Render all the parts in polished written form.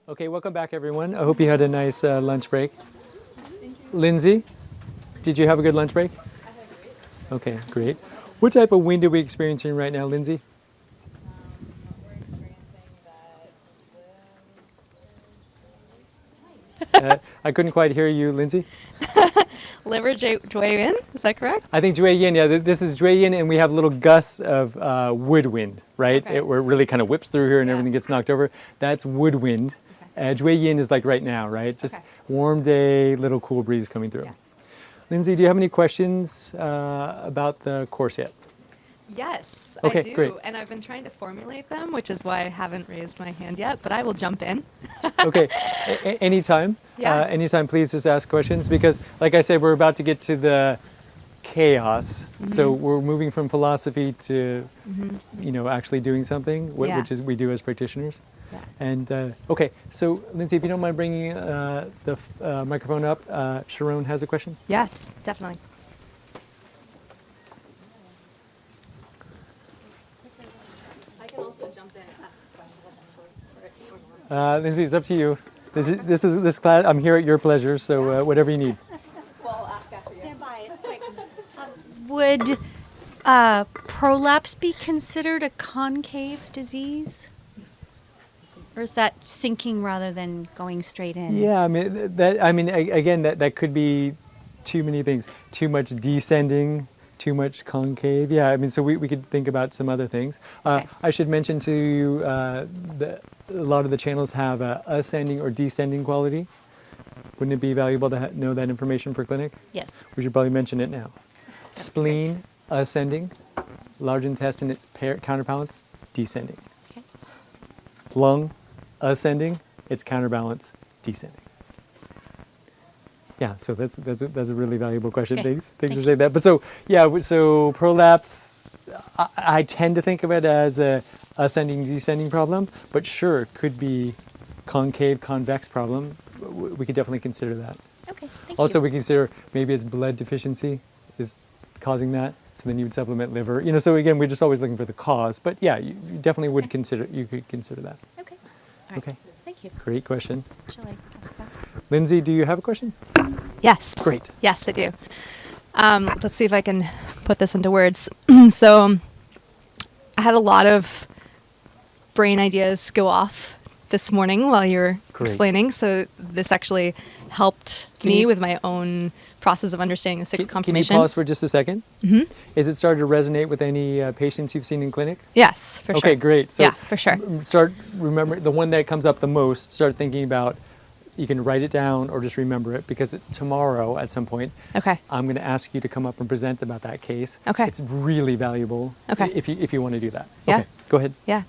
Okay, welcome back, everyone. I hope you had a nice lunch break. Lindsay, did you have a good lunch break? Okay, great. What type of wind are we experiencing right now, Lindsay? I couldn't quite hear you, Lindsay. Liver Jueyin, is that correct? I think Jueyin, yeah, this is Jueyin, and we have little gusts of wood wind, right? Okay. Where it really kind of whips through here and Yeah. everything gets knocked over. That's wood wind. Jueyin is like right now, right? Just Okay. warm day, little cool breeze coming through. Yeah. Lindsay, do you have any questions about the course yet? Yes, Okay, I do. great. And I've been trying to formulate them, which is why I haven't raised my hand yet, but I will jump in. Okay, anytime. Yeah. Anytime, please just ask questions because, like I said, we're about to get to the chaos. So we're moving from philosophy to, actually doing something, Yeah. which is we do as practitioners. Yeah. And okay, so Lindsay, if you don't mind bringing the microphone up, Sharon has a question. Yes, definitely. I can also jump in and ask questions. Lindsay, it's up to you. This class. I'm here at your pleasure, so whatever you need. Well, I'll ask after you. Stand by. It's quick. Would prolapse be considered a concave disease? Or is that sinking rather than going straight in? Yeah, I mean again, that could be too many things. Too much descending, too much concave. Yeah, I mean, so we could think about some other things. Okay. I should mention to you that a lot of the channels have a ascending or descending quality. Wouldn't it be valuable to know that information for clinic? Yes. We should probably mention it now. Spleen, ascending. Large intestine, its counterbalance, descending. Okay. Lung, ascending, its counterbalance, descending. Yeah, so that's a really valuable question. Okay, Thanks for thank saying that. But so prolapse, I tend to think of it as a ascending descending problem, but sure, it could be concave convex problem. We could definitely consider that. Okay, thank Also, you. we consider maybe it's blood deficiency is causing that. So then you would supplement liver. So again, we're just always looking for the cause. But yeah, you definitely would you could consider that. Okay. All right. Okay. Thank you. Great question. Shall I pass it back? Lindsay, do you have a question? Yes. Great. Yes, I do. Let's see if I can put this into words. So I had a lot of brain ideas go off this morning while you were Great. explaining. So this actually helped Can me you- with my own process of understanding the six Can you confirmations. pause for just a second? Mm-hmm. Is it started to resonate with any patients you've seen in clinic? Yes, for sure. Okay, great. So yeah, for sure. Start remember the one that comes up the most. Start thinking about. You can write it down or just remember it because tomorrow at some point Okay. I'm going to ask you to come up and present about that case. Okay. It's really valuable. Okay. If you want to do that. Yeah. Okay. Go ahead. Yeah.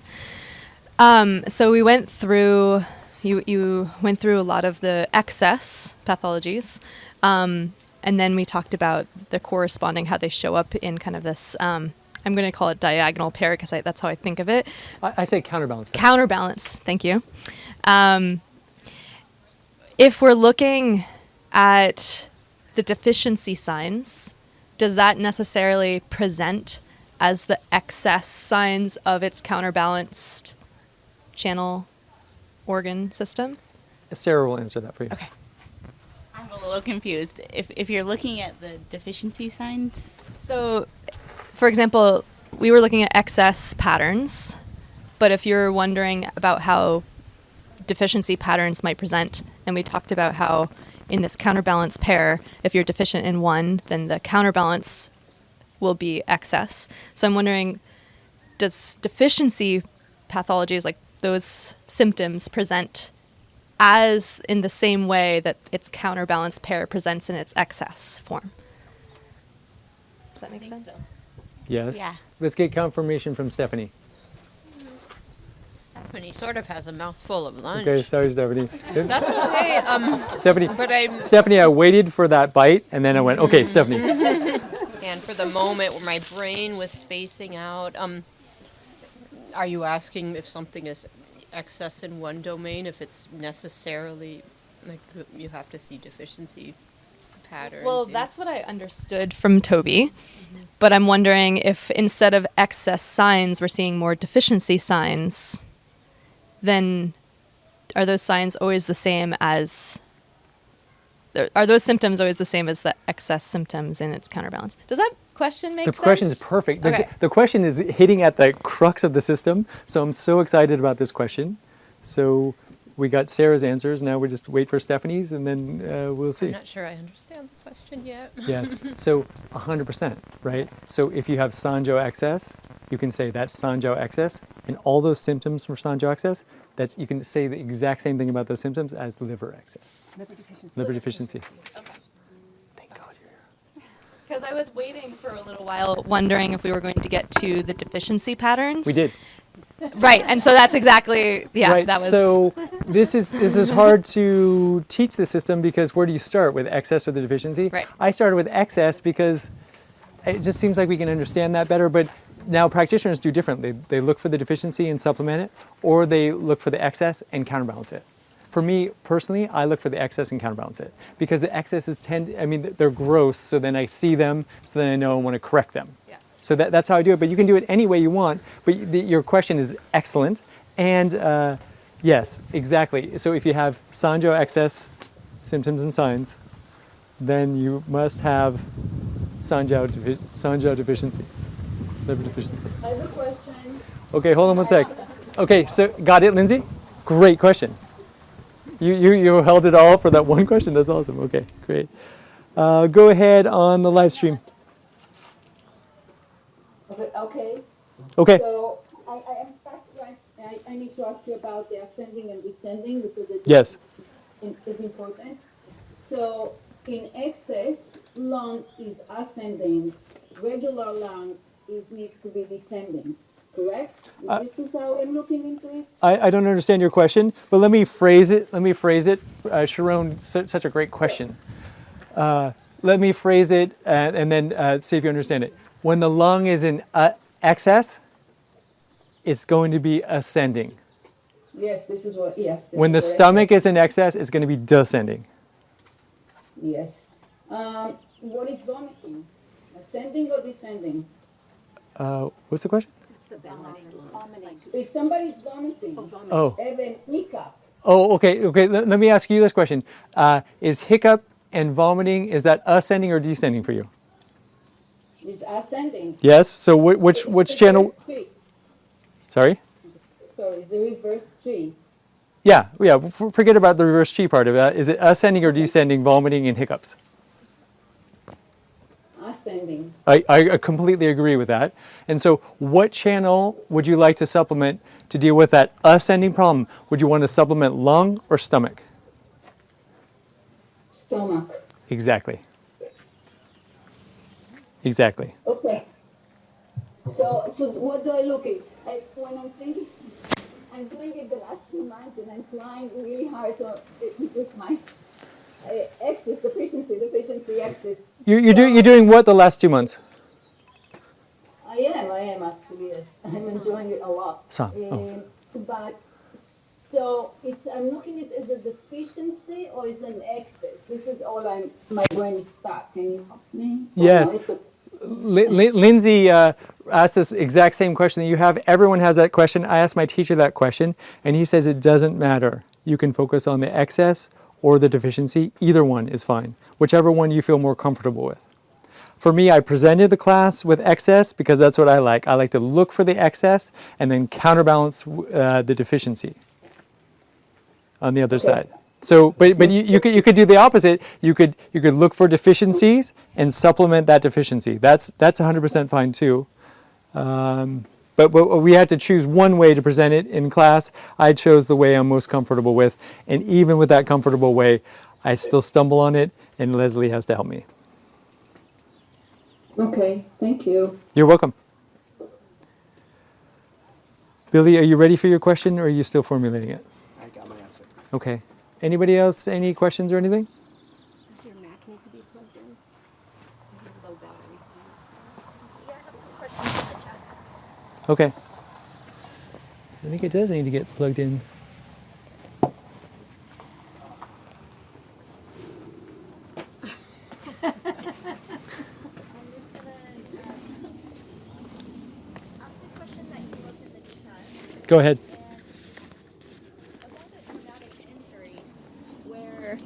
So we went through, you went through a lot of the excess pathologies. And then we talked about the corresponding, how they show up in kind of this, I'm going to call it diagonal pair because that's how I think of it. I say counterbalance. Counterbalance. Thank you. If we're looking at the deficiency signs, does that necessarily present as the excess signs of its counterbalanced channel organ system? Sarah will answer that for you. Okay. I'm a little confused. If you're looking at the deficiency signs, So, for example, we were looking at excess patterns, but if you're wondering about how deficiency patterns might present, and we talked about how in this counterbalance pair, if you're deficient in one, then the counterbalance will be excess. So I'm wondering, does deficiency pathologies, like those symptoms, present as in the same way that its counterbalance pair presents in its excess form? Does that make sense? so. Yes. Yeah. Let's get confirmation from Stephanie. Stephanie sort of has a mouthful of lunch. Okay, sorry, Stephanie. That's okay. Stephanie, But I'm, Stephanie, I waited for that bite, and then I went, okay, Stephanie. and for the moment where my brain was spacing out, are you asking if something is excess in one domain, if it's necessarily, like, you have to see deficiency patterns. Well, in- that's what I understood from Toby. But I'm wondering if instead of excess signs, we're seeing more deficiency signs, then are those signs always the same as, are those symptoms always the same as the excess symptoms in its counterbalance? Does that question make The sense? question is perfect. Okay. The question is hitting at the crux of the system. So I'm so excited about this question. So we got Sarah's answers. Now we just wait for Stephanie's, and then we'll I'm see. not sure I understand the question yet. Yes. So 100%, right? So if you have Sanjo excess, you can say that's Sanjo excess, and all those symptoms from Sanjo excess, that's you can say the exact same thing about those symptoms as liver excess. Liver deficiency. Thank God you're here. Because I was waiting for a little while, wondering if we were going to get to the deficiency patterns. We did. Right, and so that's exactly, yeah, Right. that was. So this is hard to teach the system because where do you start, with excess or the deficiency? Right. I started with excess because it just seems like we can understand that better. But now practitioners do differently. They look for the deficiency and supplement it, or they look for the excess and counterbalance it. For me personally, I look for the excess and counterbalance it because the excesses they're gross. So then I see them, so then I know I want to correct them. Yeah. So that's how I do it. But you can do it any way you want. But your question is excellent. And yes, exactly. So if you have Sanjo excess symptoms and signs, then you must have Sanjo deficiency, liver deficiency. I have a question. Okay, hold on one sec. Okay, so got it, Lindsay? Great question. You held it all for that one question. That's awesome. Okay, great. Go ahead on the live stream. Okay. Okay. So I am stuck, right? I need to ask you about the ascending and descending because it Yes. is important. So in excess, lung is ascending. Regular lung needs to be descending. Correct? This is how I'm looking into it. I don't understand your question, but let me phrase it. Sharon, such a great question. Let me phrase it and then see if you understand it. When the lung is in excess, it's going to be ascending. Yes, this is what. Yes. this When the is what I stomach said. is in excess, it's going to be descending. Yes. What is vomiting? Ascending or descending? What's the question? If somebody's vomiting, Oh, even hiccup. okay. Let me ask you this question: is hiccup and vomiting, is that ascending or descending for you? Is ascending. Yes. So which It's the channel? reverse tree. Sorry. Sorry, it's the reverse tree. Yeah. Forget about the reverse chi part of that. Is it ascending or descending, vomiting and hiccups? Ascending. I completely agree with that. And so what channel would you like to supplement to deal with that ascending problem? Would you want to supplement lung or stomach? Stomach. Exactly. Okay. So what do I look at? When I'm thinking, I'm doing it the last 2 months and I'm trying really hard to with my deficiency axis. You're doing what the last 2 months? I am actually, yes. I'm enjoying it a lot. Saam, But so I'm looking at it as a deficiency or as an excess. This is all my brain is stuck. Can you help me? Yes. Oh, no, it's Lindsay asked this exact same question that you have. Everyone has that question. I asked my teacher that question, and he says it doesn't matter. You can focus on the excess or the deficiency. Either one is fine, whichever one you feel more comfortable with. For me, I presented the class with excess because that's what I like. I like to look for the excess and then counterbalance the deficiency on the other side. So, but you could do the opposite. You could look for deficiencies and supplement that deficiency. That's 100% fine too. But we had to choose one way to present it in class. I chose the way I'm most comfortable with, and even with that comfortable way, I still stumble on it, and Leslie has to help me. okay. Thank you. You're welcome. Billy, are you ready for your question, or are you still formulating it? I got my answer. Okay. Anybody else? Any questions or anything? Does your Mac need to be plugged in? Do you have low batteries? You guys have some questions in the chat. Okay. I think it does need to get plugged in. Go ahead. Where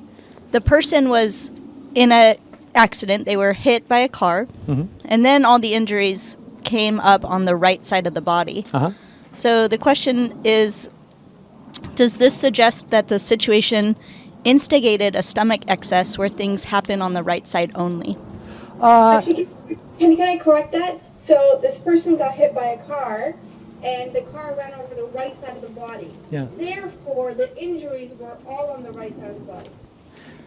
the person was in a accident, they were hit by a car, and then all the injuries came up on the right side of the body. So the question is, does this suggest that the situation instigated a stomach excess where things happen on the right side only? Actually, can I correct that? So this person got hit by a car, and the car ran over the right side of the body. Yeah. Therefore, the injuries were all on the right side of the body.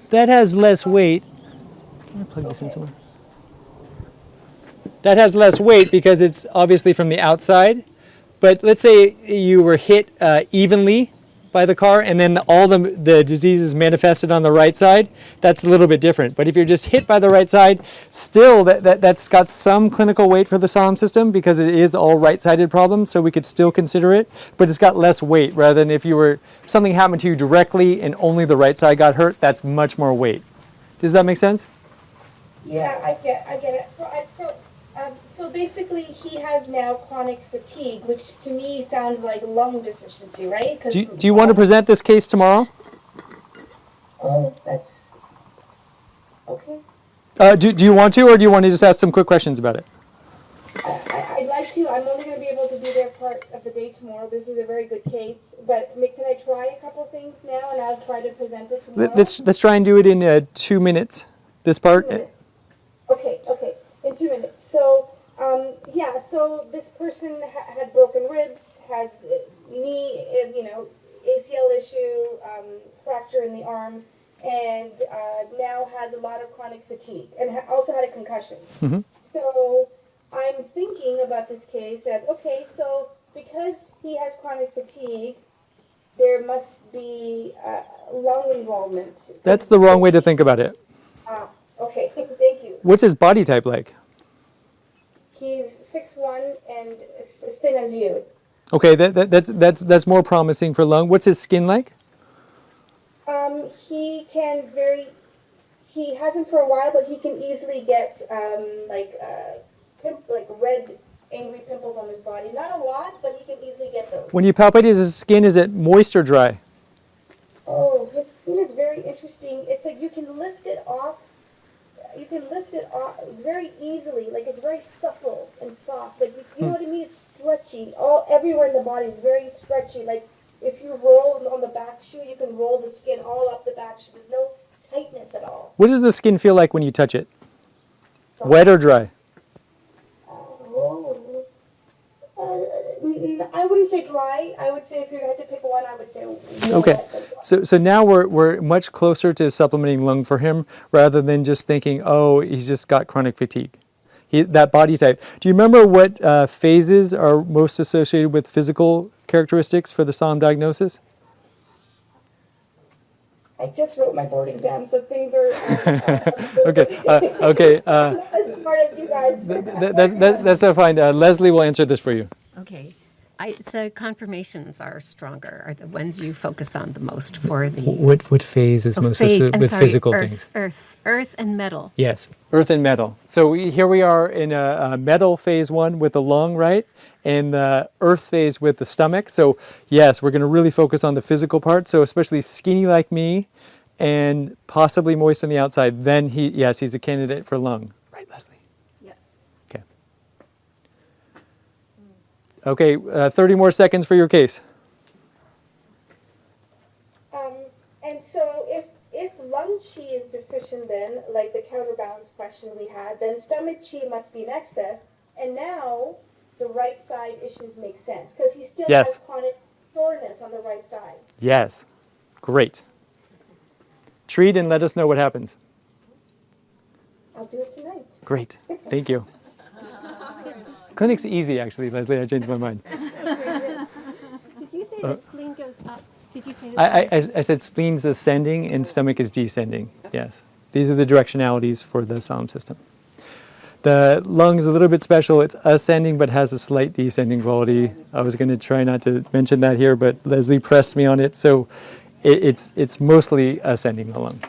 That has less weight. Can I plug this in somewhere? That has less weight because it's obviously from the outside. But let's say you were hit evenly by the car and then all the diseases manifested on the right side. That's a little bit different. But if you're just hit by the right side, still that's got some clinical weight for the Saam system because it is all right-sided problems, so we could still consider it. But it's got less weight rather than if something happened to you directly and only the right side got hurt, that's much more weight. Does that make sense? Yeah, I get it. So basically, he has now chronic fatigue, which to me sounds like lung deficiency, right? Do you want to present this case tomorrow? Oh, that's okay. Do you want to, or do you want to just ask some quick questions about it? I'd like to. I'm only going to be able to be there part of the day tomorrow. This is a very good case, but can I try a couple things now, and I'll try to present it tomorrow? Let's try and do it in 2 minutes. This part. 2 minutes. Okay. In 2 minutes. So. So this person had broken ribs, had knee, ACL issue, fracture in the arm, and now has a lot of chronic fatigue, and also had a concussion. So I'm thinking about this case as, okay, so because he has chronic fatigue, there must be lung involvement. That's the wrong way to think about it. Okay, thank you. What's his body type like? He's 6'1" and as thin as you. Okay, that's more promising for lung. What's his skin like? He hasn't for a while, but he can easily get red, angry pimples on his body. Not a lot, but he can easily get those. When you palpate his skin, is it moist or dry? Oh, his skin is very interesting. It's like you can lift it off. You can lift it off very easily. Like it's very supple and soft. Like you know what I mean? It's stretchy. Everywhere in the body is very stretchy. Like if you roll on the back shoe, you can roll the skin all up the back shoe. There's no tightness at all. What does the skin feel like when you touch it? Soft. Wet or dry? I wouldn't say dry. I would say if you had to pick one, I would say Okay. wet. So now we're much closer to supplementing lung for him rather than just thinking, oh, he's just got chronic fatigue. That body type. Do you remember what phases are most associated with physical characteristics for the Saam diagnosis? I just wrote my board exam, so things are Okay. not as smart as you guys. That's so fine. Leslie will answer this for you. Okay. So confirmations are stronger, are the ones you focus on the most for the... What phase is most associated with physical things? Earth and metal. Yes, earth and metal. So here we are in a metal phase 1 with the lung, right? And the earth phase with the stomach. So yes, we're going to really focus on the physical part. So especially skinny like me and possibly moist on the outside, then he's a candidate for lung. Right, Leslie? Yes. Okay. Okay, 30 more seconds for your case. And so if lung qi is deficient then, like the counterbalance question we had, then stomach qi must be in excess. And now the right side issues make sense because he still has chronic soreness on the right side. Yes. Great. Treat and let us know what happens. I'll do it tonight. Great. Thank you. Clinic's easy, actually, Leslie. I changed my mind. Did you say that spleen goes up? Did you say that? I said spleen's ascending and stomach is descending. Yes. These are the directionalities for the Saam system. The lung is a little bit special. It's ascending but has a slight descending quality. I was going to try not to mention that here, but Leslie pressed me on it. So it's mostly ascending the lung.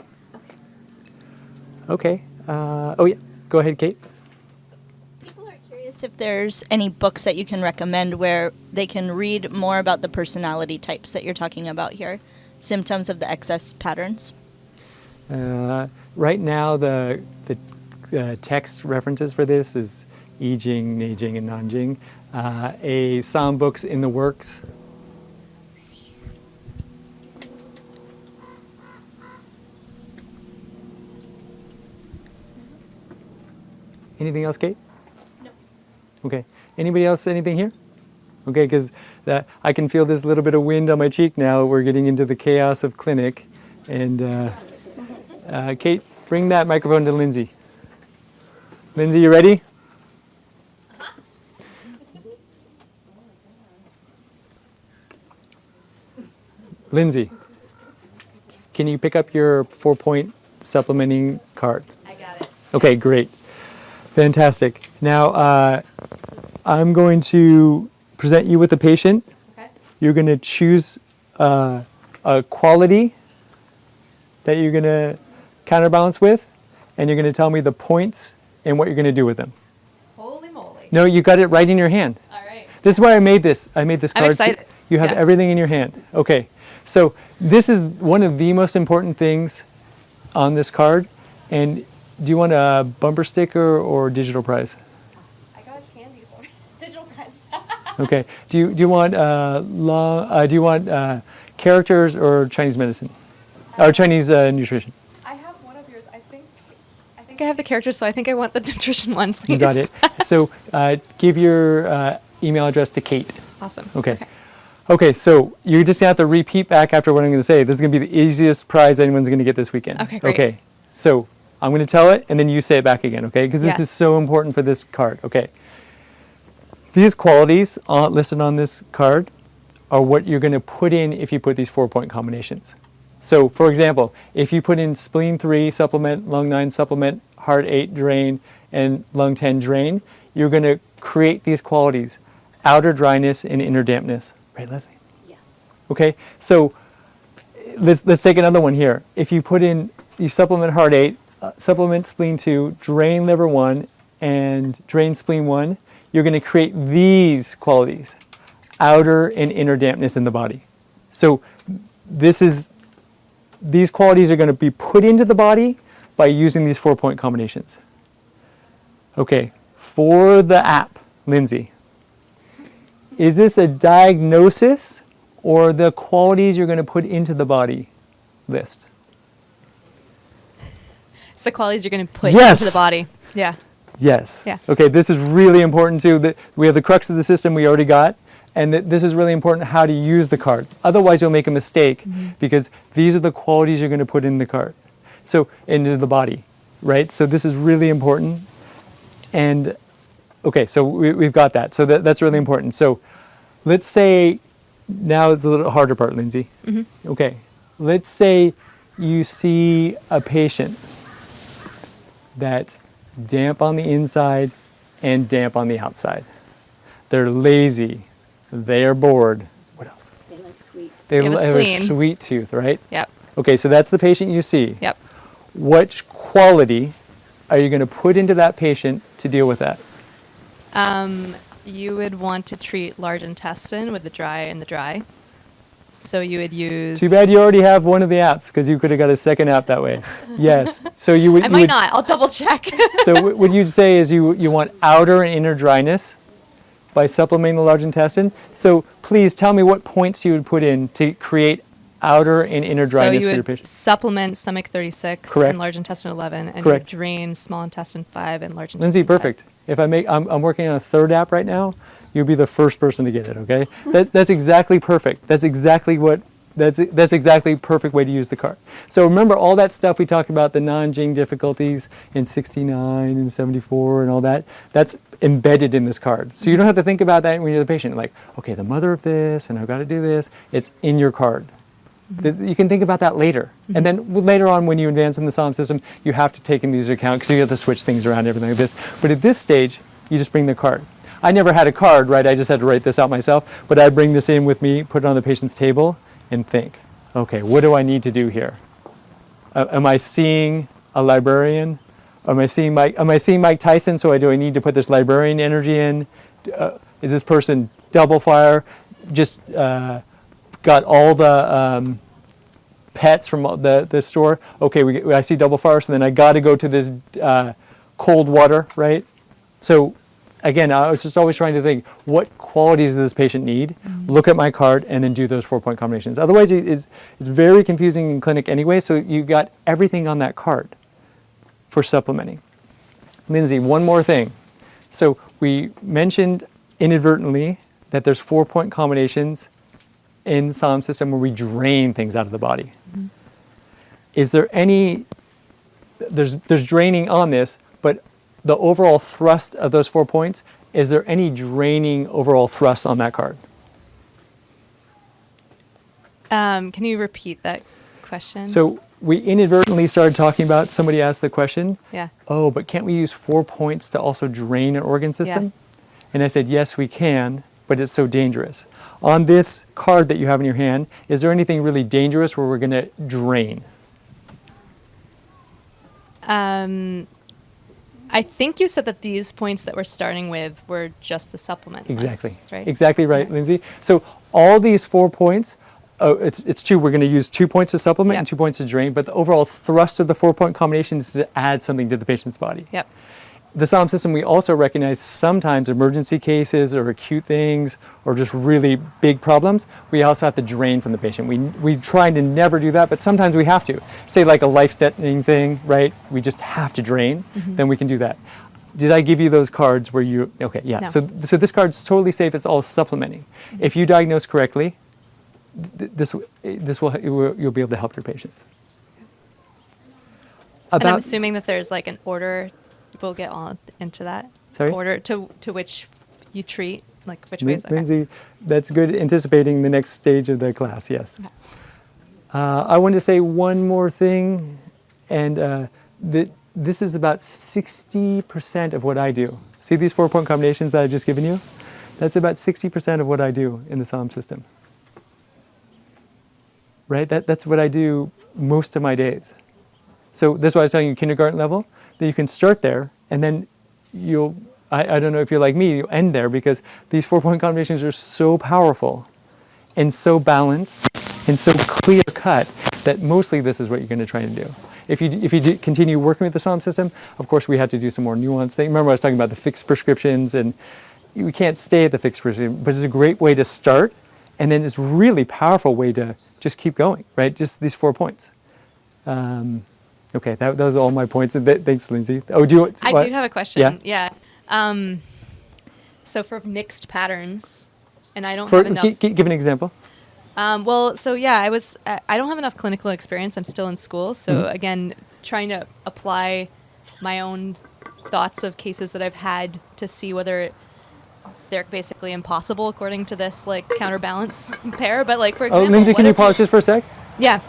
Okay. Oh, yeah. Go ahead, Kate. curious if there's any books that you can recommend where they can read more about the personality types that you're talking about here, symptoms of the excess patterns. Right now, the text references for this is I Ching, Neijing, and Nanjing. A Saam book's in the works. Anything else, Kate? No. Okay. Anybody else? Anything here? Okay, because I can feel this little bit of wind on my cheek now. We're getting into the chaos of clinic. And Kate, bring that microphone to Lindsay. Lindsay, you ready? Lindsay, can you pick up your 4-point supplementing card? I got it. Okay, great. Fantastic. Now, I'm going to present you with a patient. Okay. You're going to choose a quality that you're going to counterbalance with, and you're going to tell me the points and what you're going to do with them. Holy moly. No, you got it right in your hand. All right. This is why I made this. I made this I'm card. so excited. you have Yes. everything in your hand. Okay. So this is one of the most important things on this card. And do you want a bumper sticker or digital prize? I got candy for digital prize. Okay. Do you want characters or Chinese medicine, or Chinese nutrition? I have one of yours. I think I have the characters, so I think I want the nutrition one, please. You got it. So give your email address to Kate. Awesome. Okay. Okay, so you're just gonna have to repeat back after what I'm gonna say. This is gonna be the easiest prize anyone's gonna get this weekend. Okay, great. Okay, so I'm gonna tell it and then you say it back again, okay? Because this Yes. is so important for this card, okay? These qualities listed on this card are what you're gonna put in if you put these 4-point combinations. So for example, if you put in spleen 3 supplement, lung 9 supplement, heart 8 drain, and lung 10 drain, you're gonna create these qualities: outer dryness and inner dampness. Right, Leslie? Yes. Okay, so let's take another one here. If you put in, you supplement heart 8, supplement spleen 2, drain liver 1, and drain spleen 1, you're going to create these qualities: outer and inner dampness in the body. So these qualities are going to be put into the body by using these 4-point combinations. Okay, for the app, Lindsay, is this a diagnosis or the qualities you're going to put into the body list? It's the qualities you're going to put Yes. into the body. Yeah. Yes. Yeah. Okay, this is really important too. We have the crux of the system we already got, and this is really important how to use the card. Otherwise, you'll make a mistake because these are the qualities you're going to put in the card. So, into the body, right? So this is really important. And okay, so we've got that. So that's really important. So let's say, now it's a little harder part, Lindsay. Okay, let's say you see a patient that's damp on the inside and damp on the outside. They're lazy. They are bored. What else? They like sweets. They have a have a spleen. sweet tooth, right? Yep. Okay, so that's the patient you see. Yep. Which quality are you going to put into that patient to deal with that? You would want to treat large intestine with the dry and the dry. So you would use. Too bad you already have one of the apps, because you could have got a second app that way. Yes. So you would. I you might would- not. I'll double check. So what you'd say is you want outer and inner dryness by supplementing the large intestine. So please tell me what points you would put in to create outer and inner dryness so for you your would patient. supplement stomach 36 Correct. and large intestine 11, and Correct. you drain small intestine 5 and large intestine Lindsay, 5. perfect. If I'm working on a third app right now, you'll be the first person to get it. Okay, that's exactly perfect. That's exactly perfect way to use the card. So remember all that stuff we talked about, the Nanjing difficulties in 69 and 74 and all that. That's embedded in this card. So you don't have to think about that when you're the patient. Like, okay, the mother of this, and I've got to do this. It's in your card. You can think about that later. And then later on, when you advance in the Saam system, you have to take in these account because you have to switch things around and everything like this. But at this stage, you just bring the card. I never had a card, right? I just had to write this out myself. But I bring this in with me, put it on the patient's table, and think, okay, what do I need to do here? Am I seeing a librarian? Am I seeing Mike Tyson? So do I need to put this librarian energy in? Is this person double fire? Just got all the pets from the store. Okay, I see double fire, so then I got to go to this cold water, right? So again, I was just always trying to think, what qualities does this patient need? Look at my card and then do those 4-point combinations. Otherwise, it's very confusing in clinic anyway, so you got everything on that card for supplementing. Lindsay, one more thing. So we mentioned inadvertently that there's 4-point combinations in Saam system where we drain things out of the body. Is there any, there's draining on this, but the overall thrust of those 4 points, is there any draining overall thrust on that card? Can you repeat that question? So we inadvertently started talking about, somebody asked the question, yeah. oh, but can't we use 4 points to also drain an organ system? Yeah. And I said, yes, we can, but it's so dangerous. On this card that you have in your hand, is there anything really dangerous where we're going to drain? I think you said that these points that we're starting with were just the supplement Exactly. ones, right? Exactly right, Lindsay. So all these 4 points, it's two. We're going to use 2 points to supplement Yep. and 2 points to drain, but the overall thrust of the 4-point combination is to add something to the patient's body. Yep. The Saam system, we also recognize sometimes emergency cases or acute things or just really big problems, we also have to drain from the patient. We try to never do that, but sometimes we have to. Say like a life-threatening thing, right? We just have to drain, then we can do that. Did I give you those cards where you, okay, yeah. No. So this card's totally safe, it's all supplementing. If you diagnose correctly, you'll be able to help your patient. And I'm assuming that there's like an order. We'll get all into that. Sorry? Order to which you treat, like which ways. Okay. Lindsay, that's good, anticipating the next stage of the class, yes. Okay. I want to say one more thing, and this is about 60% of what I do. See these 4-point combinations that I've just given you? That's about 60% of what I do in the Saam system. Right? That's what I do most of my days. So that's why I was telling you kindergarten level, that you can start there, and then I don't know if you're like me, you'll end there, because these 4-point combinations are so powerful and so balanced and so clear cut that mostly this is what you're going to try to do. If you continue working with the Saam system, of course we have to do some more nuanced things. Remember I was talking about the fixed prescriptions, and we can't stay at the fixed prescription, but it's a great way to start, and then it's a really powerful way to just keep going, right? Just these 4 points. Okay, those are all my points. Thanks, Lindsay. Oh, I do have a question. Yeah. So for mixed patterns, and I don't have enough. Give an example. I don't have enough clinical experience. I'm still in school, so again, trying to apply my own thoughts of cases that I've had to see whether they're basically impossible according to this like counterbalance pair. But like for example, Lindsay, can you pause just for a sec? Yeah.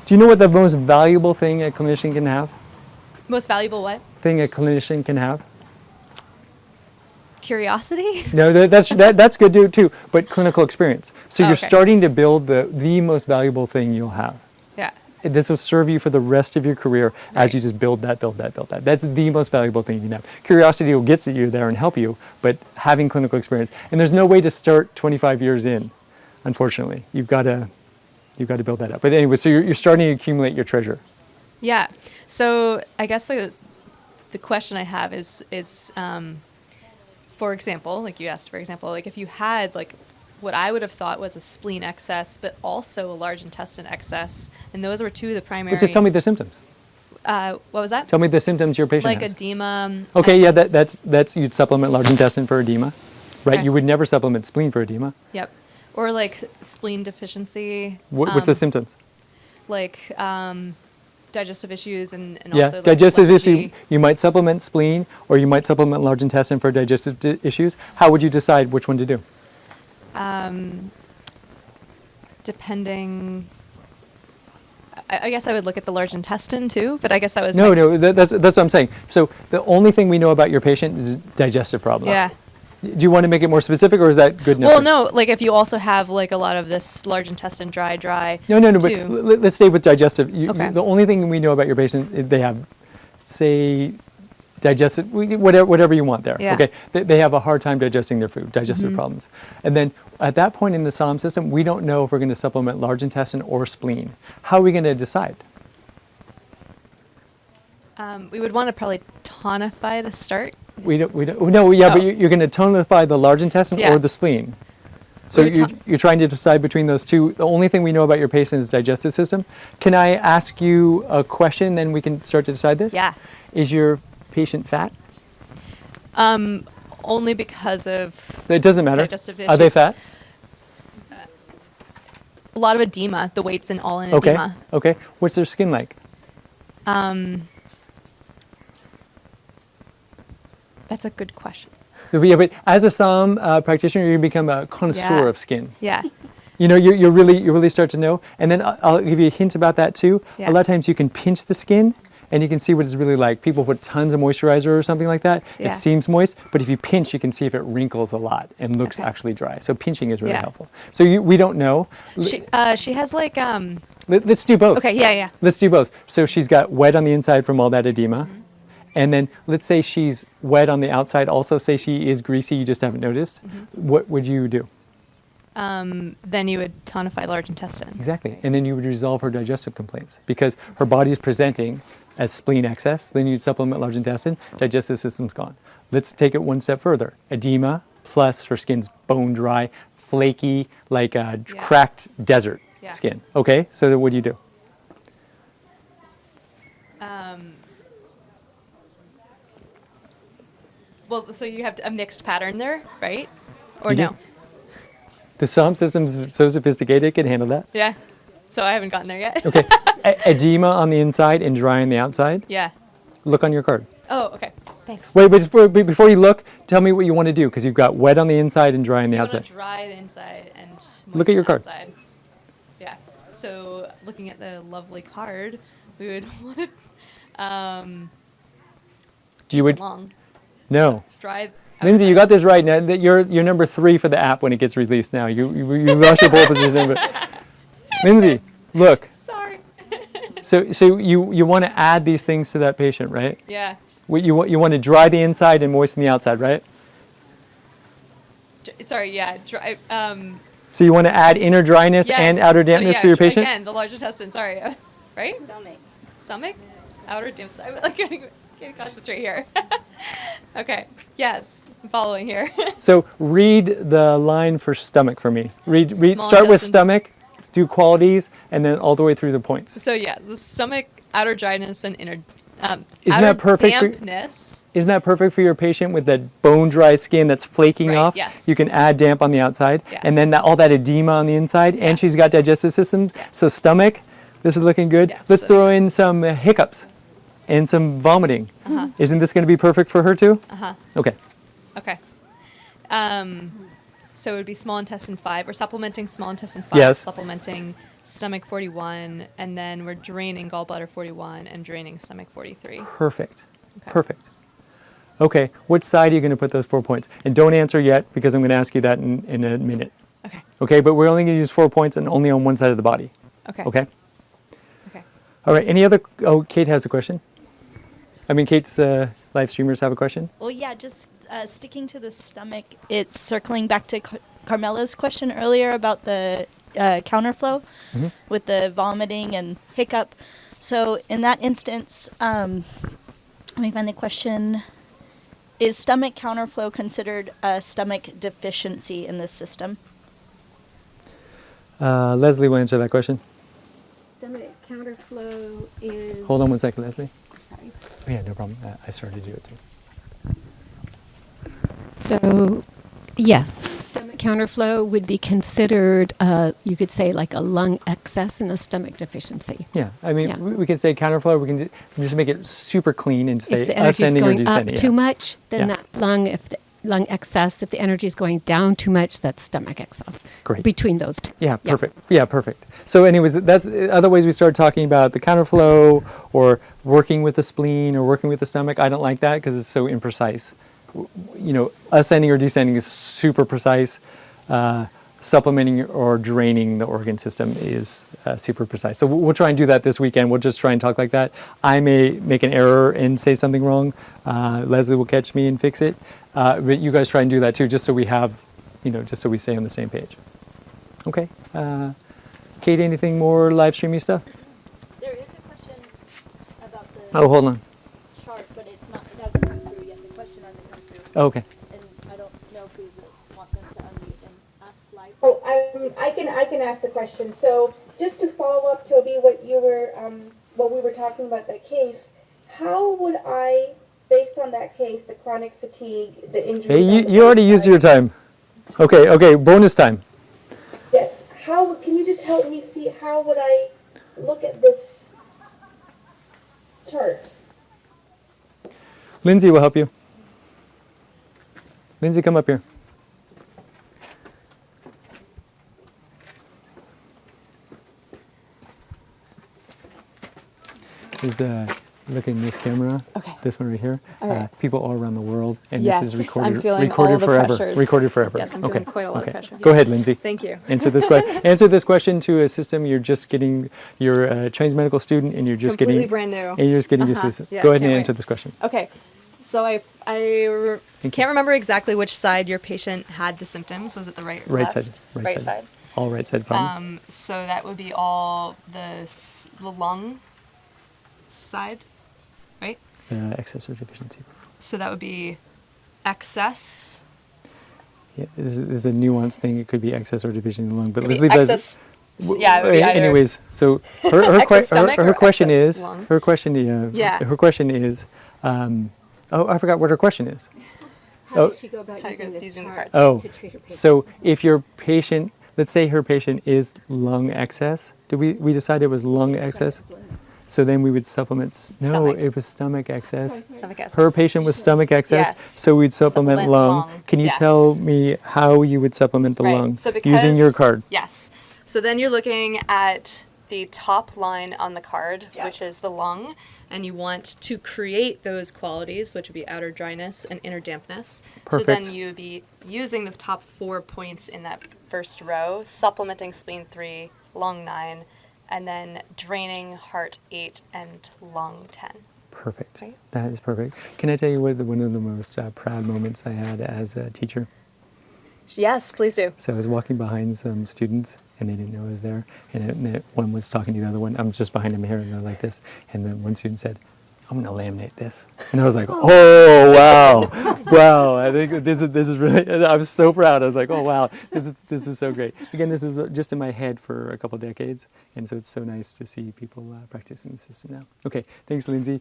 Do you know what the most valuable thing a clinician can have? Most valuable what? Thing a clinician can have? Curiosity? No, that's good too, but clinical experience. So you're Okay. starting to build the most valuable thing you'll have. Yeah. This will serve you for the rest of your career as you just build that. That's the most valuable thing you can have. Curiosity will get you there and help you, but having clinical experience. And there's no way to start 25 years in, unfortunately. You've got to build that up. But anyway, so you're starting to accumulate your treasure. Yeah. So I guess the question I have is for example, like you asked, for example, like if you had like what I would have thought was a spleen excess, but also a large intestine excess, and those were two of the primary. But just tell me the symptoms. What was that? Tell me the symptoms your patient Like has. edema. Okay, yeah, that's you'd supplement large intestine for edema, right? Okay. You would never supplement spleen for edema. Yep. Or like spleen deficiency. What's the symptoms? Like digestive issues and Yeah, also like digestive issue. lethargy. You might supplement spleen, or you might supplement large intestine for digestive issues. How would you decide which one to do? Depending. I guess I would look at the large intestine too, but I guess that was No, that's what I'm saying. So the only thing we know about your patient is digestive problems. Yeah. Do you want to make it more specific, or is that good enough? Well, no, like if you also have like a lot of this large intestine dry. No, but too. let's stay with digestive. Okay. The only thing we know about your patient is they have say, digestive, whatever you want there. Yeah. Okay, they have a hard time digesting their food, digestive problems. And then at that point in the Saam system, we don't know if we're going to supplement large intestine or spleen. How are we going to decide? We would want to probably tonify to start. We don't, no, yeah, but you're going to tonify the large intestine Yeah. or the spleen. So We would you're trying to decide between those two. The only thing we know about your patient's digestive system. Can I ask you a question, then we can start to decide this? Yeah. Is your patient fat? Only because of It doesn't matter. digestive Are they issues. fat? A lot of edema. The weight's all in Okay. edema. Okay. What's their skin like? That's a good question. Yeah, but as a Saam practitioner, you become a connoisseur Yeah. of skin. Yeah. You know, you really start to know. And then I'll give you a hint about that too. Yeah. A lot of times you can pinch the skin and you can see what it's really like. People put tons of moisturizer or something like that. Yeah. It seems moist, but if you pinch, you can see if it wrinkles a lot and looks Okay. actually dry. So pinching is really Yeah. helpful. So we don't know. She has like Let's do both. Okay. Yeah. Let's do both. So she's got wet on the inside from all that edema. And then let's say she's wet on the outside. Also say she is greasy, you just haven't noticed. What would you do? Then you would tonify large intestine. Exactly. And then you would resolve her digestive complaints because her body is presenting as spleen excess. Then you'd supplement large intestine, digestive system's gone. Let's take it one step further. Edema plus her skin's bone dry, flaky, like a cracked desert Yeah. skin. Okay, so then what do you do? Well, so you have a mixed pattern there, right? Or You do. no? The Saam system is so sophisticated it can handle that. Yeah. So I haven't gotten there yet. Okay, edema on the inside and dry on the outside. Yeah. Look on your card. Oh, okay. Thanks. Wait, but before you look, tell me what you want to do because you've got wet on the inside and dry on the You outside. want to dry the inside and Look at your moisten the card. outside. Yeah. So looking at the lovely card, we would want to Do you would long no. dry. Lindsay, you got this right. Now that you're number 3 for the app when it gets released. Now you lost your pole position. But Lindsay, look. Sorry. So you want to add these things to that patient, right? Yeah. You want to dry the inside and moisten the outside, right? Sorry. Yeah. Dry. So you want to add inner dryness Yes. and outer dampness So, for your patient. Again, the large intestine. Sorry. Right. Stomach. Outer dampness. I'm like can't concentrate here. Okay. Yes. I'm following here. So read the line for stomach for me. Read. Small Start with intestine. stomach, do qualities, and then all the way through the points. So yeah, the stomach, outer dryness, and inner. Isn't outer that perfect for- dampness. Isn't that perfect for your patient with that bone dry skin that's flaking Right, off? yes. You can add damp on the outside, Yes. and then all that edema on the inside, and she's got digestive system. Yes. So stomach, this is looking good. Yes, Let's so- throw in some hiccups and some vomiting. Isn't this going to be perfect for her too? Okay. Okay. So it would be small intestine 5. We're supplementing small intestine 5. Yes. Supplementing stomach 41, and then we're draining gallbladder 41 and draining stomach 43. Perfect. Okay. Perfect. Okay. Which side are you going to put those 4 points? And don't answer yet because I'm going to ask you that in a minute. Okay. Okay. But we're only going to use 4 points and only on one side of the body. Okay. Okay. Okay. All right. Any other? Oh, Kate has a question. I mean, Kate's live streamers have a question. Well, yeah, just sticking to the stomach, it's circling back to Carmela's question earlier about the counterflow with the vomiting and hiccup. So in that instance, let me find the question. Is stomach counterflow considered a stomach deficiency in this system? Leslie will answer that question. Stomach counterflow is. Hold on one second, Leslie. Sorry. Oh, yeah, no problem. I started to do it too. So, yes, stomach counterflow would be considered, you could say, like a lung excess and a stomach deficiency. Yeah, I mean, Yeah. we can say counterflow. We can just make it super clean and say If the energy is ascending or going up descending. too yeah. much, then Yeah. that's lung. If the lung excess, if the energy is going down too much, that's stomach excess. Great. Between those two. Yeah, perfect. Yeah, perfect. So, anyways, that's other ways we start talking about the counterflow or working with the spleen or working with the stomach. I don't like that because it's so imprecise. You know, ascending or descending is super precise. supplementing or draining the organ system is super precise. So we'll try and do that this weekend. We'll just try and talk like that. I may make an error and say something wrong. Leslie will catch me and fix it. But you guys try and do that too, just so we have, just so we stay on the same page. Okay. Kate, anything more live streaming stuff? There is a question about the Oh, hold on. chart, but it hasn't come through yet. The question hasn't come through. Oh, okay. And I don't know if we would want them to unmute and ask live. Oh, I can ask the question. So just to follow up, Toby, what we were talking about that case, how would I, based on that case, the chronic fatigue, the injury? Hey, you already used your time. Okay, bonus time. Yes. How can you just help me see how would I look at this chart? Lindsay will help you. Lindsay, come up here. Look in this camera. Okay. This one right here. All right. People all around the world, and Yes, this is recorded. I'm feeling recorded all the forever. pressures. Recorded forever. Yes, I'm feeling quite a lot of pressure. Go ahead, Lindsay. Thank you. Answer this question. Answer this question to a system you're just getting. You're a Chinese medical student, and you're just Completely getting brand new. And you're just getting used to this. Yeah, Go ahead and can't answer wait. this question. Okay, so I can't remember exactly which side your patient had the symptoms. Was it the right or Right left? side. Right side. All right side problem. So that would be all the lung side, right? Excess or deficiency. So that would be excess. Yeah, this is a nuanced thing. It could be excess or deficiency in the lung, but Could let's be leave excess. Yeah, it would be either anyways, so her excess stomach her or question excess is lung. her question. Yeah. Her question is. I forgot what her question is. How does she go about How using goes this using the chart Oh, to treat her patient? so if your patient, let's say her patient is lung excess. Did we decide it was lung excess? So then we would supplement. No, Stomach. it was stomach excess. Stomach excess. Her patient was stomach excess, Yes. so we'd supplement Supplement lung. lung, Can you yes. tell me how you would supplement the Right. lung So using your because- card? Yes. So then you're looking at the top line on the card, which is the lung, and you want to create those qualities, which would be outer dryness and inner dampness. So Perfect. then you would be using the top 4 points in that first row, supplementing spleen 3, lung 9, and then draining heart 8 and lung 10. Perfect. Right. That is perfect. Can I tell you one of the most proud moments I had as a teacher? Yes, please do. So I was walking behind some students, and they didn't know I was there. And one was talking to the other one. I'm just behind them here, and they're like this. And then one student said, "I'm going to laminate this." And I was like, "Oh wow, wow! I think this is really." I was so proud. I was like, "Oh wow, this is so great." Again, this is just in my head for a couple decades, and so it's so nice to see people practicing the system now. Okay, thanks, Lindsay.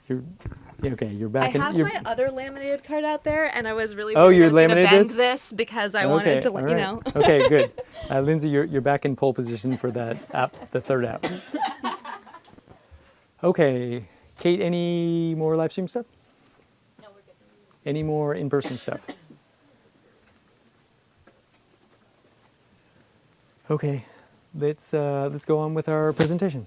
You're back. I have you're, my other laminated card out there, and I was really Oh, worried you I was going to laminated bend this because I wanted to, all you right. know. Okay, good. Lindsay, you're back in pole position for that app, the third app. Okay, Kate, any more live stream stuff? No, we're good. Any more in-person stuff? Okay, let's go on with our presentation.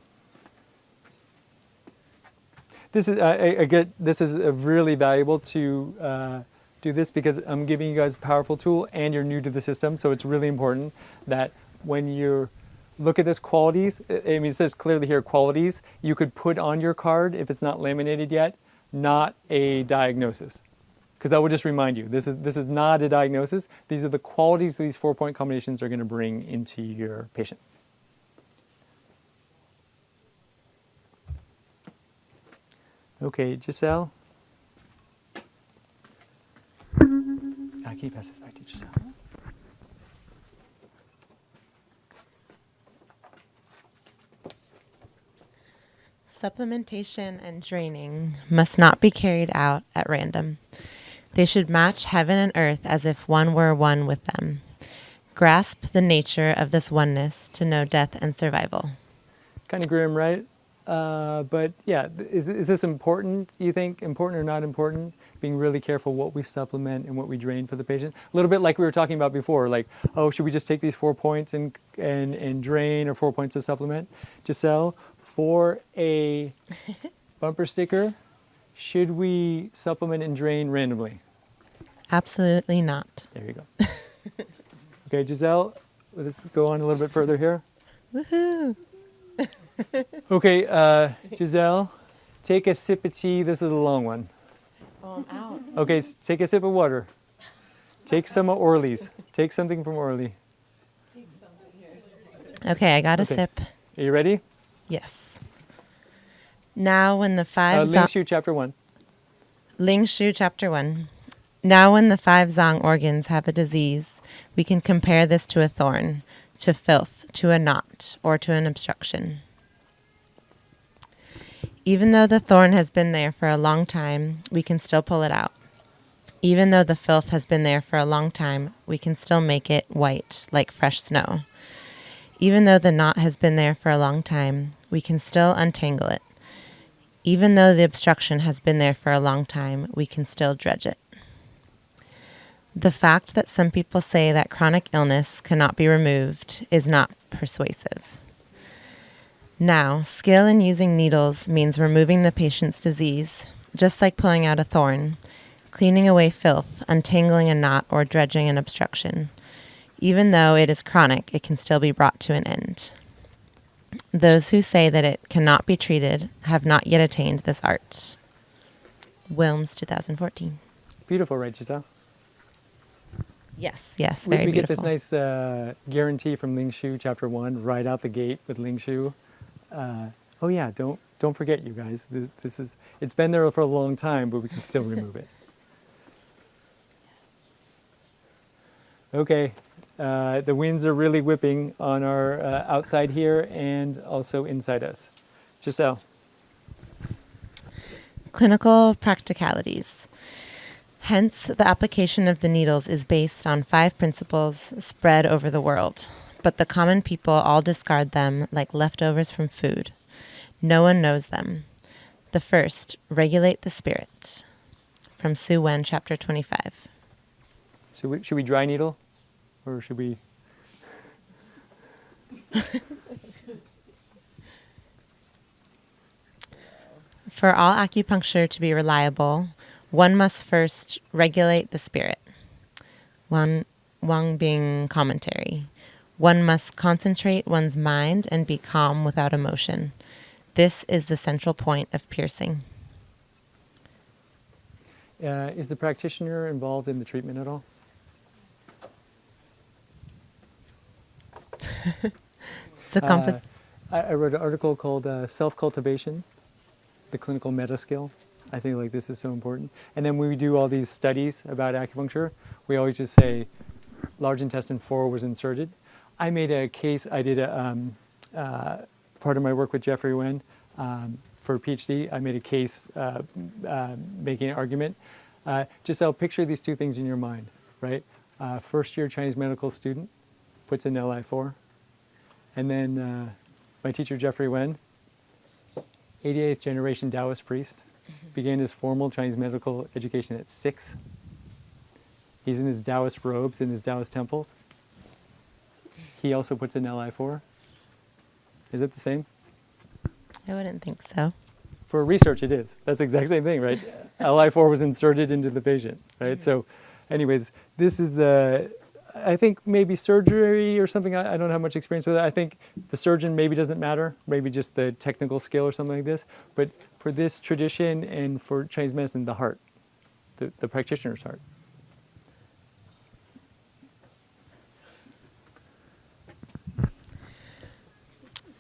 This is really valuable to do this because I'm giving you guys a powerful tool and you're new to the system, so it's really important that when you look at this qualities, I mean it says clearly here qualities, you could put on your card if it's not laminated yet, not a diagnosis. Because that will just remind you, this is not a diagnosis, these are the qualities these 4-point combinations are going to bring into your patient. Okay, Giselle. Can you pass this back to Giselle? Supplementation and draining must not be carried out at random. They should match heaven and earth as if one were one with them. Grasp the nature of this oneness to know death and survival. Kind of grim, right? But yeah, is this important, you think? Important or not important? Being really careful what we supplement and what we drain for the patient. A little bit like we were talking about before, like, oh, should we just take these 4 points and drain, or 4 points to supplement? Giselle, for a bumper sticker, should we supplement and drain randomly? Absolutely not. There you go. Okay, Giselle, let's go on a little bit further here. Woohoo! Okay, Giselle, take a sip of tea. This is a long one. Oh, I'm out. Okay, take a sip of water. Take some of Orly's. Take something from Orly. Okay, I got a Okay. sip. Are you ready? Yes. Now when the five Ling Shu, chapter 1. Ling Shu, chapter 1. Now when the 5 zong organs have a disease, we can compare this to a thorn, to filth, to a knot, or to an obstruction. Even though the thorn has been there for a long time, we can still pull it out. Even though the filth has been there for a long time, we can still make it white, like fresh snow. Even though the knot has been there for a long time, we can still untangle it. Even though the obstruction has been there for a long time, we can still dredge it. The fact that some people say that chronic illness cannot be removed is not persuasive. Now, skill in using needles means removing the patient's disease, just like pulling out a thorn, cleaning away filth, untangling a knot, or dredging an obstruction. Even though it is chronic, it can still be brought to an end. Those who say that it cannot be treated have not yet attained this art. Wilms, 2014. Beautiful, right, Giselle? Yes, very we beautiful. get this nice guarantee from Ling Shu, chapter 1, right out the gate with Ling Shu. Oh yeah, don't forget, you guys. It's been there for a long time, but we can still remove it. Okay, the winds are really whipping on our outside here and also inside us. Giselle. Clinical practicalities. Hence, the application of the needles is based on 5 principles spread over the world, but the common people all discard them like leftovers from food. No one knows them. The first, regulate the spirit. From Su Wen, chapter 25. Should we dry needle? Or should we? For all acupuncture to be reliable, one must first regulate the spirit. Wang being commentary. One must concentrate one's mind and be calm without emotion. This is the central point of piercing. Is the practitioner involved in the treatment at all? I wrote an article called Self-Cultivation, the Clinical Meta Skill. I think like this is so important. And then when we do all these studies about acupuncture, we always just say large intestine 4 was inserted. I made a case, I did part of my work with Jeffrey Wen for a PhD. I made a case making an argument. Giselle, picture these 2 things in your mind, right? First year Chinese medical student puts in LI4. And then my teacher, Jeffrey Wen, 88th generation Taoist priest, began his formal Chinese medical education at 6. He's in his Taoist robes in his Taoist temples. He also puts in LI4. Is it the same? I wouldn't think so. For research, it is. That's the exact same thing, right? LI4 was inserted into the patient, right? So anyways, this is, I think maybe surgery or something. I don't have much experience with it. I think the surgeon maybe doesn't matter, maybe just the technical skill or something like this. But for this tradition and for Chinese medicine, the heart, the practitioner's heart.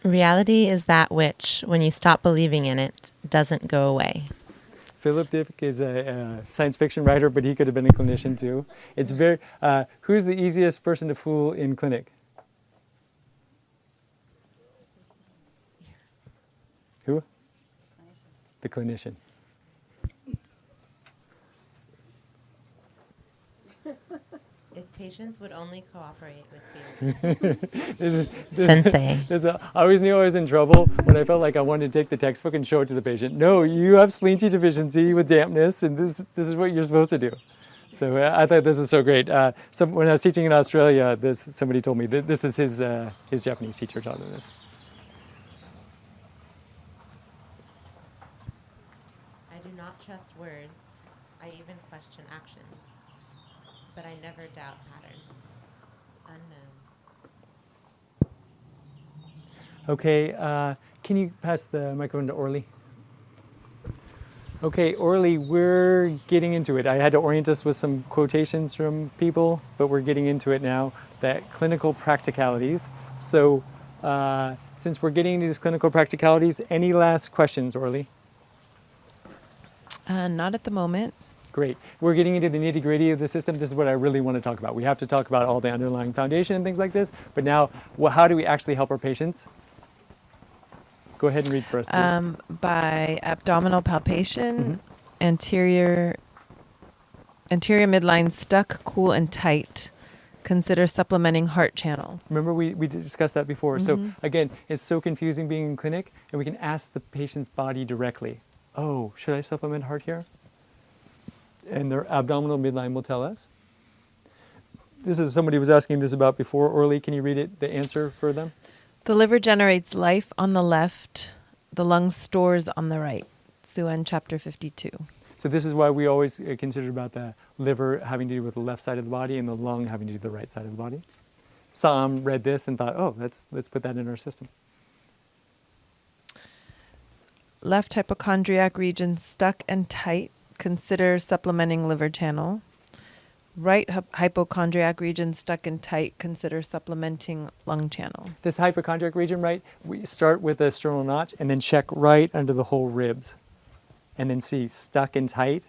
Reality is that which, when you stop believing in it, doesn't go away. Philip Dick is a science fiction writer, but he could have been a clinician too. It's very. Who's the easiest person to fool in clinic? Who? The clinician. If patients would only cooperate with theory. Sensei. I always knew I was in trouble when I felt like I wanted to take the textbook and show it to the patient. No, you have spleen T deficiency with dampness, and this is what you're supposed to do. So I thought this was so great. When I was teaching in Australia, somebody told me that this is his Japanese teacher taught him this. I do not trust words. I even question actions. But I never doubt patterns. Okay, can you pass the microphone to Orly? Okay, Orly, we're getting into it. I had to orient us with some quotations from people, but we're getting into it now, that clinical practicalities. So since we're getting into these clinical practicalities, any last questions, Orly? Not at the moment. Great. We're getting into the nitty-gritty of the system. This is what I really want to talk about. We have to talk about all the underlying foundation and things like this, but now, well, how do we actually help our patients? Go ahead and read for us, please. By abdominal palpation, anterior midline stuck, cool, and tight. Consider supplementing heart channel. Remember we discussed that before. So again, it's so confusing being in clinic, and we can ask the patient's body directly, oh, should I supplement heart here? And their abdominal midline will tell us. This is somebody was asking this about before. Orly, can you read it, the answer for them? The liver generates life on the left, the lung stores on the right. Suen chapter 52. So this is why we always consider about the liver having to do with the left side of the body and the lung having to do with the right side of the body. Saam read this and thought, oh, let's put that in our system. Left hypochondriac region stuck and tight. Consider supplementing liver channel. Right hypochondriac region stuck and tight. Consider supplementing lung channel. This hypochondriac region, right, we start with the sternal notch and then check right under the whole ribs. And then see stuck and tight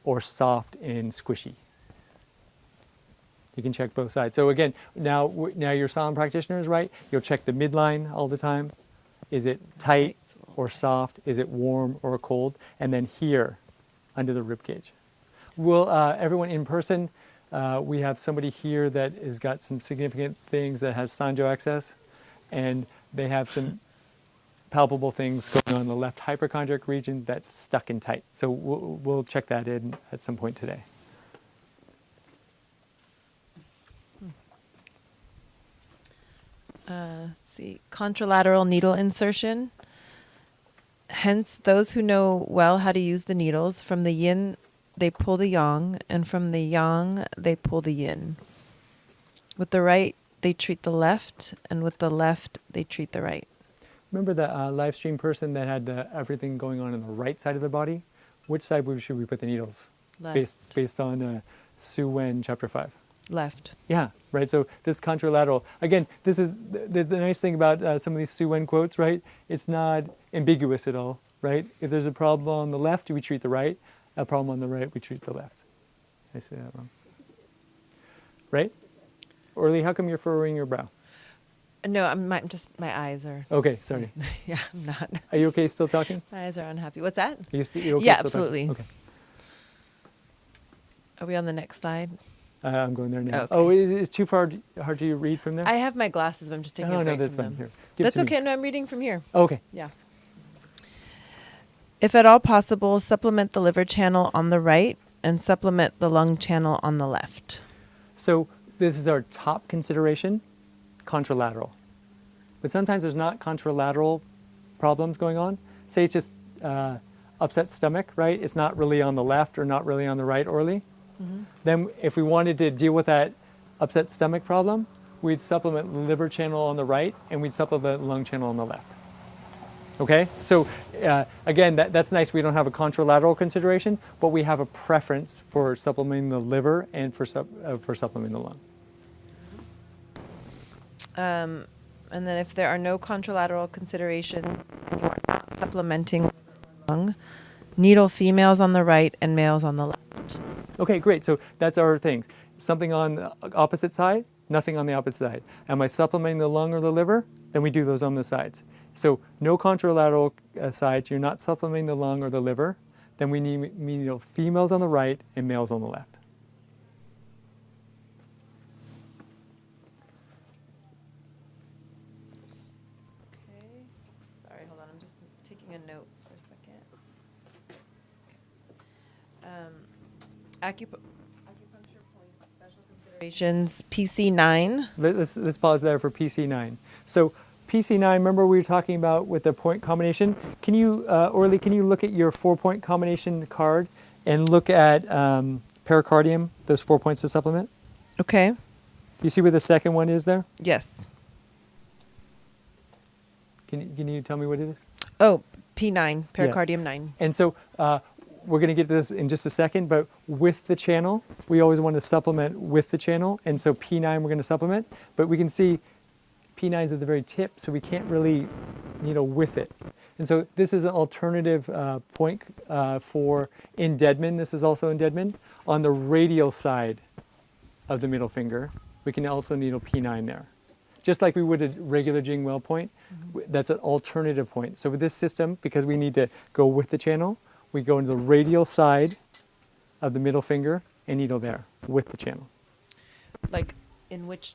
or soft and squishy. You can check both sides. So again, now your Saam practitioners, right? You'll check the midline all the time. Is it tight or soft? Is it warm or cold? And then here, under the rib cage. Will everyone in person, we have somebody here that has got some significant things that has Sanjo access, and they have some palpable things going on in the left hypochondriac region that's stuck and tight. So we'll check that in at some point today. Let's see, contralateral needle insertion. Hence, those who know well how to use the needles, from the yin, they pull the yang, and from the yang, they pull the yin. With the right, they treat the left, and with the left, they treat the right. Remember the live stream person that had everything going on the right side of the body? Which side should we put the needles? Left. Based on Su Wen, chapter 5. Left. Yeah, right. So this contralateral, again, this is the nice thing about some of these Su Wen quotes, right? It's not ambiguous at all, right? If there's a problem on the left, we treat the right. A problem on the right, we treat the left. Did I say that wrong? Right? Orly, how come you're furrowing your brow? No, my eyes are. Okay, sorry. Yeah, I'm not. Are you okay still talking? My eyes are unhappy. What's that? Are you okay yeah, still absolutely. talking? Okay. Are we on the next slide? I'm going there now. Okay. Oh, it's too hard to read from there? I have my glasses, but I'm just taking a break no, that's from fine. them. Here, give it That's to me. okay. No, I'm reading from here. Okay. Yeah. If at all possible, supplement the liver channel on the right and supplement the lung channel on the left. So this is our top consideration, contralateral. But sometimes there's not contralateral problems going on. Say it's just upset stomach, right? It's not really on the left or not really on the right, Orly. Then if we wanted to deal with that upset stomach problem, we'd supplement the liver channel on the right and we'd supplement the lung channel on the left. Okay, so again, that's nice. We don't have a contralateral consideration, but we have a preference for supplementing the liver and for supplementing the lung. And then if there are no contralateral considerations, you are not supplementing lung, needle females on the right and males on the left. Okay, great. So that's our things. Something on the opposite side, nothing on the opposite side. Am I supplementing the lung or the liver? Then we do those on the sides. So no contralateral sides. You're not supplementing the lung or the liver. Then we need females on the right and males on the left. Okay. Sorry, hold on. I'm just taking a note for a second. Acupuncture point special considerations, PC9. Let's pause there for PC9. So PC9, remember we were talking about with the point combination. Can you, Orly, can you look at your 4-point combination card and look at pericardium, those 4 points to supplement? Okay. Do you see where the second one is there? Yes. Can you tell me what it is? Oh, P9, Yes. pericardium 9. And so we're going to get to this in just a second, but with the channel, we always want to supplement with the channel. And so P9 we're going to supplement, but we can see P9 is at the very tip, so we can't really needle with it. And so this is an alternative point for in Deadman. This is also in Deadman. On the radial side of the middle finger, we can also needle P9 there. Just like we would a regular Jing Well point, that's an alternative point. So with this system, because we need to go with the channel, we go into the radial side of the middle finger and needle there with the channel. Like in which?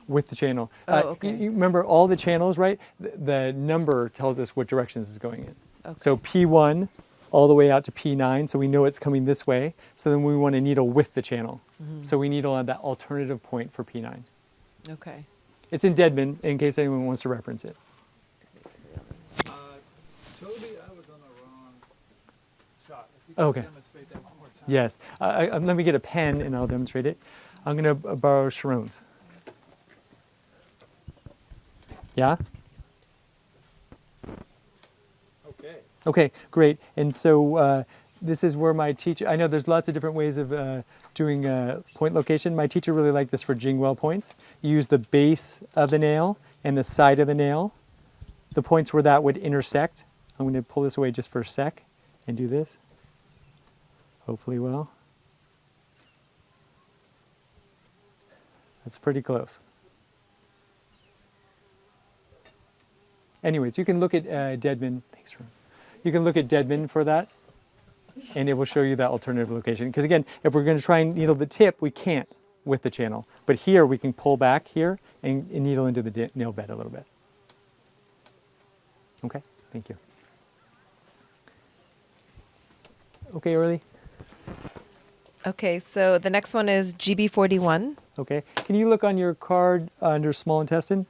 With the channel. Oh, okay. You remember all the channels, right? The number tells us what directions it's going in. Okay. So P1 all the way out to P9, so we know it's coming this way. So then we want to needle with the channel. So we needle on that alternative point for P9. Okay. It's in Deadman, in case anyone wants to reference it. Toby, I was on the wrong shot. If you Okay. demonstrate that one more time. Yes. Let me get a pen and I'll demonstrate it. I'm going to borrow Sharon's. Yeah? Okay. Okay, great. And so this is where my teacher, I know there's lots of different ways of doing point location. My teacher really liked this for Jingwell points. You use the base of the nail and the side of the nail, the points where that would intersect. I'm going to pull this away just for a sec and do this. Hopefully well. That's pretty close. Anyways, you can look at Deadman. Thanks, Ron. You can look at Deadman for that, and it will show you that alternative location. Because again, if we're going to try and needle the tip, we can't with the channel. But here, we can pull back here and needle into the nail bed a little bit. Okay, thank you. Okay, Early? Okay, so the next one is GB41. Okay, can you look on your card under small intestine?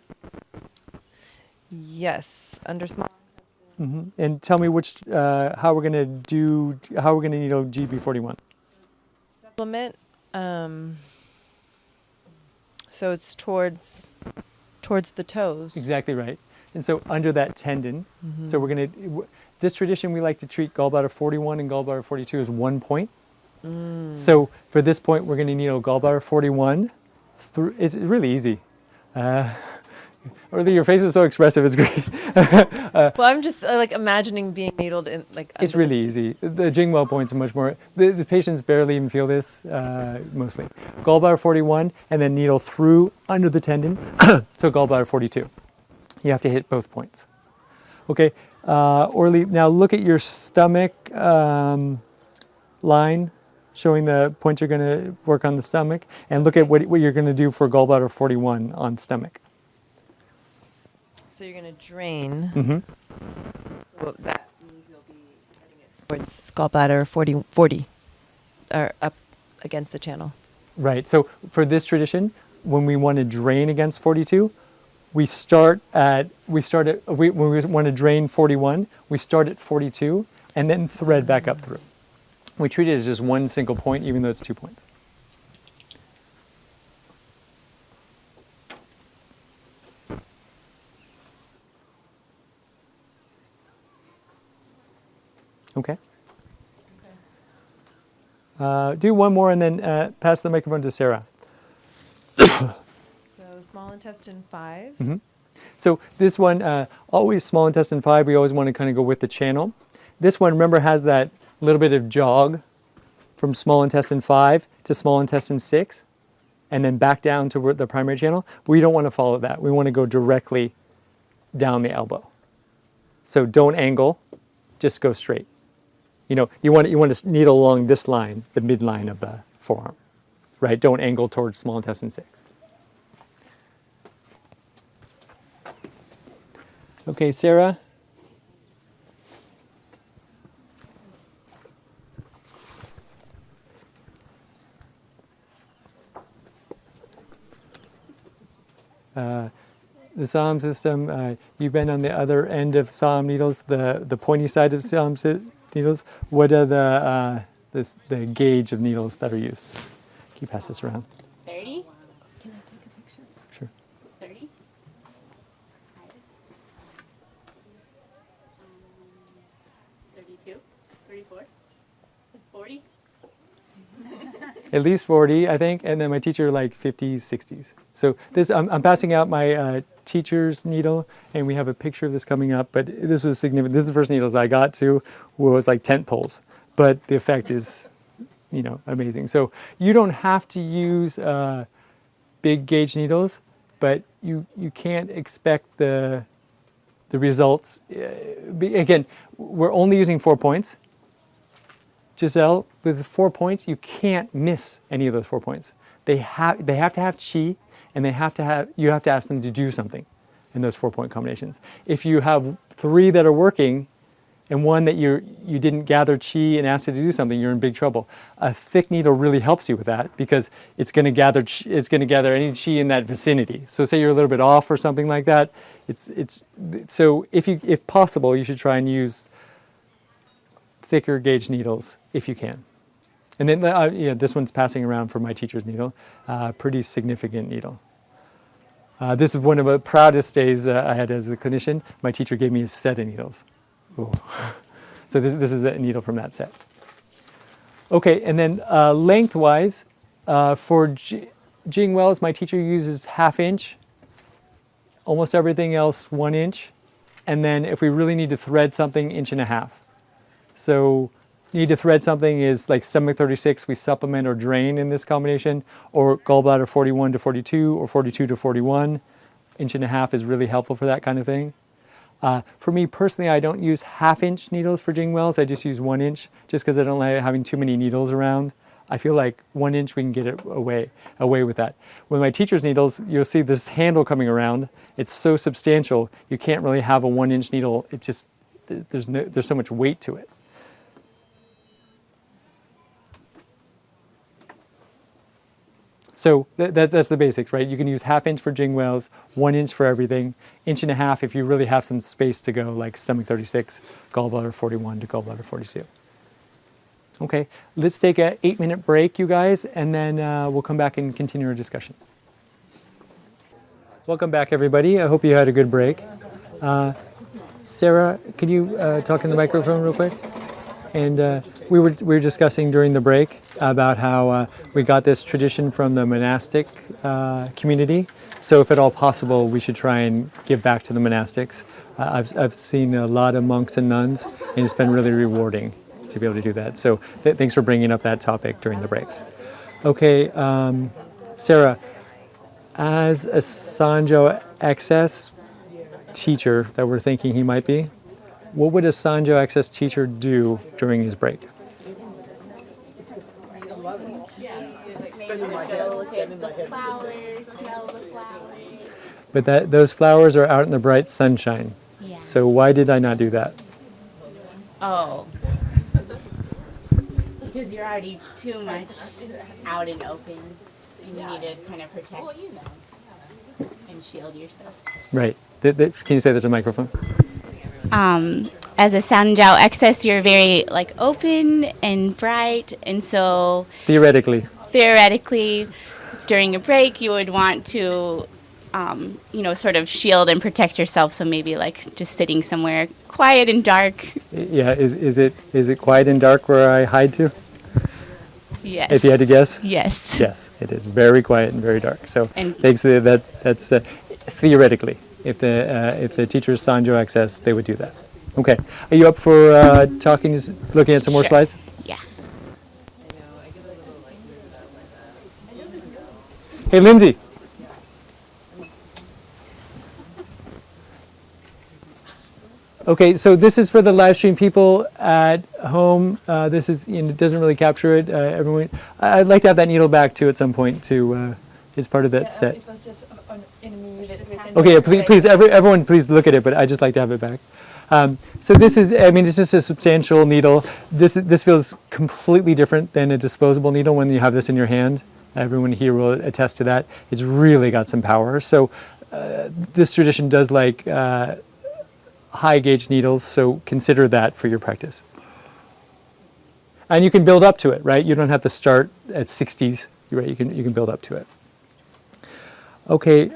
Yes, under small. And tell me which, how we're going to needle GB41. Supplement. So it's towards the toes. Exactly right. And so under that tendon, so we're going to, this tradition we like to treat gallbladder 41 and gallbladder 42 as one point. So for this point, we're going to needle gallbladder 41 through, it's really easy. Your face is so expressive, it's great. Well, I'm just like imagining being needled in like. It's really easy. The Jingwell points are much more, the patients barely even feel this, mostly. Gallbladder 41, and then needle through under the tendon, so gallbladder 42. You have to hit both points. Okay, Orly, now look at your stomach line, showing the points you're going to work on the stomach, and look at what you're going to do for gallbladder 41 on stomach. So you're going to drain. So that means you'll be heading it towards gallbladder 40, or up against the channel. Right. So for this tradition, when we want to drain against 42, when we want to drain 41, we start at 42 and then thread back up through. We treat it as just one single point, even though it's 2 points. Okay. Do one more and then pass the microphone to Sarah. So small intestine 5. So this one, always small intestine 5, we always want to kind of go with the channel. This one, remember, has that little bit of jog from small intestine 5 to small intestine 6, and then back down to the primary channel. But we don't want to follow that. We want to go directly down the elbow. So don't angle, just go straight. You know, you want to needle along this line, the midline of the forearm, right? Don't angle towards small intestine 6. Okay, Sarah. The Saam system, you've been on the other end of Saam needles, the pointy side of Saam needles. What are the gauge of needles that are used? Can you pass this around? 30? Sure. 30? at least 40, I think, and then my teacher like 50s, 60s. So this, I'm passing out my teacher's needle, and we have a picture of this coming up, but this was significant. This is the first needles I got to, was like tent poles, but the effect is, you know, amazing. So you don't have to use big gauge needles, but you can't expect the results. Again, we're only using 4 points. Giselle, with 4 points, you can't miss any of those 4 points. They have to have chi, and you have to ask them to do something in those 4-point combinations. If you have 3 that are working, and one that you didn't gather chi and asked it to do something, you're in big trouble. A thick needle really helps you with that because it's going to gather any chi in that vicinity. So say you're a little bit off or something like that. So if possible, you should try and use thicker gauge needles if you can. And then this one's passing around for my teacher's needle, pretty significant needle. This is one of the proudest days I had as a clinician. My teacher gave me a set of needles. Ooh. So this is a needle from that set. Okay, and then lengthwise, for Jing Wells, my teacher uses 1/2 inch, almost everything else 1 inch, and then if we really need to thread something, 1.5 inches. So need to thread something is like stomach 36, we supplement or drain in this combination, or gallbladder 41 to 42 or 42 to 41. 1.5 inches is really helpful for that kind of thing. For me personally, I don't use 1/2 inch needles for Jing Wells. I just use 1 inch, just because I don't like having too many needles around. I feel like 1 inch we can get it away with that. With my teacher's needles, you'll see this handle coming around. It's so substantial, you can't really have a 1 inch needle. It just there's so much weight to it. So that's the basics, right? You can use 1/2 inch for Jing Wells, 1 inch for everything, 1.5 inches if you really have some space to go, like stomach 36, gallbladder 41 to gallbladder 42. Okay, let's take a 8-minute break, you guys, and then we'll come back and continue our discussion. Welcome back, everybody. I hope you had a good break. Sarah, can you talk in the microphone real quick? And we were discussing during the break about how we got this tradition from the monastic community. So if at all possible, we should try and give back to the monastics. I've seen a lot of monks and nuns, and it's been really rewarding to be able to do that. So thanks for bringing up that topic during the break. Okay, Sarah, as a Sanjo XS teacher that we're thinking he might be, what would a Sanjo XS teacher do during his break? But those flowers are out in the bright sunshine. Yeah. So why did I not do that? Oh. Because you're already too much out and open, and you need to kind of protect and shield yourself. Right. Can you say that to the microphone? As a Sanjiao excess, you're very like open and bright, and so Theoretically, during a break, you would want to, sort of shield and protect yourself. So maybe like just sitting somewhere quiet and dark. Yeah. Is it quiet and dark where I hide to? Yes. If you had to guess? Yes. Yes, it is very quiet and very dark. So And- thanks to that's theoretically, if the teacher is Sanjo XS, they would do that. Okay, are you up for looking at some more Sure. slides? Yeah. Hey, Lindsay. Okay, so this is for the live stream people at home. This is, it doesn't really capture it. Everyone, I'd like to have that needle back too at some point too. It's part of that set. It was just in me. Okay, yeah, please, everyone, please look at it. But I just like to have it back. So this is, it's just a substantial needle. This feels completely different than a disposable needle when you have this in your hand. Everyone here will attest to that. It's really got some power. So this tradition does like high gauge needles, so consider that for your practice. And you can build up to it, right? You don't have to start at 60s, right? You can build up to it. Okay,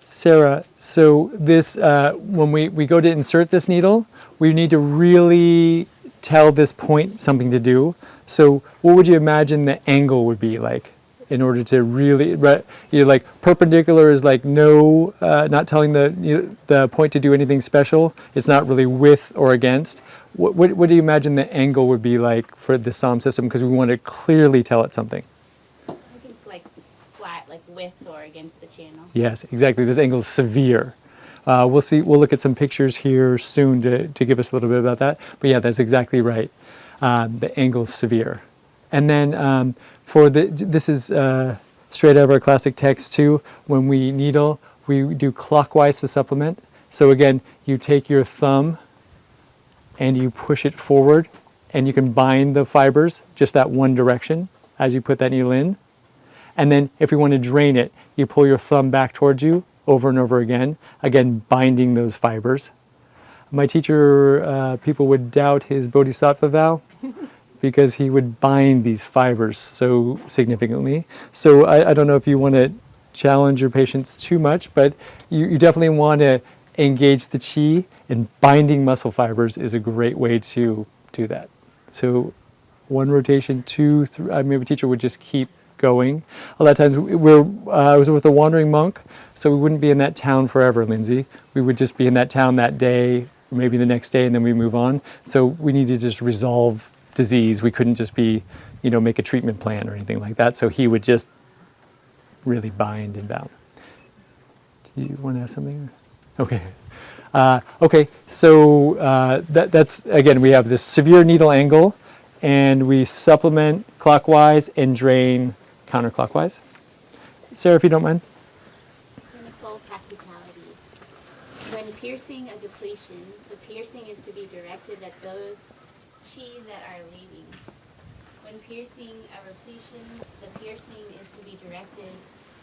Sarah, so this, when we go to insert this needle, we need to really tell this point something to do. So what would you imagine the angle would be like in order to really, like perpendicular is like no, not telling the point to do anything special. It's not really with or against. What do you imagine the angle would be like for the Saam system? Because we want to clearly tell it something. I think like flat, like with or against the channel. Yes, exactly. This angle is severe. We'll see. We'll look at some pictures here soon to give us a little bit about that. But yeah, that's exactly right. The angle is severe. And then this is straight out of our classic text too. When we needle, we do clockwise to supplement. So again, you take your thumb and you push it forward, and you can bind the fibers just that one direction as you put that needle in. And then if we want to drain it, you pull your thumb back towards you over and over again binding those fibers. My teacher, people would doubt his bodhisattva vow because he would bind these fibers so significantly. So I don't know if you want to challenge your patients too much, but you definitely want to engage the chi, and binding muscle fibers is a great way to do that. So 1 rotation, 2, 3, maybe a teacher would just keep going. A lot of times I was with a wandering monk, so we wouldn't be in that town forever, Lindsay. We would just be in that town that day, or maybe the next day, and then we move on. So we need to just resolve disease. We couldn't just be, make a treatment plan or anything like that. So he would just really bind and bound. Do you want to add something? Okay. So that's, again, we have this severe needle angle, and we supplement clockwise and drain counterclockwise. Sarah, if you don't mind. Clinical practicalities. When piercing a depletion, the piercing is to be directed at those chi that are leaving. When piercing a repletion, the piercing is to be directed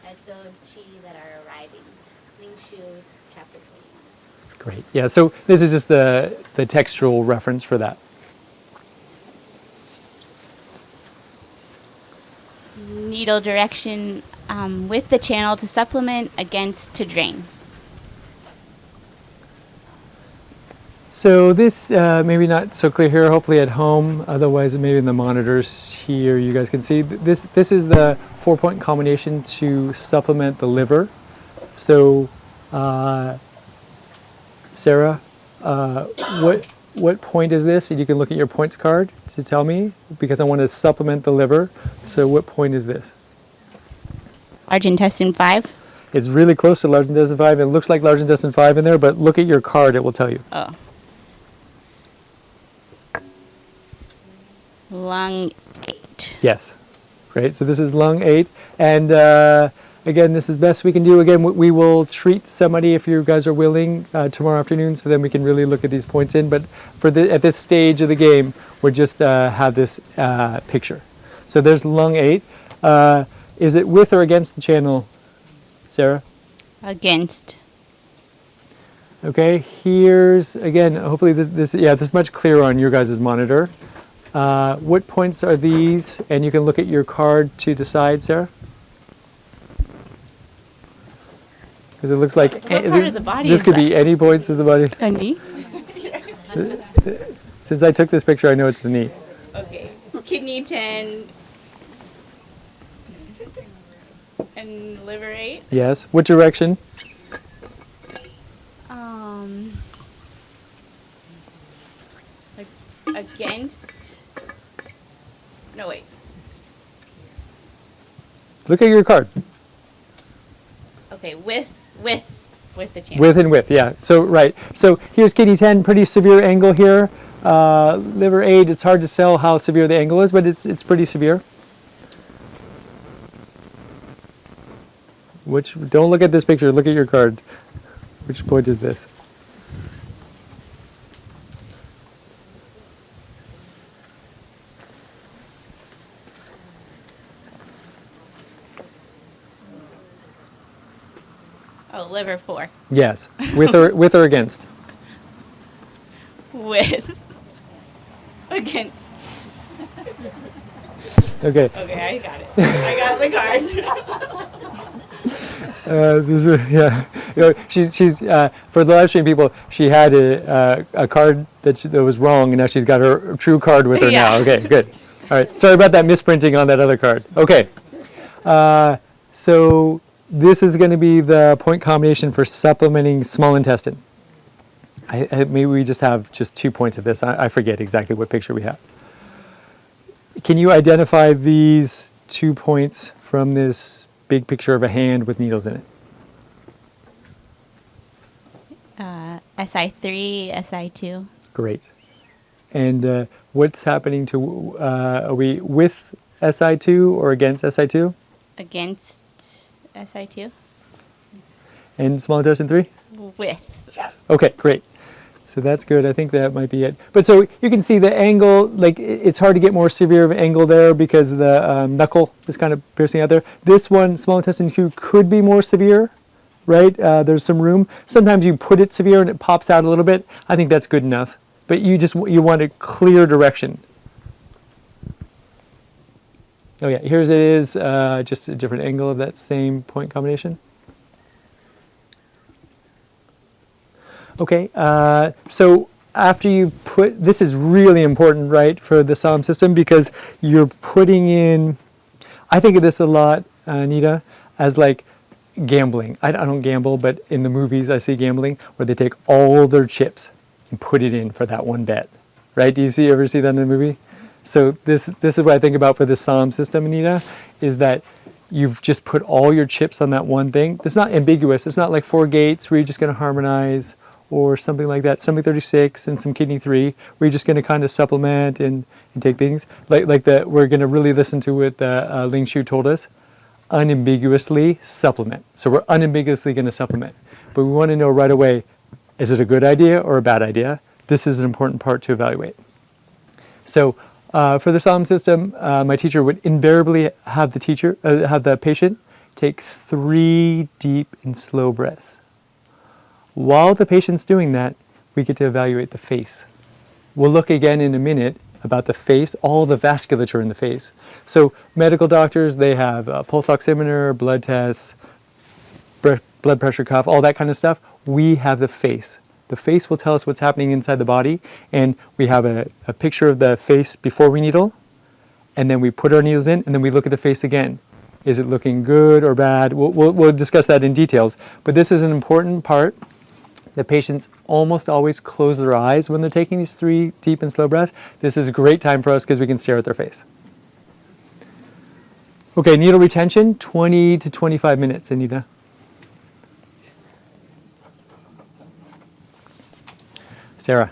at those chi that are arriving. Ling Shu, chapter 21. Great. Yeah, so this is just the textual reference for that. Needle direction with the channel to supplement, against to drain. So this maybe not so clear here, hopefully at home, otherwise maybe in the monitors here you guys can see. This is the 4-point combination to supplement the liver. So Sarah, what point is this? And you can look at your points card to tell me, because I want to supplement the liver. So what point is this? Large intestine 5. It's really close to large intestine 5. It looks like large intestine 5 in there, but look at your card, it will tell you. Oh. Lung 8. Yes. Great. So this is lung 8. And again, this is best we can do. Again, we will treat somebody if you guys are willing tomorrow afternoon, so then we can really look at these points in. But at this stage of the game, we're just have this picture. So there's lung 8. Is it with or against the channel, Sarah? Against. Okay, here's, again, hopefully this is much clearer on your guys' monitor. What points are these? And you can look at your card to decide, Sarah. Because it looks like what part of the body this is could that? be any points of the body. A knee? Since I took this picture, I know it's the knee. Okay. Kidney 10. And liver 8. Yes. What direction? Against. No, wait. Look at your card. Okay, with the channel. With and with, yeah. So, right. So here's kidney 10, pretty severe angle here. Liver 8, it's hard to tell how severe the angle is, but it's pretty severe. Don't look at this picture, look at your card. Which point is this? Oh, liver 4. Yes. With or against? With. Against. Okay. Okay, I got it. I got the card. This is, yeah. She's for the live stream people. She had a card that was wrong, and now she's got her true card with her now. Okay, good. All right. Sorry about that misprinting on that other card. Okay. So this is going to be the point combination for supplementing small intestine. Maybe we just have just 2 points of this. I forget exactly what picture we have. Can you identify these 2 points from this big picture of a hand with needles in it? SI3, SI2. Great. And what's happening to, are we with SI2 or against SI2? Against SI2. And small intestine 3? With. Yes. Okay, great. So that's good. I think that might be it. But so you can see the angle, like it's hard to get more severe of an angle there because the knuckle is kind of piercing out there. This one, small intestine 2, could be more severe, right? There's some room. Sometimes you put it severe and it pops out a little bit. I think that's good enough. But you want a clear direction. Oh yeah, here's it is, just a different angle of that same point combination. Okay, so after you put, this is really important, right, for the Saam system because you're putting in, I think of this a lot, Anita, as like gambling. I don't gamble, but in the movies I see gambling where they take all their chips and put it in for that one bet, right? Do you ever see that in a movie? So this is what I think about for the Saam system, Anita, is that you've just put all your chips on that one thing. It's not ambiguous. It's not like 4 gates where you're just going to harmonize or something like that, stomach 36 and some kidney 3, where you're just going to kind of supplement and take things. Like that, we're going to really listen to what Ling Shu told us, unambiguously supplement. So we're unambiguously going to supplement. But we want to know right away, is it a good idea or a bad idea? This is an important part to evaluate. So for the Saam system, my teacher would invariably have the patient take 3 deep and slow breaths. While the patient's doing that, we get to evaluate the face. We'll look again in a minute about the face, all the vasculature in the face. So medical doctors, they have a pulse oximeter, blood tests, blood pressure cuff, all that kind of stuff. We have the face. The face will tell us what's happening inside the body, and we have a picture of the face before we needle, and then we put our needles in, and then we look at the face again. Is it looking good or bad? We'll discuss that in details, but this is an important part. The patients almost always close their eyes when they're taking these 3 deep and slow breaths. This is a great time for us because we can stare at their face. Okay, needle retention, 20 to 25 minutes, Anita. Sarah.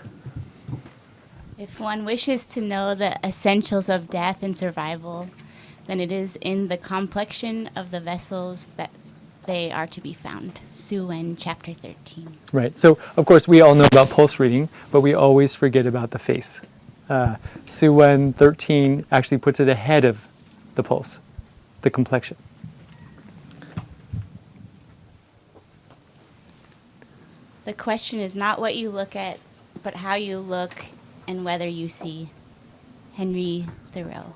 If one wishes to know the essentials of death and survival, then it is in the complexion of the vessels that they are to be found. Suwen, chapter 13. Right. So, of course, we all know about pulse reading, but we always forget about the face. Suwen 13 actually puts it ahead of the pulse, the complexion. The question is not what you look at, but how you look and whether you see. Henry Thoreau.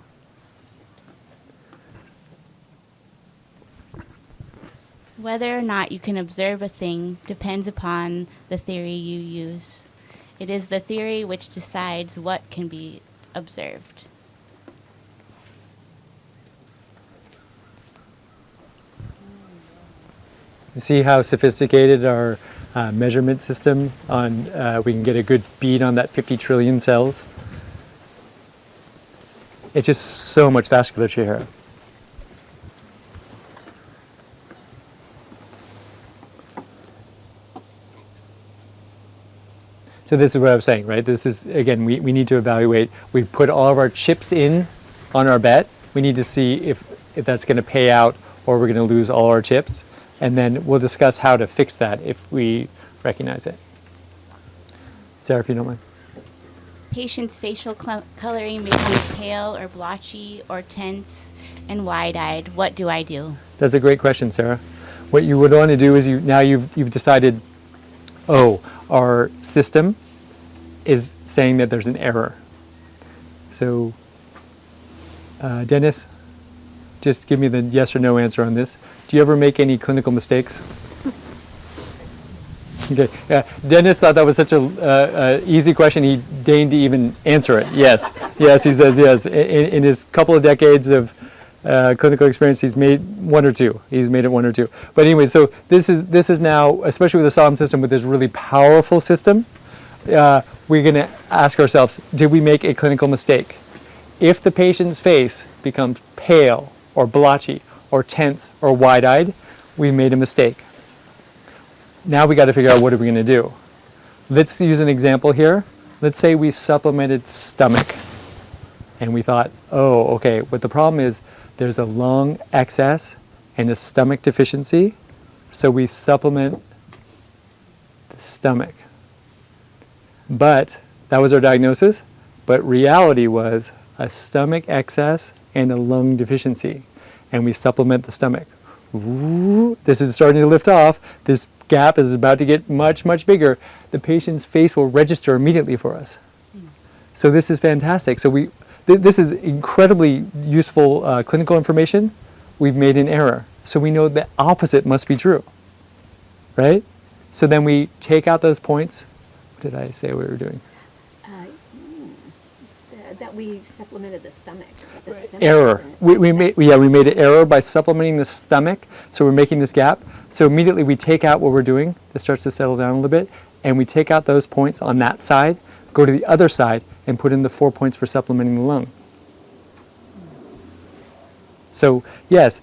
Whether or not you can observe a thing depends upon the theory you use. It is the theory which decides what can be observed. See how sophisticated our measurement system on, we can get a good bead on that 50 trillion cells. It's just so much vasculature here. So this is what I was saying, right? This is, again, we need to evaluate. We put all of our chips in on our bet. We need to see if that's going to pay out or we're going to lose all our chips. And then we'll discuss how to fix that if we recognize it. Sarah, if you don't mind. Patient's facial coloring may be pale or blotchy or tense and wide-eyed. What do I do? That's a great question, Sarah. What you would want to do is you've decided, oh, our system is saying that there's an error. So, Dennis, just give me the yes or no answer on this. Do you ever make any clinical mistakes? Okay. Dennis thought that was such a easy question. He deigned to even answer it. Yes. Yes, he says yes. In his couple of decades of clinical experience, he's made one or two. He's made it one or two. But anyway, so this is now, especially with the Saam system, with this really powerful system, we're going to ask ourselves, did we make a clinical mistake? If the patient's face becomes pale or blotchy or tense or wide-eyed, we made a mistake. Now we got to figure out what are we going to do. Let's use an example here. Let's say we supplemented stomach. And we thought, oh, okay, but the problem is there's a lung excess and a stomach deficiency, so we supplement the stomach. But that was our diagnosis, but reality was a stomach excess and a lung deficiency, and we supplement the stomach. Ooh, this is starting to lift off. This gap is about to get much, much bigger. The patient's face will register immediately for us. So this is fantastic. So this is incredibly useful clinical information. We've made an error. So we know the opposite must be true, right? So then we take out those points. What did I say we were doing? You said that we supplemented the stomach. The stomach Error. We made an error by supplementing the stomach. So we're making this gap. So immediately we take out what we're doing. This starts to settle down a little bit. And we take out those points on that side, go to the other side, and put in the 4 points for supplementing the lung. So yes,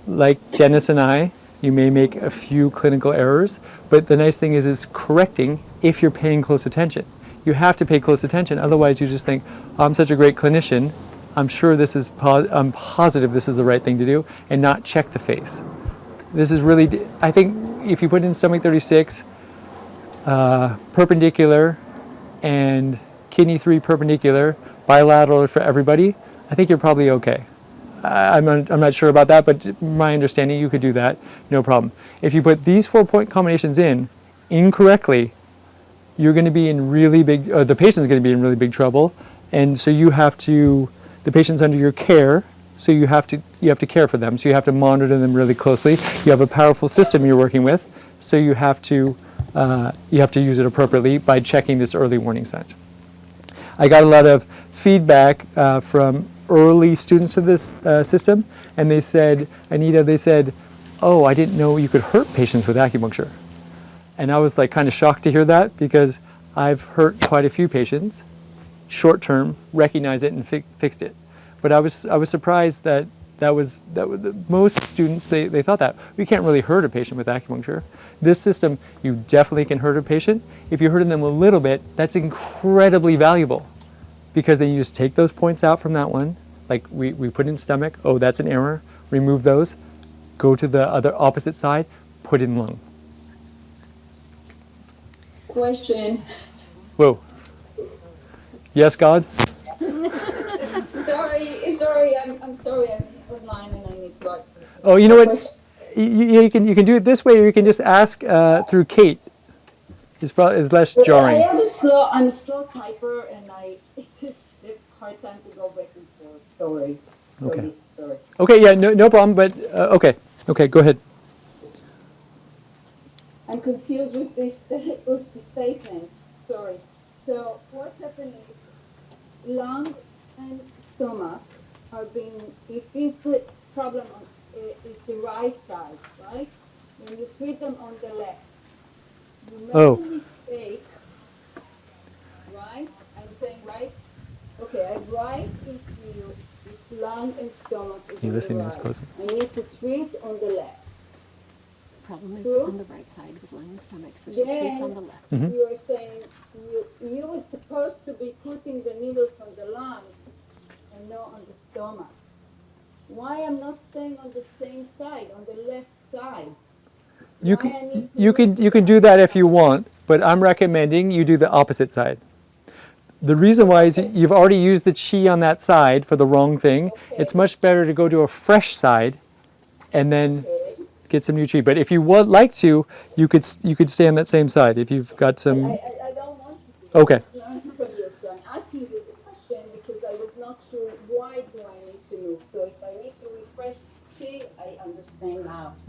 like Dennis and I, you may make a few clinical errors, but the nice thing is it's correcting if you're paying close attention. You have to pay close attention, otherwise you just think, oh, I'm such a great clinician, I'm sure this is, I'm positive this is the right thing to do, and not check the face. This is really, I think if you put in stomach 36, perpendicular, and kidney 3 perpendicular, bilateral for everybody, I think you're probably okay. I'm not sure about that, but my understanding, you could do that, no problem. If you put these 4-point combinations in incorrectly, you're going to be in really big, the patient's going to be in really big trouble, and so you have to, the patient's under your care, so you have to care for them, so you have to monitor them really closely. You have a powerful system you're working with, so you have to use it appropriately by checking this early warning sign. I got a lot of feedback from early students of this system, and they said, Anita, they said, oh, I didn't know you could hurt patients with acupuncture. And I was like kind of shocked to hear that, because I've hurt quite a few patients, short term, recognized it and fixed it. But I was surprised that most students, they thought that. We can't really hurt a patient with acupuncture. This system, you definitely can hurt a patient. If you're hurting them a little bit, that's incredibly valuable, because then you just take those points out from that one, like we put in stomach, oh, that's an error, remove those, go to the other opposite side, put in lung. Question. Whoa. Yes, God? sorry, I'm sorry, I'm online and I need to. Oh, you know what? You can do it this way, or you can just ask through Kate. It's less jarring. I'm a slow typer, and it's a hard time to go back and forth. Sorry. Okay. Sorry. Okay, yeah, no problem, but okay, go ahead. I'm confused with the statement. Sorry. So what's happening is lung and stomach are being, if it's the problem is the right side, right? When you treat them on the left, you make a mistake, right? I'm saying right? Okay, right is you, it's lung and stomach is You on listening the to this right. closely? I need to treat on the left. Problem is True? on the right side with lung and stomach, so she treats on the left. Mm-hmm. You are saying you were supposed to be putting the needles on the lung and not on the stomach. Why I'm not staying on the same side, on the left side? You can do that if you want, but I'm recommending you do the opposite side. The reason why is you've already used the chi on that side for the wrong thing. Okay. It's much better to go to a fresh side and then get some new chi. But if you would like to, you could stay on that same side if you've got some. I don't want to. Okay. Learn from you, so I'm asking you the question because I was not sure why do I need to move. So if I need to refresh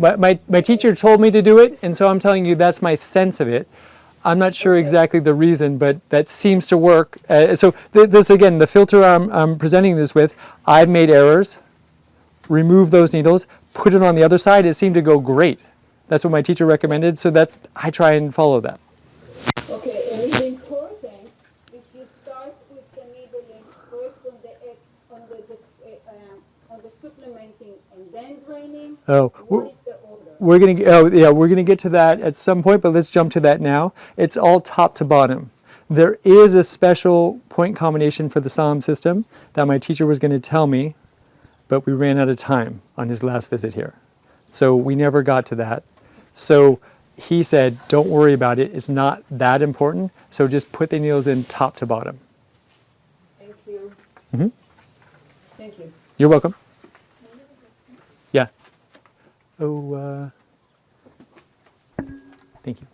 my teacher told me to do it, and so I'm telling you that's my sense of it. I'm not sure exactly the reason, but that seems to work. So this again, the filter I'm presenting this with, I've made errors, removed those needles, put it on the other side. It seemed to go great. That's what my teacher recommended. So I try and follow that. Okay, and it's important if you start with the needling first on the supplementing and then draining. Oh, What is the order? we're gonna get to that at some point, but let's jump to that now. It's all top to bottom. There is a special point combination for the Saam system that my teacher was going to tell me, but we ran out of time on his last visit here. So we never got to that. So he said, don't worry about it. It's not that important. So just put the needles in top to bottom. Thank you. Mm-hmm. Thank you. You're welcome. Yeah. Oh, thank you.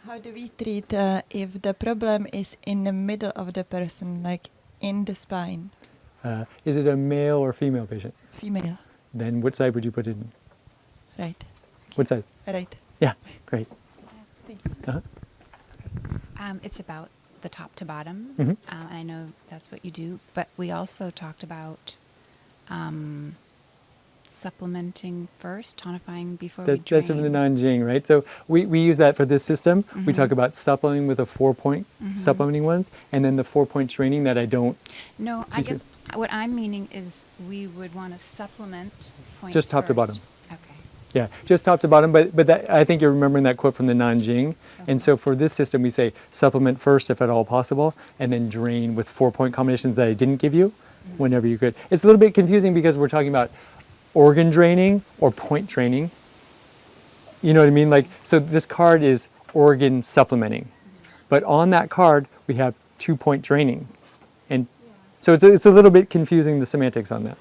How do we treat if the problem is in the middle of the person, like in the spine? Is it a male or female patient? Female. Then what side would you put it in? Right. What side? Right. Yeah, great. Uh-huh. It's about the top to bottom, Mhm. and I know that's what you do, but we also talked about supplementing first, tonifying before we drain. That's from the Nanjing, right? So we use that for this system. We talk about supplementing with the 4-point supplementing ones, and then the 4-point training that I don't No, I teach you. guess what I'm meaning is we would want to supplement points Just top to first. bottom. Okay. Yeah, just top to bottom, but that, I think you're remembering that quote from the Nanjing. And so for this system, we say supplement first if at all possible, and then drain with 4-point combinations that I didn't give you whenever you could. It's a little bit confusing because we're talking about organ draining or point draining. You know what I mean? Like, so this card is organ supplementing, but on that card we have 2-point draining, and so it's a little bit confusing, the semantics on that.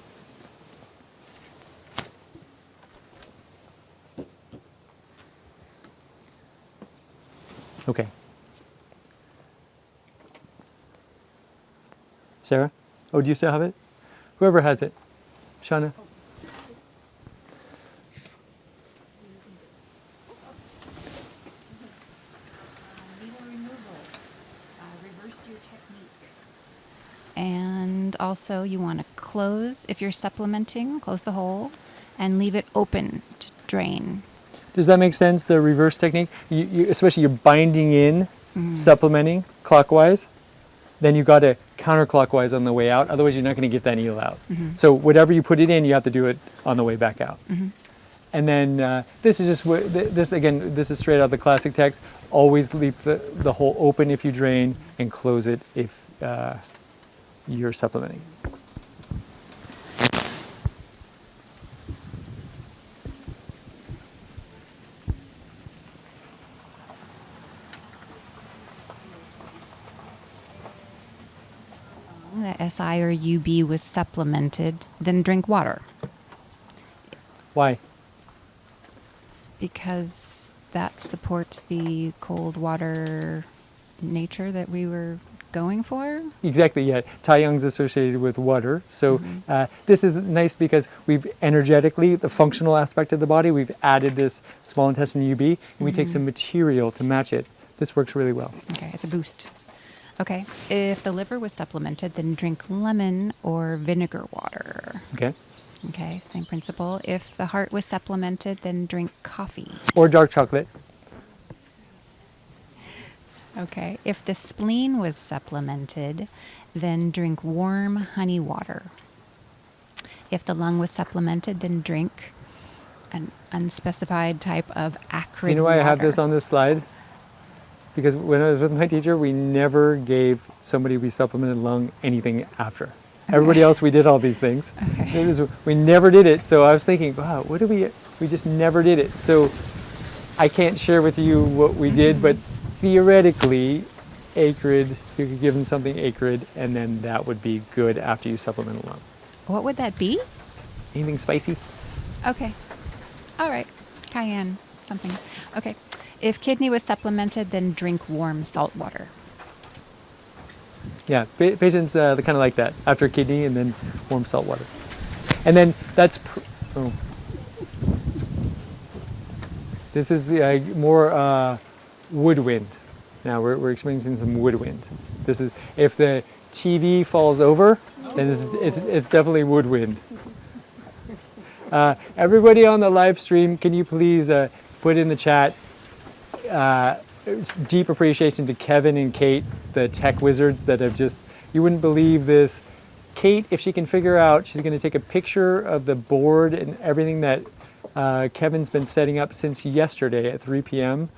Okay. Sarah? Oh, do you still have it? Whoever has it. Shauna? And also you want to close, if you're supplementing, close the hole and leave it open to drain. Does that make sense, the reverse technique? Especially you're binding in, supplementing clockwise, then you got to counterclockwise on the way out, otherwise you're not going to get that needle out. So whatever you put it in, you have to do it on the way back out. And then this is just, this again, this is straight out of the classic text. Always leave the hole open if you drain and close it if you're supplementing. The SI or UB was supplemented, then drink water. Why? Because that supports the cold water nature that we were going for. Exactly, yeah. Taiyang's associated with water. So this is nice because we've energetically, the functional aspect of the body, we've added this small intestine UB, and we take some material to match it. This works really well. Okay, it's a boost. Okay, if the liver was supplemented, then drink lemon or vinegar water. Okay. Okay, same principle. If the heart was supplemented, then drink coffee. Or dark chocolate. Okay, if the spleen was supplemented, then drink warm honey water. If the lung was supplemented, then drink an unspecified type of acrid Do you know why I have water. this on this slide? Because when I was with my teacher, we never gave somebody we supplemented lung anything after. Everybody else, we did all these things. We never did it. So I was thinking, wow, what did we just never did it. So I can't share with you what we did, but theoretically, acrid, you could give them something acrid, and then that would be good after you supplement a lung. What would that be? Anything spicy? Okay. All right. Cayenne, something. Okay. If kidney was supplemented, then drink warm salt water. Yeah, patients they kind of like that after kidney and then warm salt water. And then that's Oh. This is more woodwind. Now we're experiencing some woodwind. This is if the TV falls over, then it's definitely woodwind. Everybody on the live stream, can you please put in the chat deep appreciation to Kevin and Kate, the tech wizards that have just, you wouldn't believe this. Kate, if she can figure out, she's going to take a picture of the board and everything that Kevin's been setting up since yesterday at 3 p.m.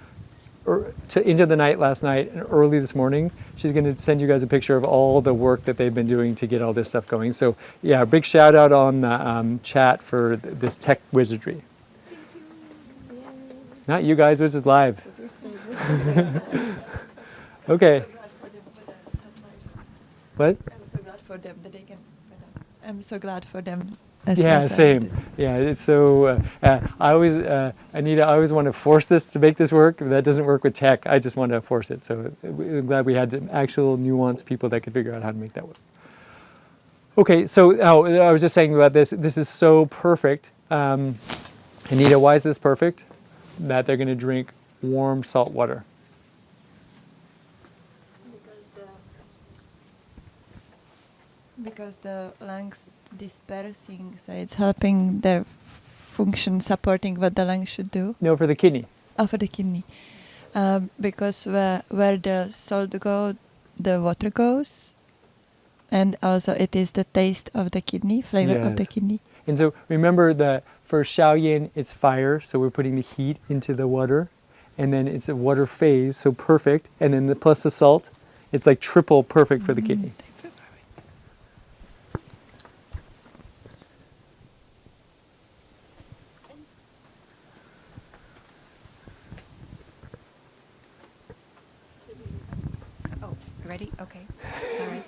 Into the night last night and early this morning. She's going to send you guys a picture of all the work that they've been doing to get all this stuff going. So yeah, big shout out on the chat for this tech wizardry. Not you guys, this is live. Okay. What? I'm so glad for them that they can. I'm so glad for them. Yeah, same. Yeah, it's so. I always, Anita, I always want to force this to make this work. If that doesn't work with tech, I just want to force it. So I'm glad we had actual nuanced people that could figure out how to make that work. Okay, so I was just saying about this. This is so perfect. Anita, why is this perfect? That they're going to drink warm salt water. Because the lungs dispersing, so it's helping their function, supporting what the lungs should do. No, for the kidney. Oh, for the kidney. Because where the salt goes, the water goes. And also it is the taste of the kidney, flavor of the kidney. And so remember that for Shaoyin, it's fire, so we're putting the heat into the water. And then it's a water phase, so perfect. And then plus the salt, it's like triple perfect for the kidney. Ready? Okay. Sorry.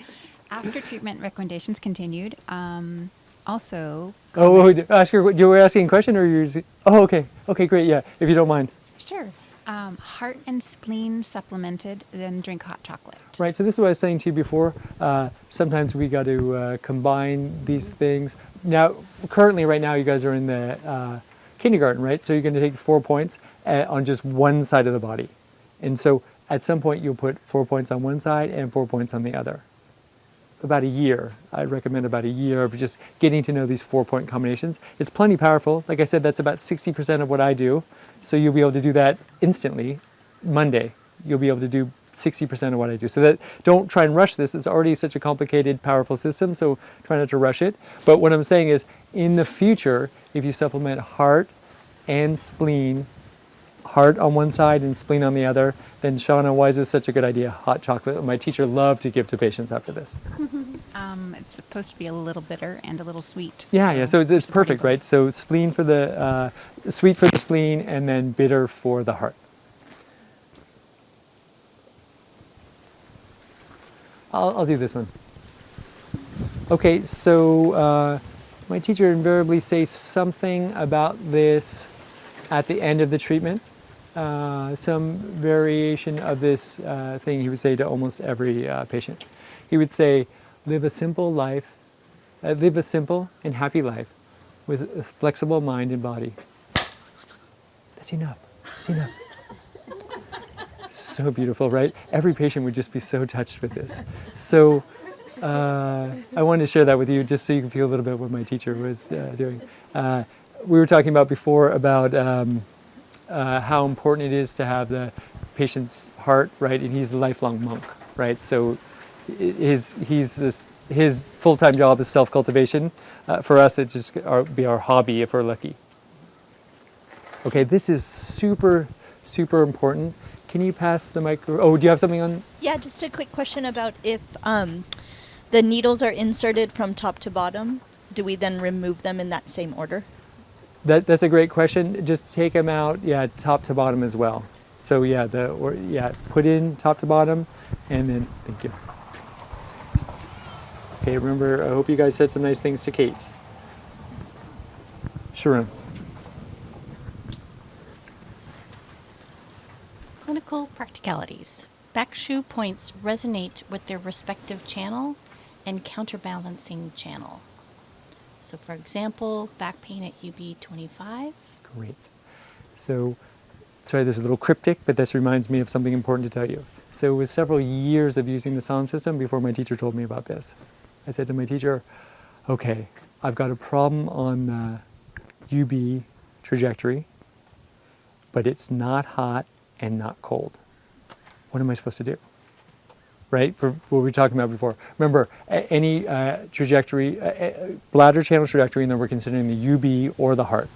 After treatment recommendations continued. Also. Oscar, you were asking a question, or you're? Oh, okay. Okay, great. Yeah, if you don't mind. Sure. Heart and spleen supplemented, then drink hot chocolate. Right. So this is what I was saying to you before. Sometimes we got to combine these things. Now, currently, right now, you guys are in the kindergarten, right? So you're going to take 4 points on just one side of the body, and so. At some point, you'll put 4 points on one side and 4 points on the other. About a year. I'd recommend about a year of just getting to know these 4-point combinations. It's plenty powerful. Like I said, that's about 60% of what I do. So you'll be able to do that instantly. Monday, you'll be able to do 60% of what I do. So that don't try and rush this. It's already such a complicated, powerful system, so try not to rush it. But what I'm saying is, in the future, if you supplement heart and spleen, heart on one side and spleen on the other, then Shauna, why is this such a good idea? Hot chocolate. My teacher loved to give to patients after this. It's supposed to be a little bitter and a little sweet. Yeah. So it's perfect, right? So spleen for the sweet for the spleen, and then bitter for the heart. I'll do this one. Okay. So my teacher invariably says something about this at the end of the treatment. Some variation of this thing he would say to almost every patient. He would say, live a simple life, live a simple and happy life with a flexible mind and body. That's enough. That's enough. So beautiful, right? Every patient would just be so touched with this. So I wanted to share that with you just so you can feel a little bit what my teacher was doing. We were talking about before about how important it is to have the patient's heart, right? And he's a lifelong monk, right? So his full-time job is self-cultivation. For us, it's just be our hobby if we're lucky. Okay, this is super, super important. Can you pass the micro? Oh, do you have something on? Yeah, just a quick question about if the needles are inserted from top to bottom, do we then remove them in that same order? That's a great question. Just take them out, top to bottom as well. So put in top to bottom, and then thank you. Okay, remember, I hope you guys said some nice things to Kate. Sharon. Clinical practicalities. Back shu points resonate with their respective channel and counterbalancing channel. So, for example, back pain at UB 25. Great. So, sorry, this is a little cryptic, but this reminds me of something important to tell you. So it was several years of using the Saam system before my teacher told me about this. I said to my teacher, okay, I've got a problem on the UB trajectory, but it's not hot and not cold. What am I supposed to do? Right, for what we were talking about before. Remember, any trajectory, bladder channel trajectory, and then we're considering the UB or the heart.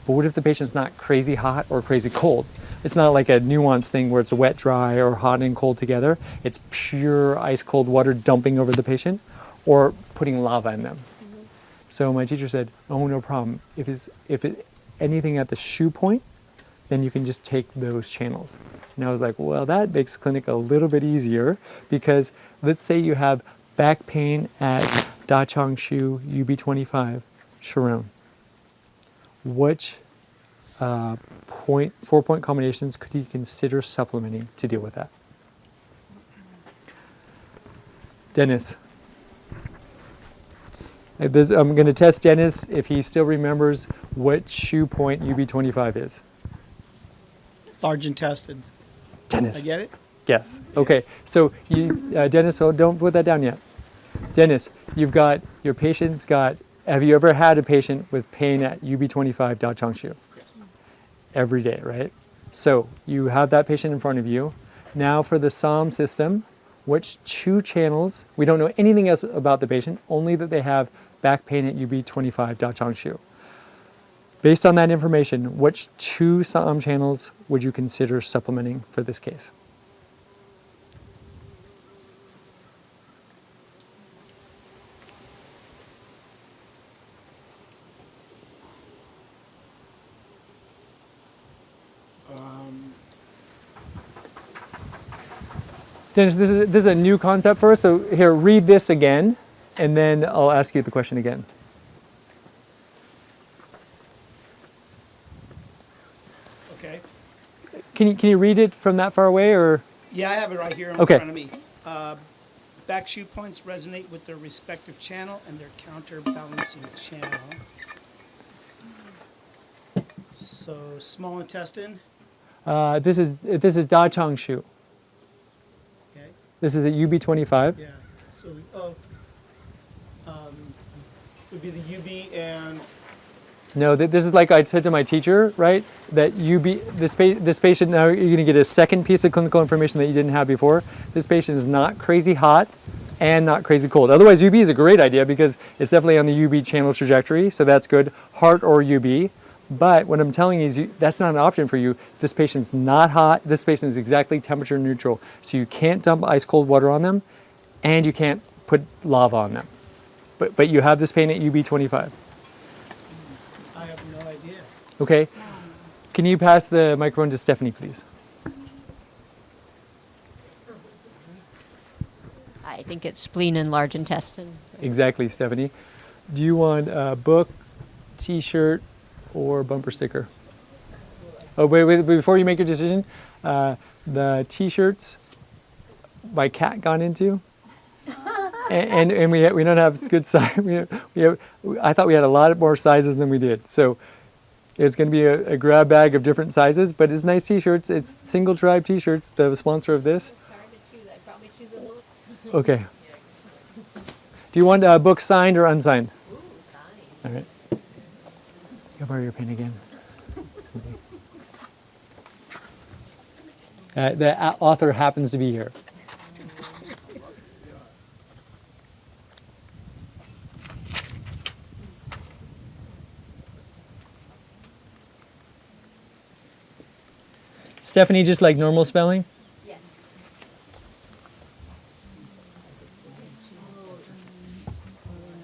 But what if the patient's not crazy hot or crazy cold? It's not like a nuanced thing where it's wet, dry, or hot and cold together. It's pure ice cold water dumping over the patient or putting lava in them. So my teacher said, oh, no problem. If it's anything at the shoe point, then you can just take those channels. And I was like, well, that makes clinic a little bit easier because let's say you have back pain at Da Chang Shu UB25, Sharon. Which 4-point combinations could you consider supplementing to deal with that? Dennis. I'm going to test Dennis if he still remembers what shoe point UB25 is. Large intestine. Dennis. I get it? Yes. Okay. So you, Dennis, so don't put that down yet. Dennis, you've got, your patient's got, have you ever had a patient with pain at UB25 Da Chang Shu? Yes. Every day, right? So you have that patient in front of you. Now for the Saam system, which 2 channels, we don't know anything else about the patient, only that they have back pain at UB25 Da Chang Shu. Based on that information, which 2 Saam channels would you consider supplementing for this case? Dennis, this is a new concept for us, so here, read this again, and then I'll ask you the question again. Okay. Can you read it from that far away, or? Yeah, I have it right here in Okay. front of me. Back shoe points resonate with their respective channel and their counterbalancing channel. So small intestine. This is Da Chang Shu. Okay. This is at UB25. Yeah. So would be the UB and No, this is like I said to my teacher, right? That this patient, now you're going to get a second piece of clinical information that you didn't have before. This patient is not crazy hot and not crazy cold. Otherwise, UB is a great idea because it's definitely on the UB channel trajectory, so that's good. Heart or UB. But what I'm telling you is that's not an option for you. This patient's not hot. This patient is exactly temperature neutral. So you can't dump ice cold water on them and you can't put lava on them. But you have this pain at UB25. I have no idea. Okay. Can you pass the microphone to Stephanie, please? I think it's spleen and large intestine. Exactly, Stephanie. Do you want a book, T-shirt, or bumper sticker? Oh, wait, before you make your decision, the T-shirts my cat got into, and we don't have good size. I thought we had a lot more sizes than we did, so it's going to be a grab bag of different sizes, but it's nice T-shirts. It's Single Tribe T-shirts, the sponsor of this. Okay. Do you want a book signed or unsigned? Ooh, signed. All right. Can I borrow your pen again? The author happens to be here. Stephanie, just like normal spelling? Yes.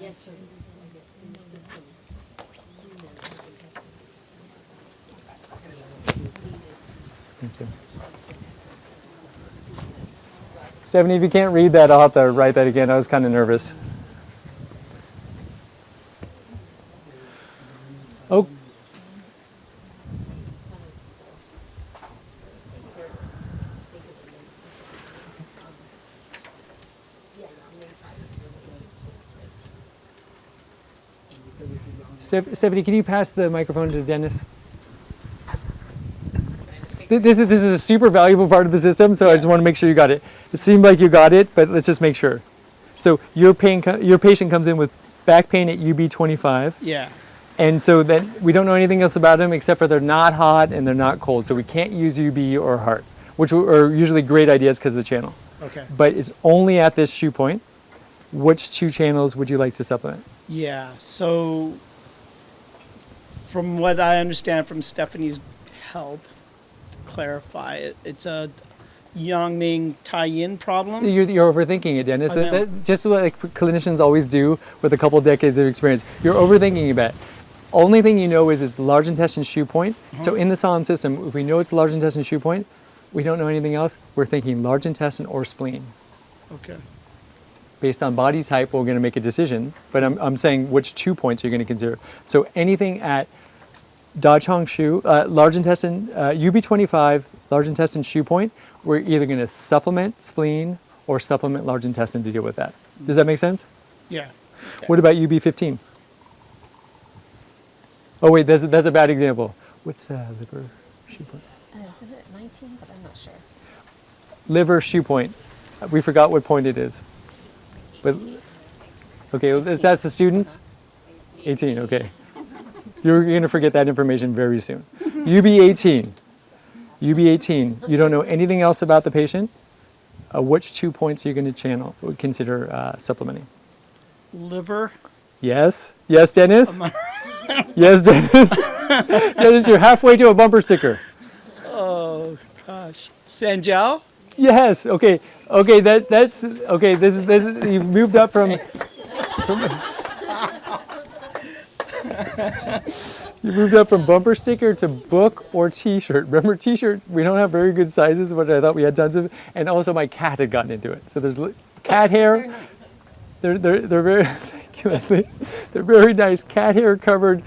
Yes, sir. Thank you. Stephanie, if you can't read that, I'll have to write that again. I was kind of nervous. Oh. Stephanie, can you pass the microphone to Dennis? This is a super valuable part of the system, so I just want to make sure you got it. It seemed like you got it, but let's just make sure. So your patient comes in with back pain at UB25. Yeah. And so that we don't know anything else about them except for they're not hot and they're not cold. So we can't use UB or heart, which are usually great ideas because of the channel. Okay. But it's only at this shoe point. Which two channels would you like to supplement? Yeah. So from what I understand from Stephanie's help, to clarify, it's a Yang-Ming tie-in problem. You're overthinking it, Dennis. I know. That, just like clinicians always do with a couple decades of experience. You're overthinking it. Only thing you know is it's large intestine shoe point. So in the Saam system, if we know it's large intestine shoe point, we don't know anything else. We're thinking large intestine or spleen. Okay. Based on body type, we're going to make a decision. But I'm saying which 2 points you're going to consider. So anything at Dachong shoe, large intestine, UB25, large intestine shoe point, we're either going to supplement spleen or supplement large intestine to deal with that. Does that make sense? Yeah. Okay. What about UB15? Oh wait, that's a bad example. What's liver shoe point? Isn't it 19? But I'm not sure. Liver shoe point. We forgot what point it is. But okay, that's the students? 18, okay. You're going to forget that information very soon. UB18. UB18, you don't know anything else about the patient. Which 2 points are you going to consider supplementing? Liver. Yes. Yes, Dennis? Yes, Dennis. Dennis, you're halfway to a bumper sticker. Oh gosh. Sanjiao? Yes. Okay. Okay. That's okay. This is you moved up from you moved up from bumper sticker to book or T-shirt. Remember T-shirt? We don't have very good sizes, but I thought we had tons of. And also, my cat had gotten into it. So there's cat hair. They're nice. They're very thank you, Leslie. They're very nice. Cat hair covered.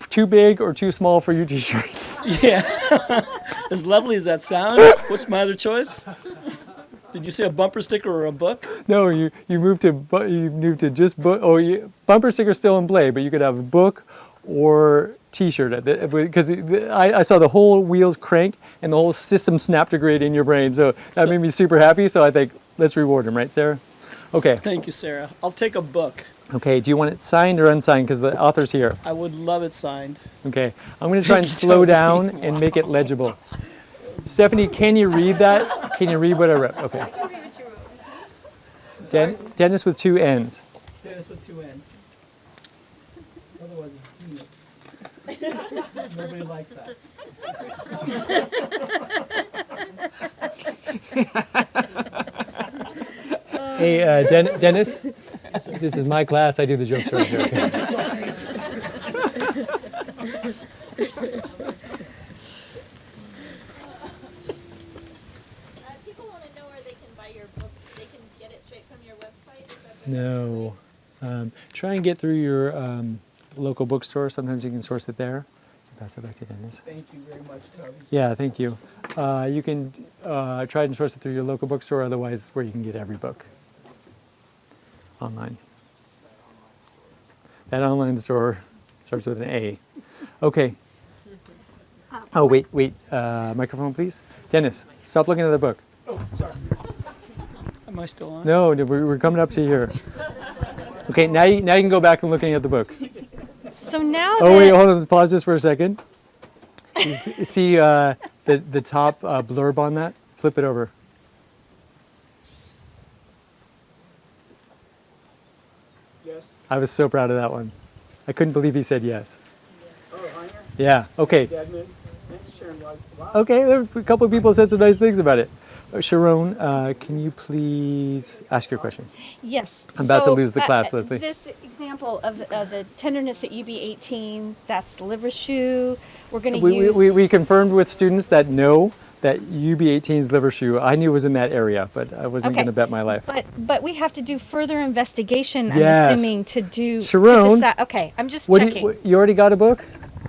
Too big or too small for your T-shirts. Yeah. As lovely as that sounds, what's my other choice? Did you say a bumper sticker or a book? No, you moved to just book. Oh, bumper sticker's still in play, but you could have a book or T-shirt because I saw the whole wheels crank and the whole system snapped a grade in your brain. So that made me super happy. So I think let's reward him, right, Sarah? Okay. Thank you, Sarah. I'll take a book. Okay. Do you want it signed or unsigned? Because the author's here. I would love it signed. Okay. I'm going to try and slow down and make it legible. Stephanie, can you read that? Can you read what I wrote? Okay. I can read what you wrote. Dennis with 2 N's. Dennis with 2 N's. Otherwise, it's Dennis. Nobody likes that. Hey, Dennis, this is my class. I do the jokes right here. Okay? Sorry. No. Try and get through your local bookstore. Sometimes you can source it there. Pass it back to Dennis. Thank you very much, Toby. Yeah, thank you. You can try and source it through your local bookstore. Otherwise, where you can get every book online. That online store starts with an A. Okay. Oh, wait. Microphone, please. Dennis, stop looking at the book. Oh, sorry. Am I still on? No, we're coming up to here. Okay, now you can go back and looking at the book. So now Oh, wait, hold on. Pause this for a second. See the top blurb on that? Flip it over. Yes. I was so proud of that one. I couldn't believe he said yes. Oh, Heiner? Yeah, okay. Dadman. Thanks, Sharon. Wow. Okay, there a couple of people said some nice things about it. Sharon, can you please ask your question? Yes. I'm about to lose the class, Leslie. This example of the tenderness at UB18, that's the liver shoe. We're going to use... We confirmed with students that no, that UB18's liver shoe, I knew was in that area, but I wasn't going to bet my life. But we have to do further investigation, Yes. I'm assuming, to do... Sharon, to decide. Okay, I'm just checking. You already got a book?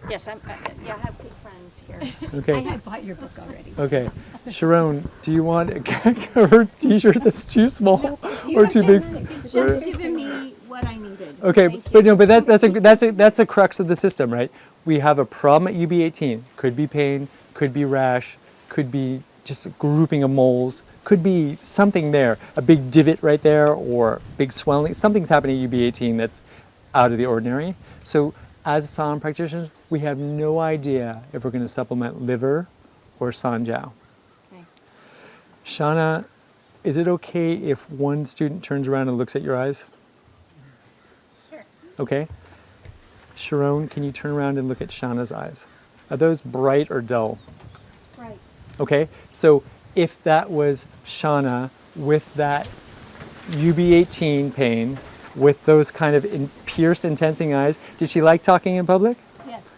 Yes, I have good friends here. Okay. I bought your book already. Okay. Sharon, do you want a covered T-shirt that's too small or too big? Just giving me what I needed. Okay, but no, but that's a crux of the system, right? We have a problem at UB18. Could be pain, could be rash, could be just a grouping of moles, could be something there, a big divot right there, or big swelling. Something's happening at UB18 that's out of the ordinary. So as Saam practitioners, we have no idea if we're going to supplement liver or sanjiao. Okay. Shauna, is it okay if one student turns around and looks at your eyes? Sure. Okay. Sharon, can you turn around and look at Shauna's eyes? Are those bright or dull? Right. Okay, so if that was Shauna with that UB18 pain, with those kind of pierced, intensing eyes, did she like talking in public? Yes.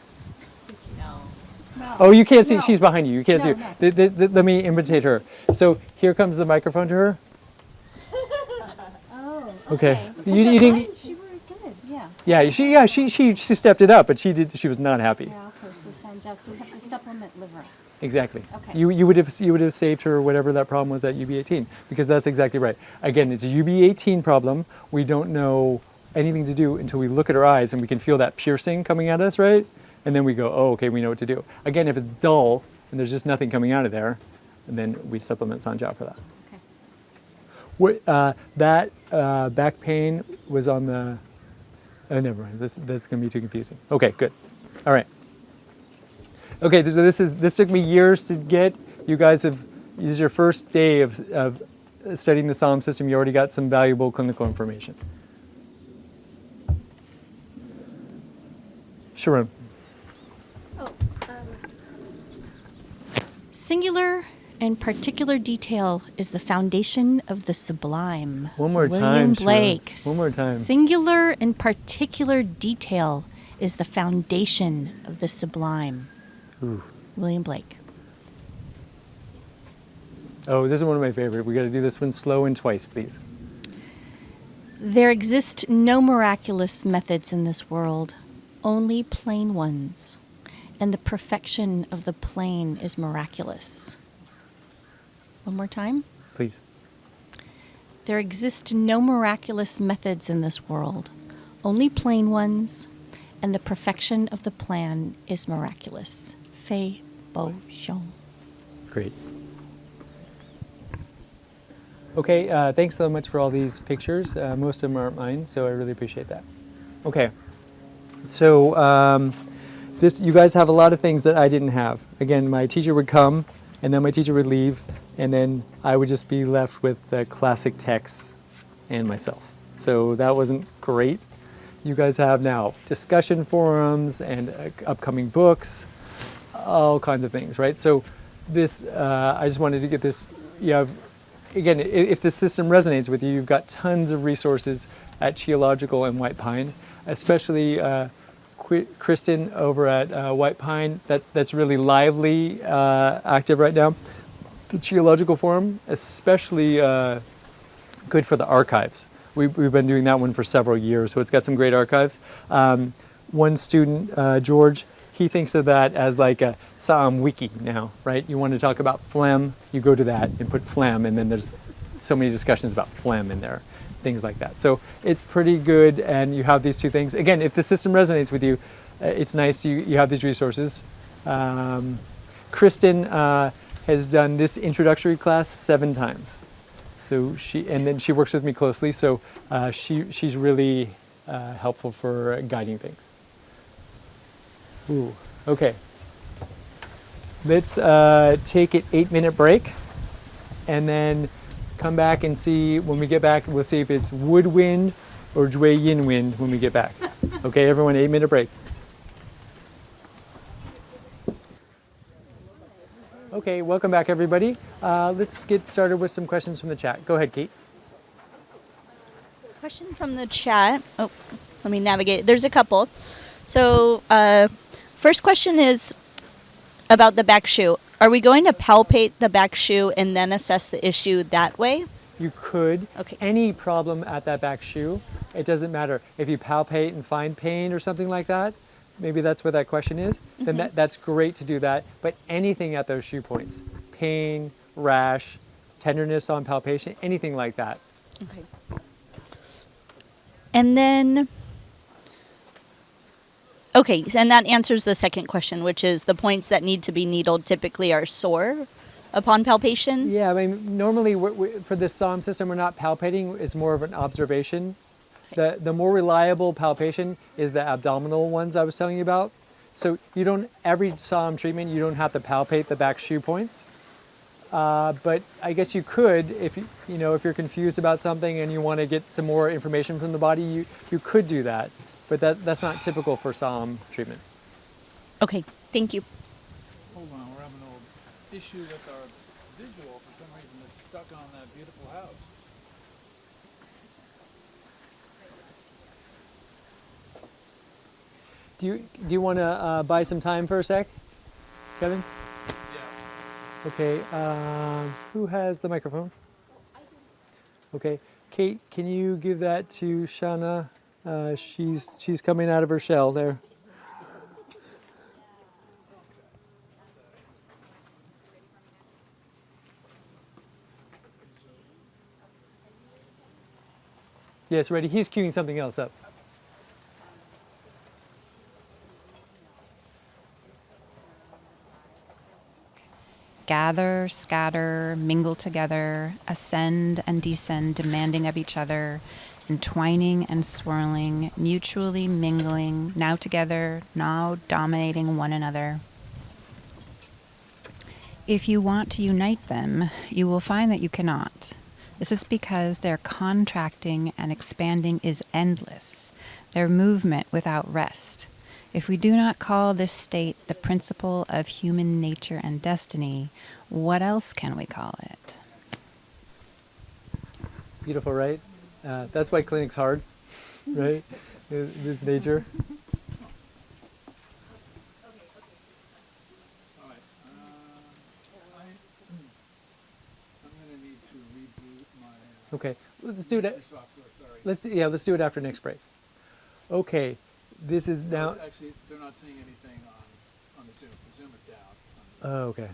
Oh, you can't see. She's behind you. You can't No, see her. Let me imitate her. So here comes the microphone to her. Oh. Okay. You didn't. She was good. Yeah. Yeah. She stepped it up, but she was not happy. Yeah. Okay. So Sanjiao, so we have to supplement liver. Exactly. Okay. You would have saved her whatever that problem was at UB18, because that's exactly right. Again, it's a UB18 problem. We don't know anything to do until we look at her eyes and we can feel that piercing coming at us, right? And then we go, oh, okay, we know what to do. Again, if it's dull and there's just nothing coming out of there, and then we supplement sanjiao for that. Okay. That back pain was on the. Oh, never mind. That's going to be too confusing. Okay, good. All right. Okay, so this took me years to get. You guys have. This is your first day of studying the Saam system. You already got some valuable clinical information. Sharon. Singular and particular detail is the foundation of the sublime. One more William time, Sharon. Blake. One more time. Singular and particular detail is the foundation of the sublime. Ooh. William Blake. Oh, this is one of my favorite. We got to do this one slow and twice, please. There exist no miraculous methods in this world, only plain ones, and the perfection of the plain is miraculous. One more time. Please. There exist no miraculous methods in this world, only plain ones, and the perfection of the plan is miraculous. Fei Bo Xiong. Great. Okay, thanks so much for all these pictures. Most of them aren't mine, so I really appreciate that. Okay, so you guys have a lot of things that I didn't have. Again, my teacher would come, and then my teacher would leave, and then I would just be left with the classic texts and myself. So that wasn't great. You guys have now discussion forums and upcoming books, all kinds of things, right? So this, I just wanted to get this, you have, again, if the system resonates with you, you've got tons of resources at Geological and White Pine, especially Kristen over at White Pine. That's really lively, active right now. The Geological Forum, especially good for the archives. We've been doing that one for several years, so it's got some great archives. One student, George, he thinks of that as like a Saam wiki now, right? You want to talk about phlegm, you go to that and put phlegm, and then there's so many discussions about phlegm in there, things like that. So it's pretty good, and you have these two things. Again, if the system resonates with you, it's nice you have these resources. Kristen has done this introductory class 7 times. So then she works with me closely, so she's really helpful for guiding things. Ooh, okay. Let's take an 8-minute break, and then come back and see, when we get back, we'll see if it's woodwind or Jue Yin wind when we get back. Okay, everyone, 8-minute break. Okay, welcome back, everybody. Let's get started with some questions from the chat. Go ahead, Kate. Question from the chat. Oh, let me navigate. There's a couple. So, first question is about the back shoe. Are we going to palpate the back shoe and then assess the issue that way? You could. Okay. Any problem at that back shoe, it doesn't matter. If you palpate and find pain or something like that, maybe that's what that question is, then that's great to do that. But anything at those shoe points, pain, rash, tenderness on palpation, anything like that. Okay. And then Okay, and that answers the second question, which is the points that need to be needled typically are sore upon palpation. Yeah, I mean, normally for the Saam system, we're not palpating. It's more of an observation. The more reliable palpation is the abdominal ones I was telling you about. So you don't, every Saam treatment, you don't have to palpate the back shoe points. But I guess you could, if if you're confused about something and you want to get some more information from the body, you could do that. But that's not typical for Saam treatment. Okay, thank you. Hold on, we're having a little issue with our visual. For some reason, it's stuck on that beautiful house. Do you want to buy some time for a sec, Kevin? Yeah. Okay. Who has the microphone? Okay. Kate, can you give that to Shauna? She's coming out of her shell there. Yes, ready. He's queuing something else up. Gather, scatter, mingle together, ascend and descend, demanding of each other, entwining and swirling, mutually mingling, now together, now dominating one another. If you want to unite them, you will find that you cannot. This is because their contracting and expanding is endless, their movement without rest. If we do not call this state the principle of human nature and destiny, what else can we call it? Beautiful, right? That's why clinic's hard, right? This nature. All right. I'm going to need to reboot my Okay, let's do it. software. Sorry. Let's do it after next break. Okay, this is now. Actually, they're not seeing anything on the Zoom. The Zoom is down. Oh, okay. At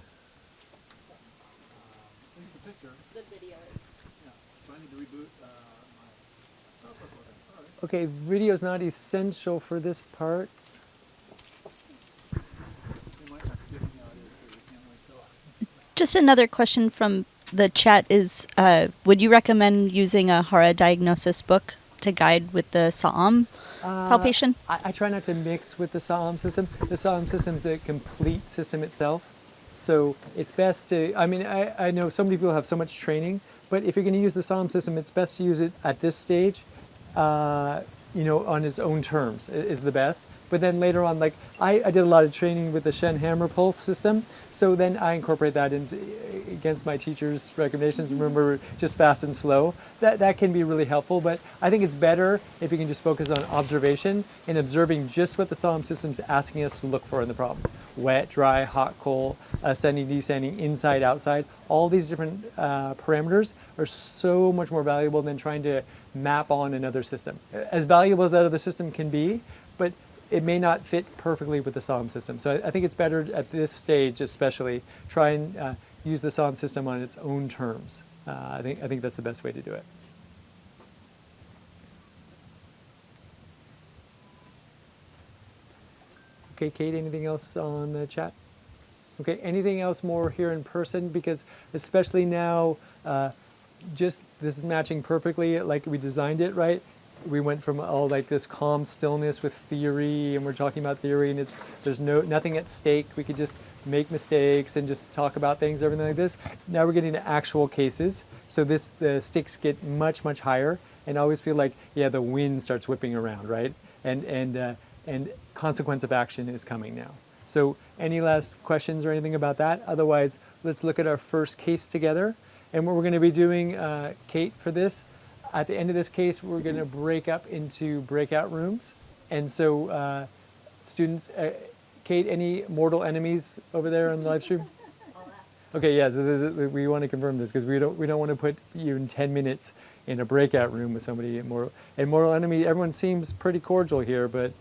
least the picture. The video is. Yeah. So I need to reboot my software program. All right. Okay, video is not essential for this part. They might not give me audio, so we can't wait till. Just another question from the chat is, would you recommend using a HARA diagnosis book to guide with the Saam palpation? I try not to mix with the Saam system. The Saam system is a complete system itself. So it's best to, I mean, I know so many people have so much training, but if you're going to use the Saam system, it's best to use it at this stage, on its own terms is the best. But then later on, like I did a lot of training with the Shen Hammer Pulse system, so then I incorporate that into against my teacher's recommendations. Remember, just fast and slow. That can be really helpful, but I think it's better if you can just focus on observation and observing just what the Saam system's asking us to look for in the problem. Wet, dry, hot, cold, ascending, descending, inside, outside. All these different parameters are so much more valuable than trying to map on another system. As valuable as that other system can be, but it may not fit perfectly with the Saam system. So I think it's better at this stage, especially, try and use the Saam system on its own terms. I think that's the best way to do it. Okay, Kate, anything else on the chat? Okay, anything else more here in person? Because especially now, just this is matching perfectly like we designed it, right? We went from all like this calm stillness with theory, and we're talking about theory, and there's nothing at stake. We could just make mistakes and just talk about things, everything like this. Now we're getting to actual cases, so the stakes get much higher, and I always feel like the wind starts whipping around, right? And consequence of action is coming now. So any last questions or anything about that? Otherwise, let's look at our first case together. And what we're going to be doing, Kate, for this, at the end of this case, we're going to break up into breakout rooms. And so students, Kate, any mortal enemies over there on the live stream? Okay, yeah, so we want to confirm this because we don't want to put you in 10 minutes in a breakout room with somebody mortal. And mortal enemy, everyone seems pretty cordial here, but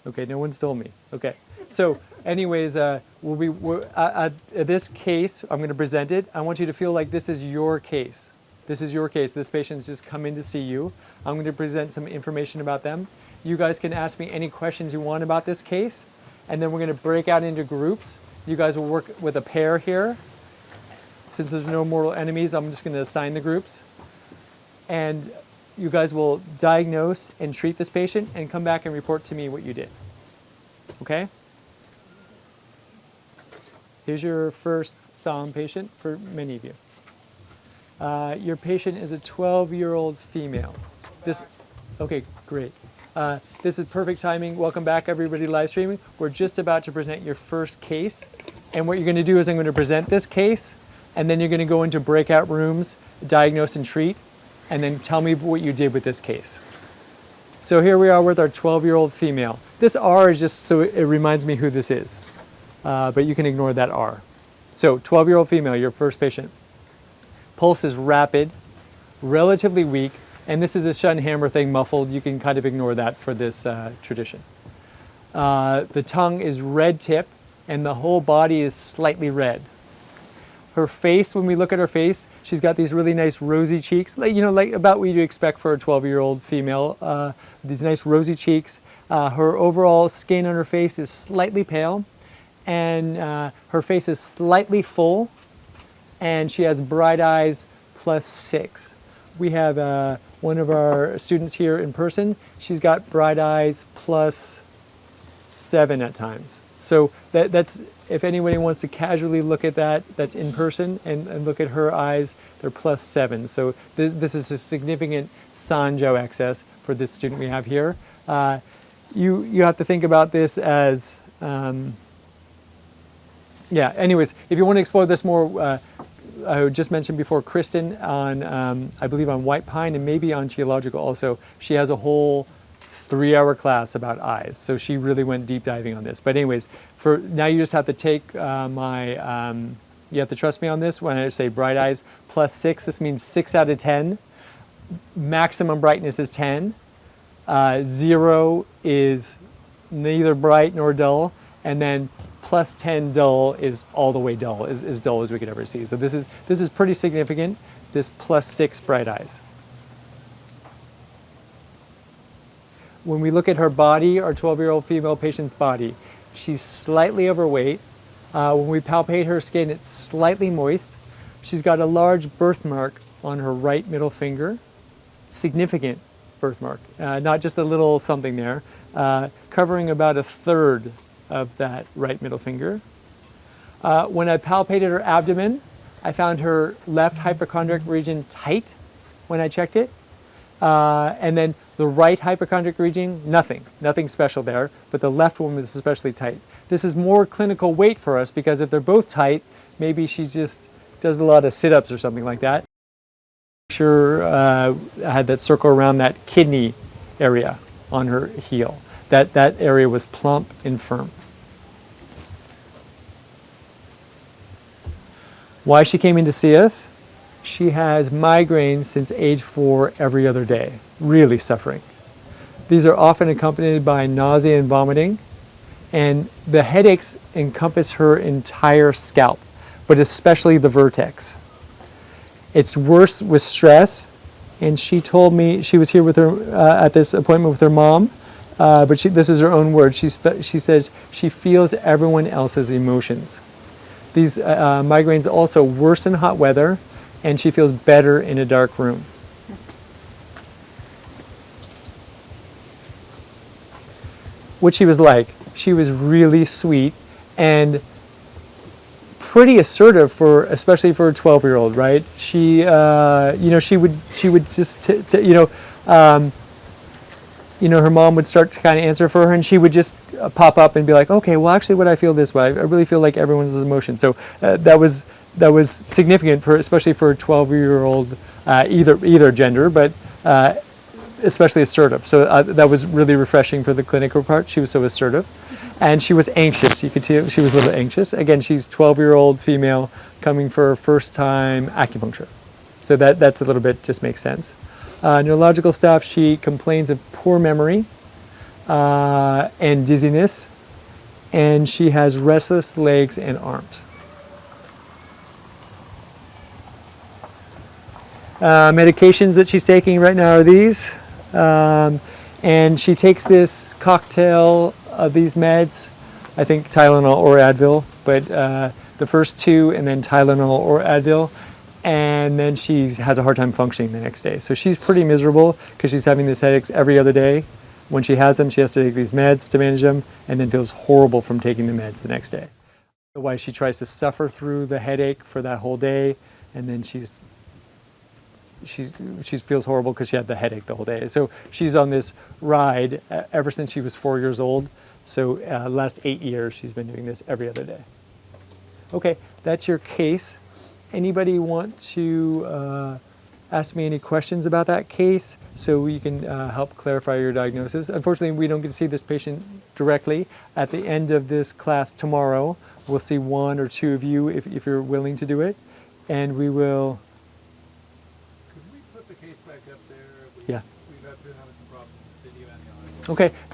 okay, no one's told me. Okay, so anyways, at this case, I'm going to present it. I want you to feel like this is your case. This is your case. This patient's just come in to see you. I'm going to present some information about them. You guys can ask me any questions you want about this case, and then we're going to break out into groups. You guys will work with a pair here. Since there's no mortal enemies, I'm just going to assign the groups. And you guys will diagnose and treat this patient and come back and report to me what you did. Okay? Here's your first Saam patient for many of you. Your patient is a 12-year-old female. Okay, great. This is perfect timing. Welcome back, everybody live streaming. We're just about to present your first case. And what you're going to do is I'm going to present this case, and then you're going to go into breakout rooms, diagnose and treat, and then tell me what you did with this case. So here we are with our 12-year-old female. This R is just so it reminds me who this is, but you can ignore that R. So 12-year-old female, your first patient. Pulse is rapid, relatively weak, and this is the Schottenhammer thing muffled. You can kind of ignore that for this tradition. The tongue is red tip, and the whole body is slightly red. Her face, when we look at her face, she's got these really nice rosy cheeks, like about what you'd expect for a 12-year-old female. These nice rosy cheeks. Her overall skin on her face is slightly pale, and her face is slightly full, and she has bright eyes +6. We have one of our students here in person. She's got bright eyes +7 at times. So that's, if anybody wants to casually look at that, that's in person, and look at her eyes, they're +7. So this is a significant Sanjiao excess for this student we have here. You have to think about this as, yeah, anyways, if you want to explore this more, I just mentioned before, Kristen on, I believe on White Pine and maybe on Geological also, she has a whole 3-hour class about eyes. So she really went deep diving on this. But anyways, for now you just have to take you have to trust me on this. When I say bright eyes +6, this means 6 out of 10. Maximum brightness is 10. 0 is neither bright nor dull. And then +10 dull is all the way dull, as dull as we could ever see. So this is pretty significant, this +6 bright eyes. When we look at her body, our 12-year-old female patient's body, she's slightly overweight. When we palpate her skin, it's slightly moist. She's got a large birthmark on her right middle finger, significant birthmark, not just a little something there, covering about 1/3 of that right middle finger. When I palpated her abdomen, I found her left hypochondriac region tight when I checked it. And then the right hypochondriac region, nothing special there, but the left one was especially tight. This is more clinical weight for us because if they're both tight, maybe she just does a lot of sit-ups or something like that. Sure, I had that circle around that kidney area on her heel. That area was plump and firm. Why she came in to see us? She has migraines since age 4 every other day, really suffering. These are often accompanied by nausea and vomiting, and the headaches encompass her entire scalp, but especially the vertex. It's worse with stress, and she told me she was here with her at this appointment with her mom, but this is her own word. She says she feels everyone else's emotions. These migraines also worsen hot weather, and she feels better in a dark room. What she was like, she was really sweet and pretty assertive especially for a 12-year-old, right? She, she would just, her mom would start to kind of answer for her, and she would just pop up and be like, okay, well, actually, what I feel this way, I really feel like everyone's emotion. So that was significant especially for a 12-year-old, either gender, but especially assertive. So that was really refreshing for the clinical part. She was so assertive, and she was anxious. You could tell she was a little anxious. Again, she's 12-year-old female coming for her first time acupuncture. So that's a little bit just makes sense. Neurological stuff, she complains of poor memory and dizziness, and she has restless legs and arms. Medications that she's taking right now are these. And she takes this cocktail of these meds, I think Tylenol or Advil, but the first two and then Tylenol or Advil, and then she has a hard time functioning the next day. So she's pretty miserable because she's having these headaches every other day. When she has them, she has to take these meds to manage them and then feels horrible from taking the meds the next day. Why she tries to suffer through the headache for that whole day, and then she feels horrible because she had the headache the whole day. So she's on this ride ever since she was 4 years old. So last 8 years, she's been doing this every other day. Okay, that's your case. Anybody want to ask me any questions about that case so we can help clarify your diagnosis? Unfortunately, we don't get to see this patient directly. At the end of this class tomorrow, we'll see one or two of you if you're willing to do it, and we will. Could we put the case back up there? Yeah. We've been having some problems with video and the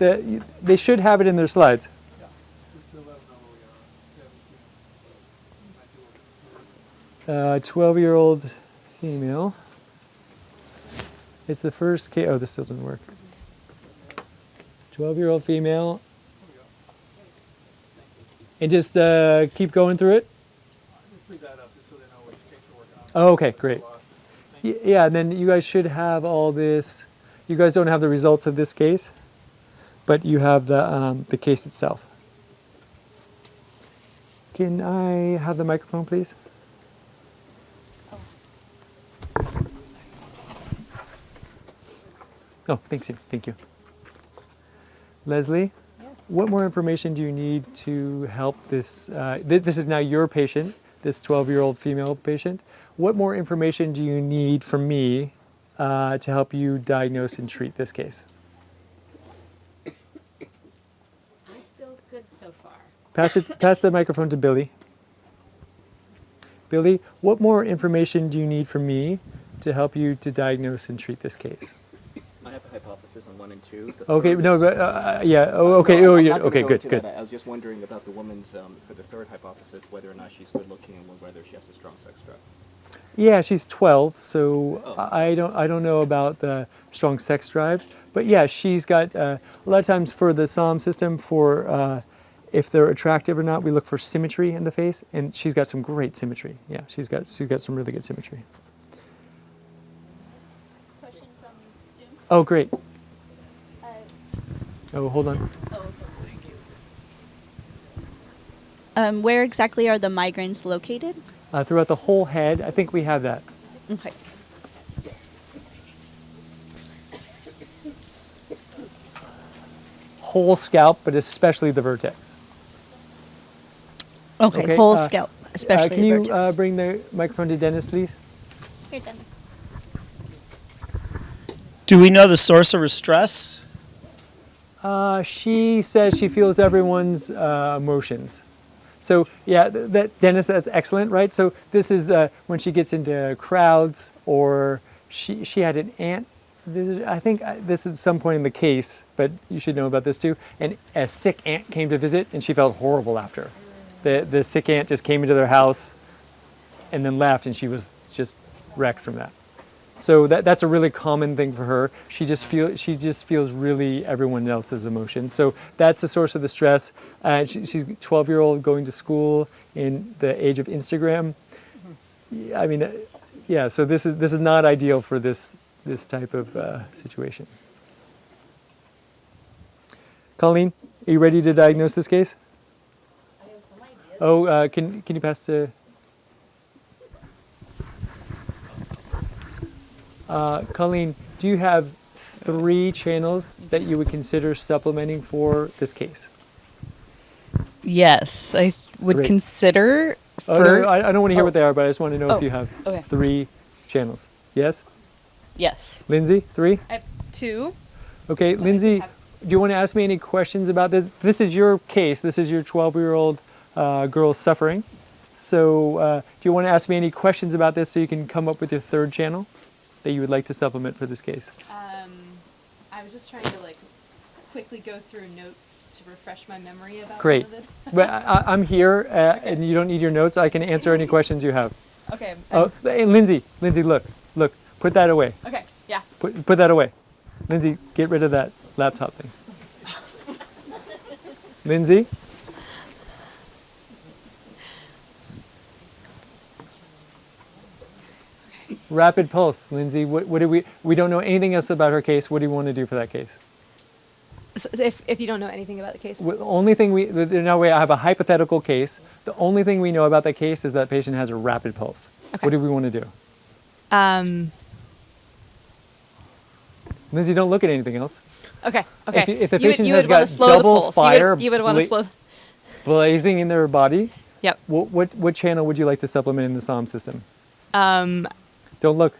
audio. Okay, they should have it in their slides. Yeah, just to let them know where we are. Might be 12-year-old female. It's the first case. Oh, this still doesn't work. 12-year-old female. And just keep going through it. Just leave that up just so they know which case we're working on. Oh, okay, great. Yeah, and then you guys should have all this. You guys don't have the results of this case, but you have the case itself. Can I have the microphone, please? Oh, thanks. Thank you. Leslie, what more information do you need to help this? This is now your patient, this 12-year-old female patient. What more information do you need from me to help you diagnose and treat this case? I feel good so far. Pass the microphone to Billy. Billy, what more information do you need from me to help you to diagnose and treat this case? I have a hypothesis on 1 and 2. Okay, no, but yeah. Oh, okay. No, Oh, I'm yeah. not gonna Okay, go good, into good. that. I was just wondering about the woman's for the third hypothesis, whether or not she's good looking and whether she has a strong sex drive. Yeah, she's 12, so I don't know about the strong sex drive, but yeah, she's got a lot of times for the Saam system for if they're attractive or not, we look for symmetry in the face, and she's got some great symmetry. Yeah, she's got some really good symmetry. Question from Zoom. Oh, great. Oh, hold on. Where exactly are the migraines located? Throughout the whole head, I think we have that. Okay. Whole scalp, but especially the vertex. Okay, whole scalp, especially can the you vertex. bring the microphone to Dennis, please? Here, Dennis. Do we know the source of her stress? She says she feels everyone's emotions. So yeah, Dennis, that's excellent, right? So this is when she gets into crowds, or she had an aunt visit. I think this is some point in the case, but you should know about this too. And a sick aunt came to visit, and she felt horrible after. The sick aunt just came into their house, and then left, and she was just wrecked from that. So that's a really common thing for her. She just feels really everyone else's emotions. So that's the source of the stress. She's a 12-year-old going to school in the age of Instagram. I mean, yeah. So this is not ideal for this type of situation. Colleen, are you ready to diagnose this case? I have some ideas. Oh, can you pass to? Colleen, do you have 3 channels that you would consider supplementing for this case? Yes, I would Great. consider. Oh, no, I don't want to hear what they are, but I just want to know if you have okay. 3 channels. Yes? Yes. Lindsay, 3? I have 2. Okay, Lindsay, do you want to ask me any questions about this? This is your case. This is your 12-year-old girl suffering. So do you want to ask me any questions about this so you can come up with your 3rd channel that you would like to supplement for this case? I was just trying to quickly go through notes to refresh my memory about Great. some of it. But I'm here, and you don't need your notes. I can answer any questions you have. Okay. Oh, hey, Lindsay, look, put that away. Okay. Yeah. Put that away. Lindsay, get rid of that. laptop thing. Lindsay? Rapid pulse, Lindsay. What do we don't know anything else about her case. What do you want to do for that case? So if you don't know anything about the case, The only thing I have a hypothetical case. The only thing we know about that case is that patient has a rapid pulse. Okay. What do we want to do? Lindsay, don't look at anything else. Okay. If the You would- patient you has would wanna got slow the double pulse. fire You would want to slow. blazing in their body, Yep. what channel would you like to supplement in the Saam system? Um, Don't look.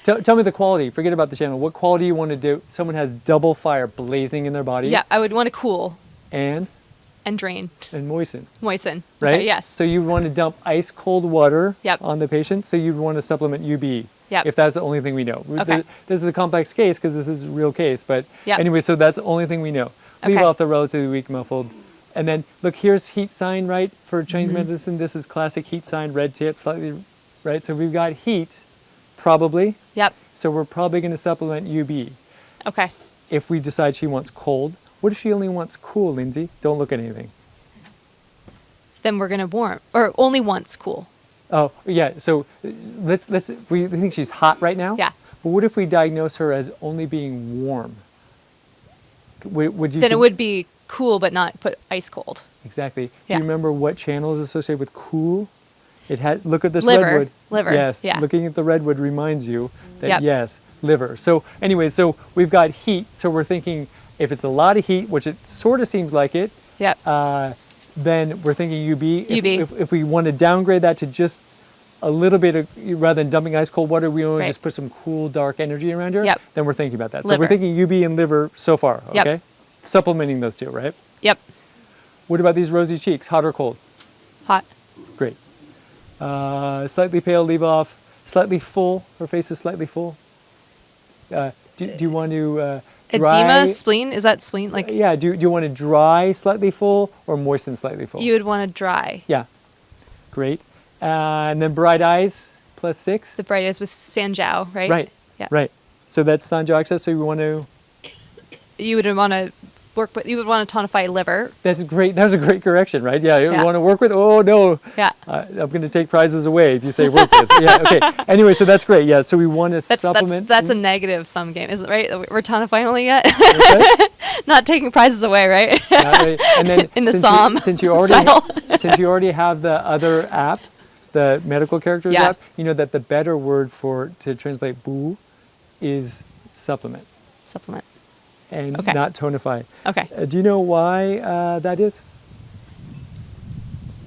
Tell me the quality. Forget about the channel. What quality you want to do? Someone has double fire blazing in their body. yeah, I would want to cool And drain. and moisten. Moisten. Right? Okay, yes. So you want to dump ice cold water Yep. on the patient. So you'd want to supplement UB. Yep. If that's the only thing we know. Okay. This is a complex case because this is a real case. But Yep. anyway, so that's the only thing we know. Leave Okay. off the relatively weak muffled. And then look, here's heat sign, right? For Chinese Mhm. medicine, this is classic heat sign, red tip, slightly, right? So we've got heat, probably. Yep. So we're probably going to supplement UB. Okay. If we decide she wants cold, what if she only wants cool, Lindsay? Don't look at anything. Then we're gonna warm, or only once cool. Oh, yeah. So we think she's hot right now. Yeah. But what if we diagnose her as only being warm? Would you? Then it would be cool, but not put ice cold. Exactly. Yeah. Do you remember what channel is associated with cool? It had. Look at this Liver. redwood. Liver, Yes. yeah. Looking at the redwood reminds you that Yep. yes, liver. So anyway, so we've got heat. So we're thinking if it's a lot of heat, which it sort of seems like it. Yep. Then we're thinking UB. UB. If we want to downgrade that to just a little bit of, rather than dumping ice cold water, we want Right. to just put some cool, dark energy around here. Yep. Then we're thinking about that. So Liver. we're thinking UB and liver so far. Yep. Okay. Supplementing those two, right? Yep. What about these rosy cheeks? Hot or cold? Hot. Great. Slightly pale, leave off. Slightly full. Her face is slightly full. Do you want to dry? Edema, spleen. Is that spleen? Like Yeah. Do you want to dry slightly full or moisten slightly full? you would want to dry. Yeah. Great. And then bright eyes, +6. The bright eyes with Sanjiao, right? Right. Yeah. Right. So that's Sanjiao access. So we want to. You would want to work with. You would want to tonify liver. That's great. That was a great correction, right? Yeah. You Yeah. want to work with. Oh no. Yeah. I'm going to take prizes away if you say work with. Yeah. Okay. Anyway, so that's great. Yeah. So we want to supplement. That's a negative sum game, isn't it? Right? We're tonifying only yet. Not taking prizes away, right? Right. And then in the since Saam since you already style. since you already have the other app, the medical characters Yeah. app, you know that the better word to translate boo is supplement. Supplement. And Okay. not tonify. Okay. Do you know why that is?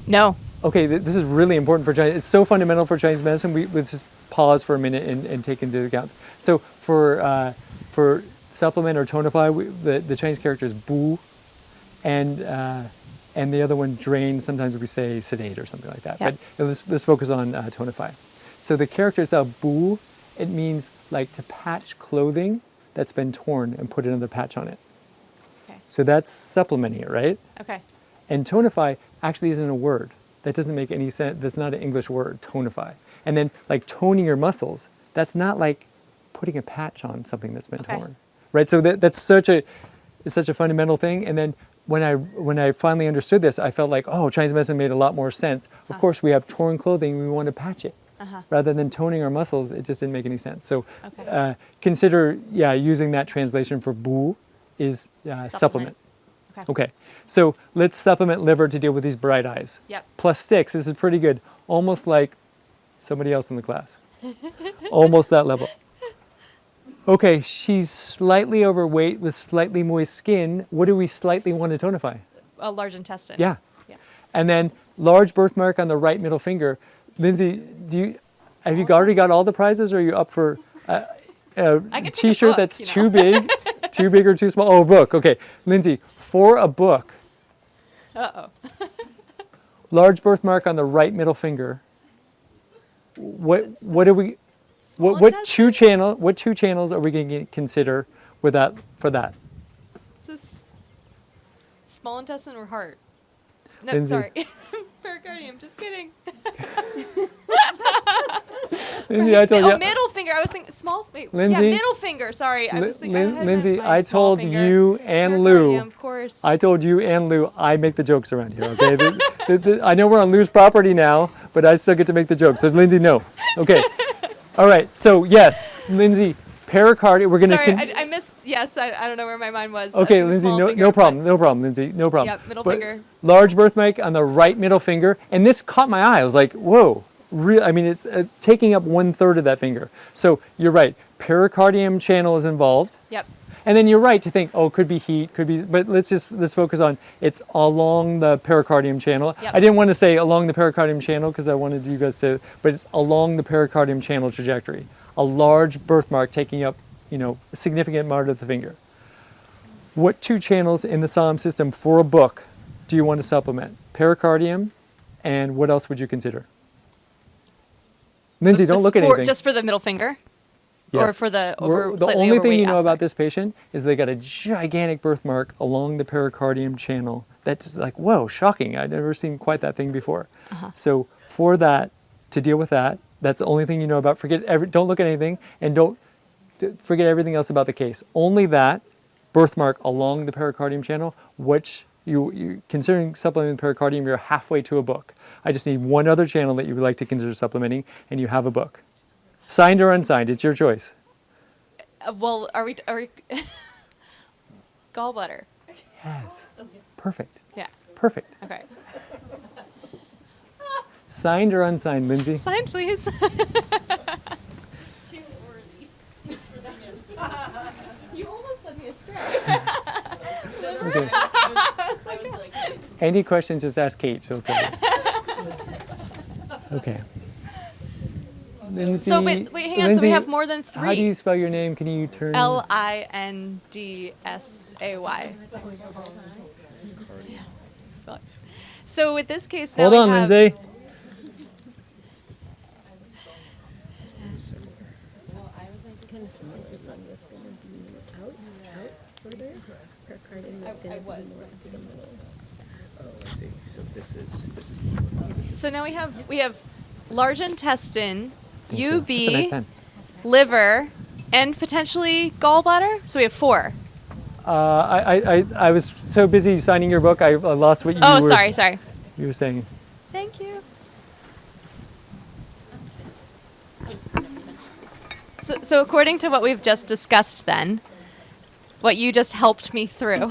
No. Okay, this is really important for Chinese. It's so fundamental for Chinese medicine. Let's just pause for a minute and take into account. So for supplement or tonify, the Chinese character is bu, and the other one drain. Sometimes we say sedate or something like that. Yeah. But let's focus on tonify. So the character itself, bu, it means like to patch clothing that's been torn and put another patch on it. Okay. So that's supplementing it, right? Okay. And tonify actually isn't a word. That doesn't make any sense. That's not an English word, tonify. And then like toning your muscles, that's not like putting a patch on something that's been torn. Right? So that's such a fundamental thing. And then when I finally understood this, I felt like, oh, Chinese medicine made a lot more sense. Of course, we have torn clothing, we want to patch it. Rather than toning our muscles, it just didn't make any sense. So consider, using that translation for bu is supplement. Okay, so let's supplement liver to deal with these bright eyes. Yep. +6, this is pretty good. Almost like somebody else in the class. Almost that level. Okay, she's slightly overweight with slightly moist skin. What do we slightly want to tonify? A large intestine. Yeah. And then large birthmark on the right middle finger. Lindsay, have you already got all the prizes, or are you up for a T-shirt that's too big, too big or too small? Oh, a book. Okay, Lindsay, for a book. Uh-oh. Large birthmark on the right middle finger. What do we? What two channels are we going to consider for that? Is this small intestine or heart? No, Lindsay. sorry. Pericardium. Just kidding. Lindsay, I told you. Middle finger. I was thinking small. Wait. Lindsay. Yeah, middle finger. finger. Sorry, I was thinking. I had Lindsay, my I small told finger. you and Lou. Pericardium, of course. I told you and Lou. I make the jokes around here. Okay. I know we're on Lou's property now, but I still get to make the jokes. So Lindsay, no. Okay. All right. So yes, Lindsay, pericardium. We're gonna. Sorry, I missed. Yes, I don't know where my mind was. Okay, I think Lindsay, small no, finger, no but- problem, no problem, Lindsay, no problem. Yep, middle But finger. large birthmark on the right middle finger, and this caught my eye. I was like, whoa, I mean, it's taking up 1/3 of that finger. So you're right, pericardium channel is involved. Yep. And then you're right to think, oh, could be heat, could be, but let's focus on it's along the pericardium channel. Yep. I didn't want to say along the pericardium channel because I wanted you guys to, but it's along the pericardium channel trajectory. A large birthmark taking up, a significant amount of the finger. What two channels in the Saam system for a book do you want to supplement? Pericardium, and what else would you consider? Lindsay, don't look at anything. Just for the middle finger? Yes. Or for the The slightly only thing overweight you know about aspect? this patient is they got a gigantic birthmark along the pericardium channel. That's like, whoa, shocking. I've never seen quite that thing before. So for that, to deal with that, that's the only thing you know about. Don't look at anything, and don't forget everything else about the case. Only that birthmark along the pericardium channel, which you considering supplementing the pericardium, you're halfway to a book. I just need one other channel that you would like to consider supplementing, and you have a book. Signed or unsigned, it's your choice. Well, are we gallbladder? Yes. Perfect. Yeah. Perfect. Okay. Signed or unsigned, Lindsay? Sign, please. You almost led me astray. Okay. Any questions, just ask Kate. She'll tell you. Okay. Lindsay, So wait, hang on. So we have more than three. How do you spell your name? Can you turn? Lindsay. So with this case now Hold we on, have, Lindsay. Oh, I see. So this is. So now we have large intestine, Thank you. That's a nice UB, pen. liver, and potentially gallbladder. So we have 4. I was so busy signing your book, I lost what you were. Oh, sorry. You were saying. Thank you. So according to what we've just discussed then, what you just helped me through.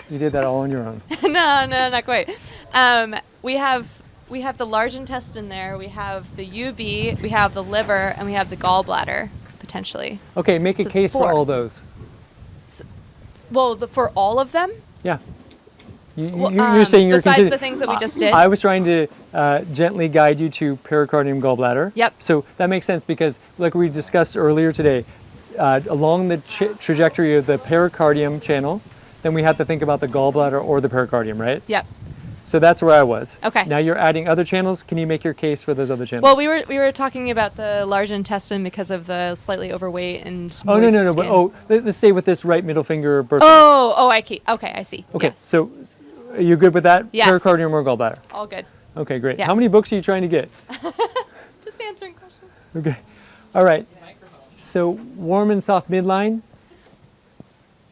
You did that all on your own. No, not quite. We have the large intestine there, we have the UB, we have the liver, and we have the gallbladder, potentially. Okay, make a So it's case for 4. all those. Well, for all of them? Yeah. Well, You're saying you're besides considering- the things that we just did? I was trying to gently guide you to pericardium gallbladder. Yep. So that makes sense because, like we discussed earlier today, along the trajectory of the pericardium channel, then we have to think about the gallbladder or the pericardium, right? Yep. So that's where I was. Okay. Now you're adding other channels. Can you make your case for those other channels? Well, we were talking about the large intestine because of the slightly overweight and Oh, moist no. skin. But, let's stay with this right middle finger birth. Okay, I see. Okay, Yes. so are you good with that? Yes. Pericardium or gallbladder? All good. Okay, great. Yes. How many books are you trying to get? Just answering questions. Okay. All right. So warm and soft midline.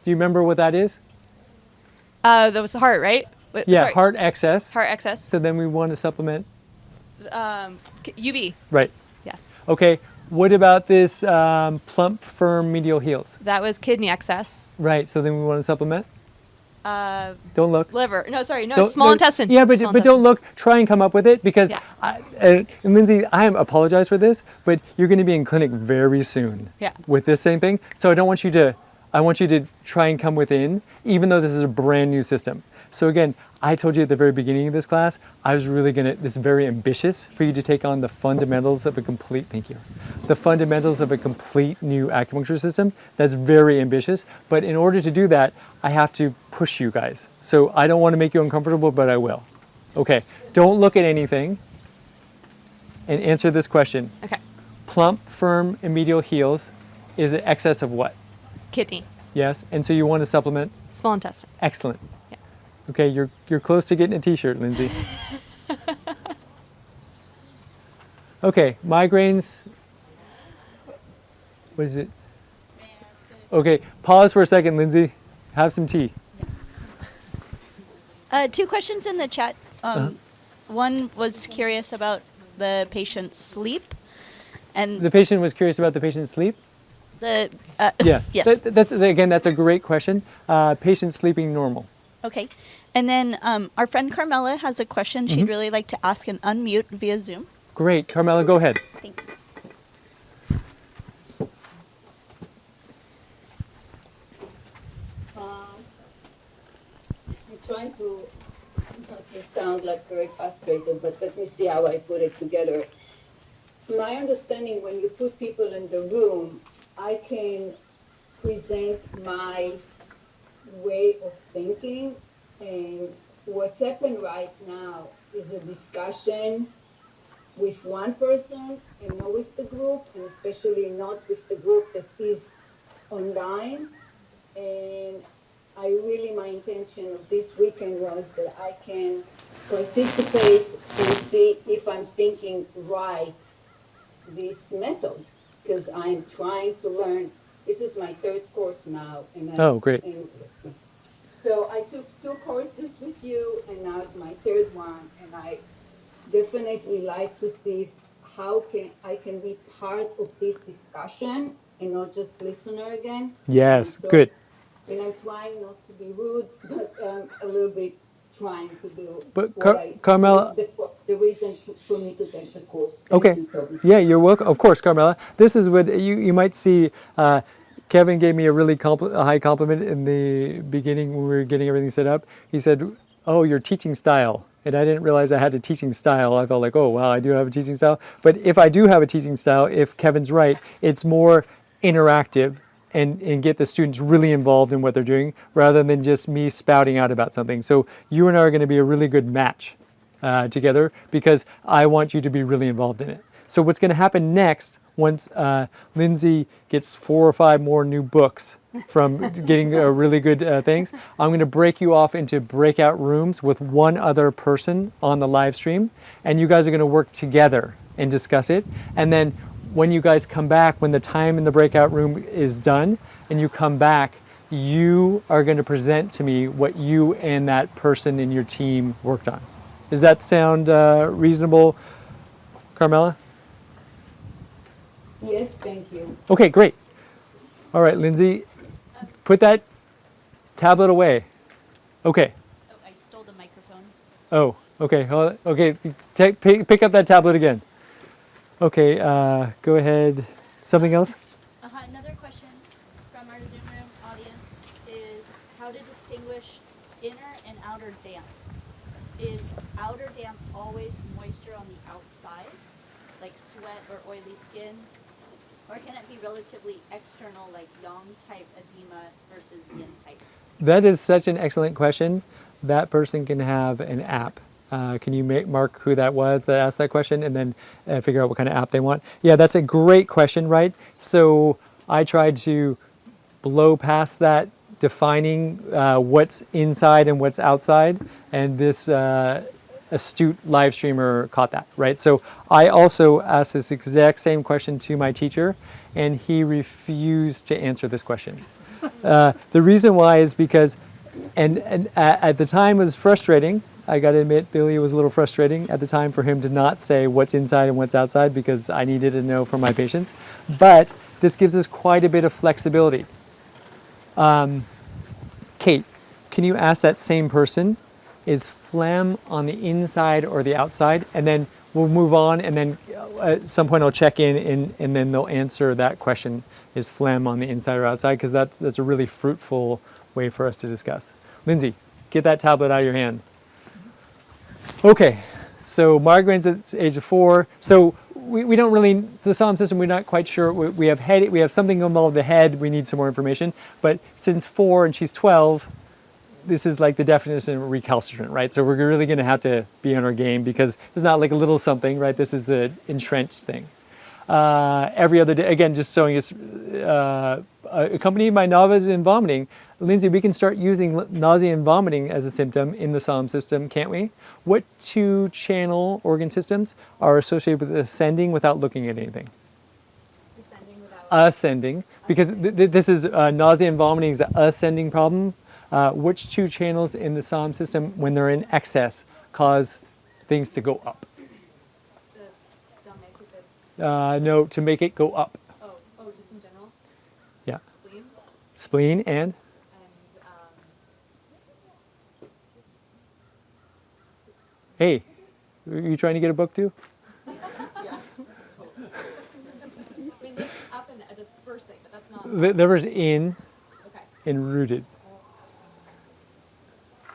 Do you remember what that is? That was the heart, right? Wait, Yeah, sorry. heart excess. Heart excess. So then we want to supplement. UB. Right. Yes. Okay. What about this plump, firm medial heels? That was kidney excess. Right. So then we want to supplement. Don't look. Liver. No, sorry. No, Don't- small no, intestine. Yeah, but Small don't intestine. look. Try and come up with it because, Yeah. and Lindsay, I apologize for this, but you're going to be in clinic very soon. Yeah. With this same thing, so I don't want you to. I want you to try and come within, even though this is a brand new system. So again, I told you at the very beginning of this class, I was really this is very ambitious for you to take on the fundamentals of a complete, thank you, the fundamentals of a complete new acupuncture system. That's very ambitious, but in order to do that, I have to push you guys. So I don't want to make you uncomfortable, but I will. Okay, don't look at anything and answer this question. Okay. Plump, firm, and medial heels is an excess of what? Kidney. Yes, and so you want to supplement? Small intestine. Excellent. Yeah. Okay, you're close to getting a t-shirt, Lindsay. Okay, migraines. What is it? Okay, pause for a second, Lindsay. Have some tea. 2 questions in the chat. One was curious about the patient's sleep, and The patient was curious about the patient's sleep. the Yeah. yes. Again, that's a great question. Patient sleeping normal. Okay, and then our friend Carmela has a question she'd really like to ask and unmute via Zoom. Great, Carmela, go ahead. Thanks. I'm trying to not to sound like very frustrated, but let me see how I put it together. From my understanding, when you put people in the room, I can present my way of thinking, and what's happened right now is a discussion with one person and not with the group, and especially not with the group that is online. And my intention of this weekend was that I can participate and see if I'm thinking right this method, because I'm trying to learn. This is my 3rd course now. Oh, great. So I took 2 courses with you, and now it's my 3rd one, and I definitely like to see how I can be part of this discussion and not just listener again. Yes, So, good. and I'm trying not to be rude, but a little bit trying to do But what Carmela, the reason for me to take the course. okay. Thank you, Toby. Yeah, you're welcome. Of course, Carmela. This is what you might see. Kevin gave me a really a high compliment in the beginning when we were getting everything set up. He said, "Oh, your teaching style." And I didn't realize I had a teaching style. I felt like, oh, wow, I do have a teaching style. But if I do have a teaching style, if Kevin's right, it's more interactive and get the students really involved in what they're doing rather than just me spouting out about something. So you and I are going to be a really good match together because I want you to be really involved in it. So what's going to happen next, once Lindsay gets 4 or 5 more new books from getting really good things, I'm going to break you off into breakout rooms with one other person on the live stream, and you guys are going to work together and discuss it. And then when you guys come back, when the time in the breakout room is done, and you come back, you are going to present to me what you and that person in your team worked on. Does that sound reasonable, Carmela? Yes, thank you. Okay, great. All right, Lindsay, put that tablet away. Okay. Oh, I stole the microphone. Oh, okay. Hold on. Okay, pick up that tablet again. Okay, go ahead. Something else? Another question from our Zoom room audience is how to distinguish inner and outer damp. Is outer damp always moisture on the outside, like sweat or oily skin? Or can it be relatively external, like yang type edema versus yin type? That is such an excellent question. That person can have an app. Can you mark who that was that asked that question and then figure out what kind of app they want? Yeah, that's a great question, right? So I tried to blow past that defining what's inside and what's outside, and this astute live streamer caught that, right? So I also asked this exact same question to my teacher, and he refused to answer this question. The reason why is because, and at the time it was frustrating. I got to admit, Billy, it was a little frustrating at the time for him to not say what's inside and what's outside because I needed to know for my patients. But this gives us quite a bit of flexibility. Kate, can you ask that same person, is phlegm on the inside or the outside? And then we'll move on, and then at some point I'll check in and then they'll answer that question, is phlegm on the inside or outside? Because that's a really fruitful way for us to discuss. Lindsay, get that tablet out of your hand. Okay, so migraines at the age of 4. So we don't really, the Saam system, we're not quite sure. We have something involved with the head. We need some more information. But since 4 and she's 12, this is like the definition of recalcitrant, right? So we're really going to have to be on our game because it's not like a little something, right? This is an entrenched thing. Every other day, again, just showing us accompanied by nausea and vomiting. Lindsay, we can start using nausea and vomiting as a symptom in the Saam system, can't we? What 2 channel organ systems are associated with ascending without looking at anything? Descending without ascending, because this is nausea and vomiting is an ascending problem. Which two channels in the Saam system, when they're in excess, cause things to go up? The stomach, if it's... No, to make it go up. Oh, just in general? Yeah. Spleen? Spleen and? Hey, are you trying to get a book too? Yeah, totally. I mean, this is up and dispersing, but that's not... Liver's in and rooted.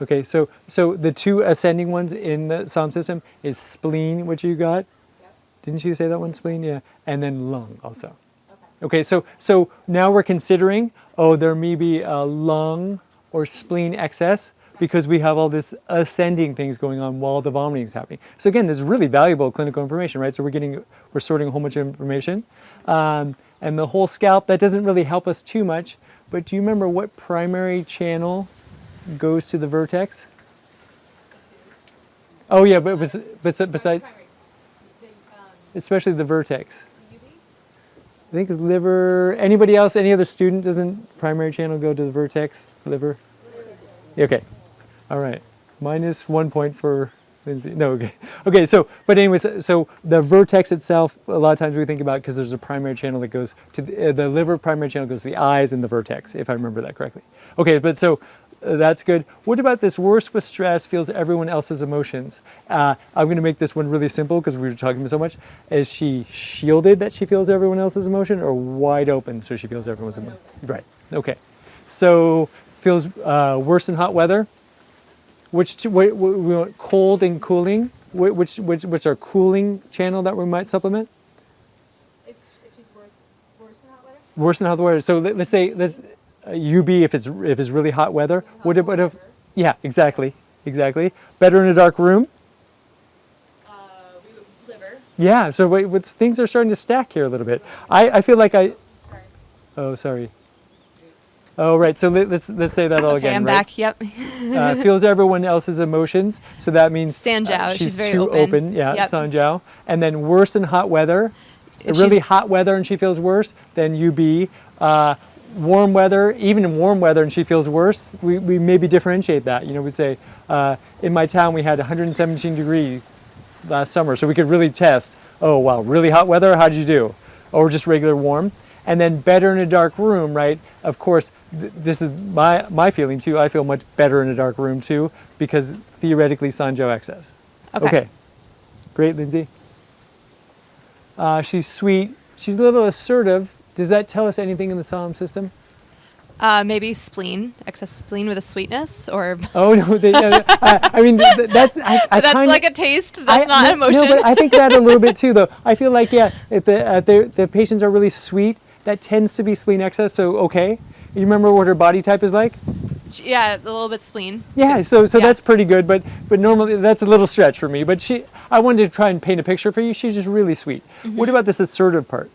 Okay, so the two ascending ones in the Saam system is spleen, which you got. Yep. Didn't you say that one, spleen? Yeah. And then lung also. Okay, so now we're considering, there may be a lung or spleen excess because we have all this ascending things going on while the vomiting is happening. So again, this is really valuable clinical information, right? So we're sorting a whole bunch of information. And the whole scalp, that doesn't really help us too much, but do you remember what primary channel goes to the vertex? Oh yeah, but besides, especially the vertex. I think it's liver. Anybody else? Any other student? Doesn't primary channel go to the vertex? Liver? Okay. All right. -1 point for Lindsay. No, okay. Okay, but anyways, so the vertex itself, a lot of times we think about because there's a primary channel that goes to the liver, primary channel goes to the eyes and the vertex, if I remember that correctly. Okay, but that's good. What about this worse with stress feels everyone else's emotions? I'm going to make this one really simple because we were talking so much. Is she shielded that she feels everyone else's emotion or wide open so she feels everyone's emotion? Right. Okay. So feels worse in hot weather. Which we want cold and cooling. Which are cooling channel that we might supplement? If she's worse in hot weather? Worse in hot weather. So let's say UB if it's really hot weather. What if? Yeah, exactly. Better in a dark room. Liver. Yeah. So things are starting to stack here a little bit. I feel like I. Sorry. Oh, sorry. Oh, right. So let's say that all again. I'm right? back. Yep. Feels everyone else's emotions. So that means Sanjiao. She's very too open. Yeah, yep. Sanjiao. And then worse in hot weather. If really hot weather and she feels worse, then UB. Warm weather, even in warm weather and she feels worse, we maybe differentiate that. We say, in my town we had 117 degrees last summer, so we could really test, oh wow, really hot weather, how did you do? Or just regular warm. And then better in a dark room, right? Of course, this is my feeling too. I feel much better in a dark room too, because theoretically Sanjiao excess. Okay. Great, Lindsay. She's sweet. She's a little assertive. Does that tell us anything in the Saam system? Maybe spleen, excess spleen with a sweetness, or... Oh, no, I mean, that's... that's like a taste, that's not an emotion. No, but I think that a little bit too, though. I feel like, yeah, if the patients are really sweet, that tends to be spleen excess, so okay. You remember what her body type is like? Yeah, a little bit spleen. Yeah, so that's pretty good, but normally that's a little stretch for me. But I wanted to try and paint a picture for you. She's just really sweet. Mm-hmm. What about this assertive part?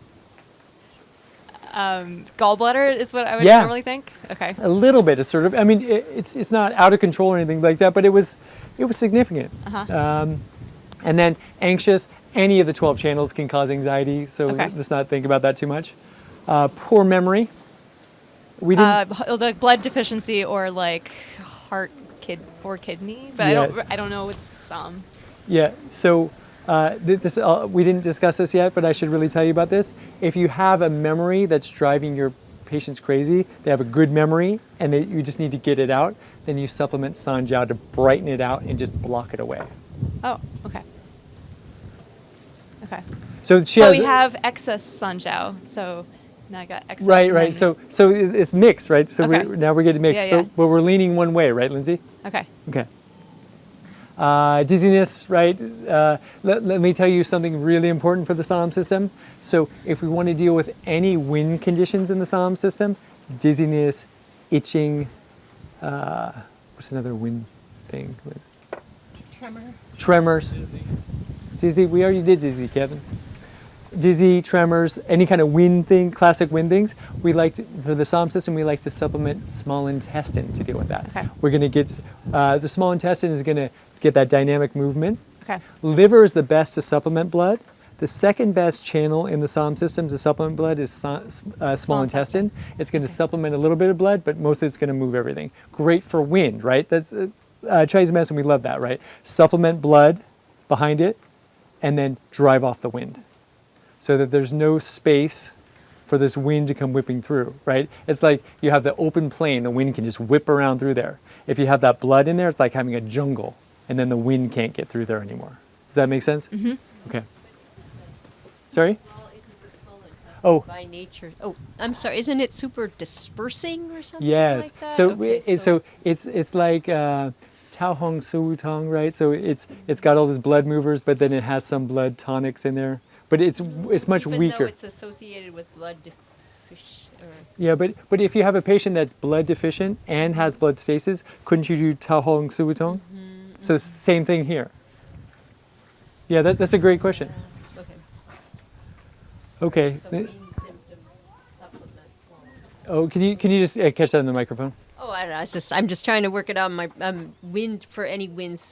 Gallbladder is what I would normally think. Okay. A little bit assertive. I mean, it's not out of control or anything like that, but it was significant. Uh-huh. And then anxious. Any of the 12 channels can cause anxiety, so let's not think about that too much. Poor memory. We didn't. The blood deficiency or like or kidney, but I don't know what's some. Yeah. So. This we didn't discuss this yet, but I should really tell you about this. If you have a memory that's driving your patients crazy, they have a good memory, and you just need to get it out, then you supplement Sanjiao to brighten it out and just block it away. Oh, okay. Okay. So we have excess Sanjiao, so now I got excess. Right. So it's mixed, right? So now we're getting mixed, yeah. But we're leaning one way, right, Lindsay? Okay. Okay. Dizziness, right? Let me tell you something really important for the Saam system. So if we want to deal with any wind conditions in the Saam system, dizziness, itching, what's another wind thing? Tremors. Dizzy. We already did dizzy, Kevin. Dizzy, tremors, any kind of wind thing, classic wind things. For the Saam system, we like to supplement small intestine to deal with that. Okay. We're going to get, the small intestine is going to get that dynamic movement. Okay. Liver is the best to supplement blood The second best channel in the Saam system to supplement blood is small intestine. It's going to supplement a little bit of blood, but mostly it's going to move everything. Great for wind, right? That's Chinese medicine, we love that, right? Supplement blood behind it, and then drive off the wind, so that there's no space for this wind to come whipping through, right? It's like you have the open plain, the wind can just whip around through there. If you have that blood in there, it's like having a jungle, and then the wind can't get through there anymore. Does that make sense? Mm-hmm. Okay. Sorry? Oh, by nature. Oh, I'm sorry. Isn't it super dispersing or something Yes. like that? So, Okay, so it's like Tao Hong Su Tong, right? So it's got all these blood movers, but then it has some blood tonics in there. But it's much even weaker. though it's associated with blood deficiency. Yeah, but if you have a patient that's blood deficient and has blood stasis, couldn't you do Tao Hong Su Tong? So same thing here. Yeah, that's a great question. Okay. So wind symptoms, supplements. Oh, can you just catch that in the microphone? Oh, I don't know. I'm just trying to work it out. My wind for any wind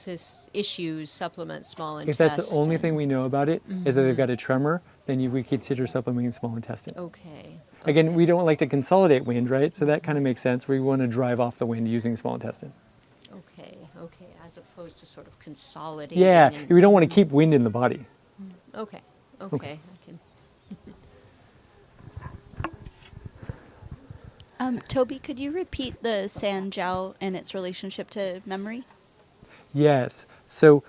issues, supplement small intestine. If that's the only thing we know about it, is that they've got a tremor, then we consider supplementing small intestine. Okay. Again, we don't like to consolidate wind, right? So that kind of makes sense. We want to drive off the wind using small intestine. Okay. As opposed to sort of consolidating. Yeah, we don't want to keep wind in the body. Okay. I can. Toby, could you repeat the Sanjiao and its relationship to memory? Yes. So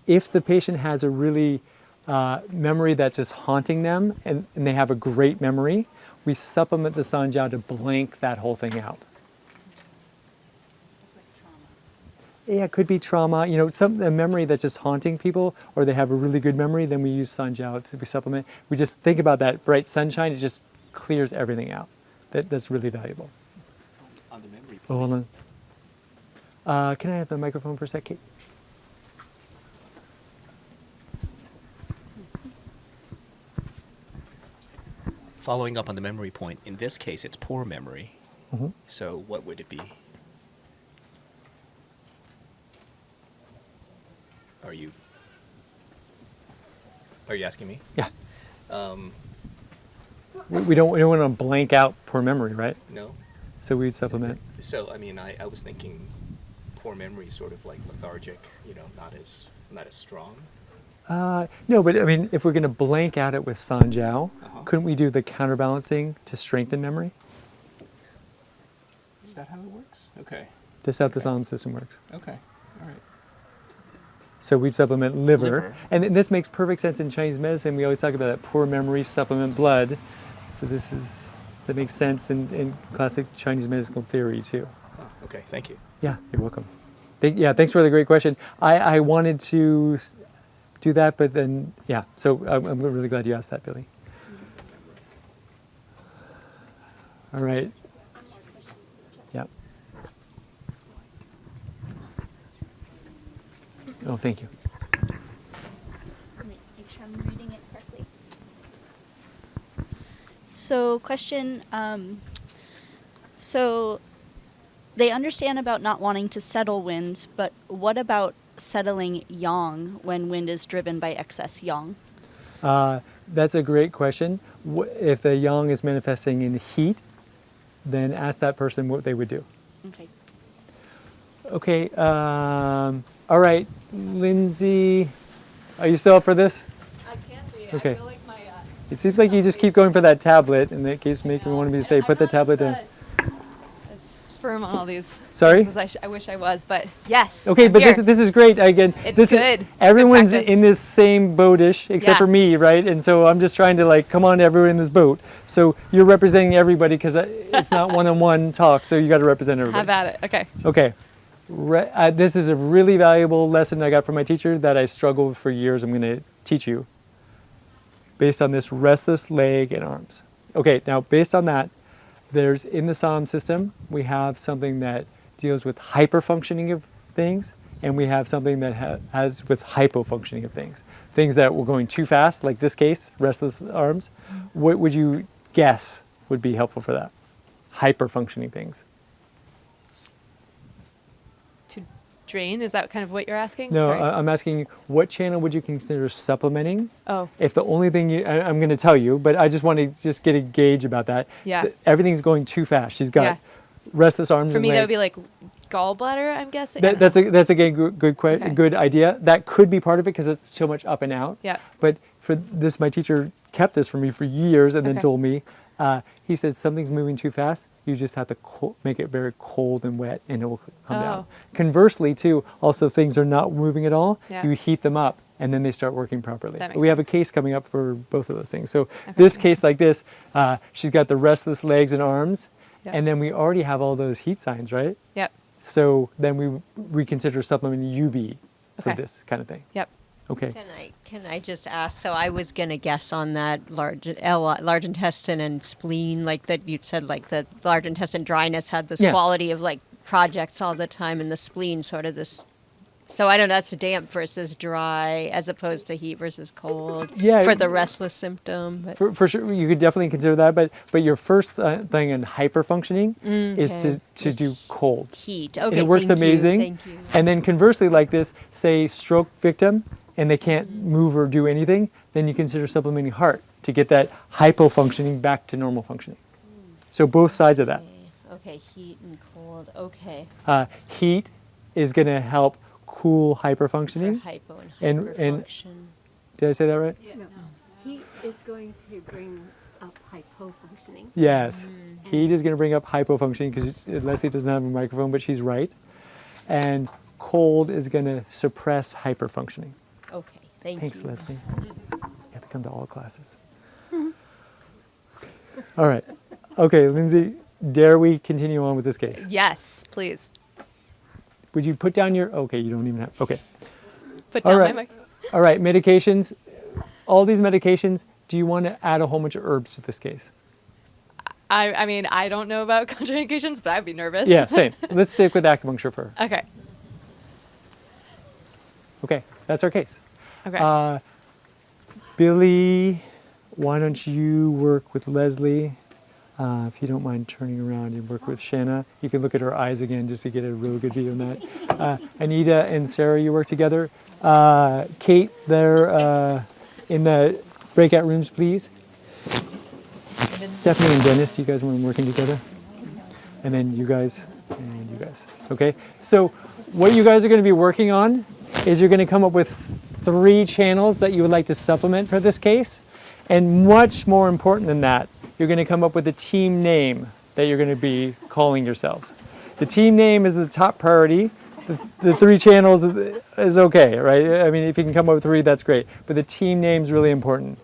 if the patient has a really memory that's just haunting them and they have a great memory, we supplement the Sanjiao to blank that whole thing out. Yeah, it could be trauma. You know, a memory that's just haunting people, or they have a really good memory, then we use Sanjiao to supplement. We just think about that bright sunshine, it just clears everything out. That's really valuable. On the memory point. Oh, hold on. Can I have the microphone for a sec, Kate? Following up on the memory point, in this case, it's poor memory. Mm-hmm. So what would it be? Are you asking me? Yeah. We don't want to blank out poor memory, right? No. So we'd supplement. So I mean, I was thinking poor memory, sort of like lethargic, not as strong. No, but I mean, if we're going to blank out it with Sanjiao, couldn't we do the counterbalancing to strengthen memory? Is that how it works? Okay. That's how the Saam system works. Okay. All right. So we'd supplement liver. And this makes perfect sense in Chinese medicine. We always talk about that poor memory, supplement blood. So that makes sense in classic Chinese medical theory too. Oh, okay, thank you. Yeah, you're welcome. Thanks for the great question. I wanted to do that, but then, yeah, so I'm really glad you asked that, Billy. All right. Yeah. Oh, thank you. Make sure I'm reading it correctly. So, question. So, they understand about not wanting to settle wind, but what about settling yang when wind is driven by excess yang? That's a great question. If the yang is manifesting in heat, then ask that person what they would do. Okay. Okay. All right, Lindsay, are you still up for this? I can't be. Okay. I feel like my. It seems like you just keep going for that tablet, and that keeps making me want me to say, put the tablet down. As firm on all these. Sorry? As I wish I was, but yes. Okay, I'm but here. this is great. Again, It's good. It's everyone's good practice. in this same boatish, except Yeah. for me, right? And so I'm just trying to come on, everyone in this boat. So you're representing everybody because it's not one-on-one talk, so you got to represent everybody. Have at it. Okay. Okay. This is a really valuable lesson I got from my teacher that I struggled with for years. I'm going to teach you based on this restless leg and arms. Okay, now based on that, there's in the Saam system, we have something that deals with hyperfunctioning of things, and we have something that has with hypofunctioning of things. Things that were going too fast, like this case, restless arms. What would you guess would be helpful for that? Hyperfunctioning things. drain? Is that kind of what you're asking? No, Sorry. I'm asking you, what channel would you consider supplementing? Oh. If the only thing I'm going to tell you, but I just want to just get a gauge about that. Yeah. Everything's going too fast. She's got Yeah. restless arms For and me, that would legs. be like gallbladder, I'm guessing. I don't That's again good Okay. good idea. That could be part of it because it's so much up and out. Yeah. But for this, my teacher kept this for me for years and then Okay. told me, he says something's moving too fast. You just have to make it very cold and wet, and it will come down. Oh. Conversely, too, also things are not moving at all. Yeah. You heat them up, and then they start working properly. That makes We have a sense. case coming up for both of those things. So this case like this, she's got the restless legs and arms, Yep. and then we already have all those heat signs, right? Yep. So then we consider supplementing UV for Okay. this kind of thing. Yep. Okay. Can I just ask? So I was gonna guess on that large intestine and spleen, like that you said, like the large intestine dryness had this Yeah. quality of like projects all the time, and the spleen sort of this. So I don't know. That's damp versus dry, as opposed to heat versus cold. Yeah. For the restless symptom. But For sure, you could definitely consider that. But your first thing in hyperfunctioning is Okay. to do cold. Heat. And Okay. it works thank you, amazing. Thank you. And then conversely, like this, say stroke victim, and they can't move or do anything, then you consider supplementing heart to get that hypofunctioning back to normal functioning. So both sides of that. Okay. Heat and cold. Okay. Heat is going to help cool For hyperfunctioning. hypo and And hyperfunction. did I say that right? No. Heat is going to bring up hypofunctioning. Yes. Heat is going to bring up hypofunctioning because Leslie doesn't have a microphone, but she's right. And cold is going to suppress hyperfunctioning. Okay. Thanks, Thanks, you. Leslie. You have to come to all classes. Okay. All right. Okay, Lindsay, dare we continue on with this case? Yes, please. Would you put down your, okay, you don't even have, okay. Put All down right. my mic. All right, medications. All these medications, do you want to add a whole bunch of herbs to this case? I mean, I don't know about contraindications, but I'd be nervous. Yeah, same. Let's stick with acupuncture for her. Okay. Okay, that's our case. Okay. Billy, why don't you work with Leslie? If you don't mind turning around and work with Shanna. You can look at her eyes again just to get a really good view on that. Anita and Sarah, you work together. Kate, they're in the breakout rooms, please. Stephanie and Dennis, you guys want working together? And then you guys and you guys. Okay? So what you guys are going to be working on is you're going to come up with 3 channels that you would like to supplement for this case. And much more important than that, you're going to come up with a team name that you're going to be calling yourselves. The team name is the top priority. The 3 channels is okay, right? I mean, if you can come up with 3, that's great. But the team name is really important.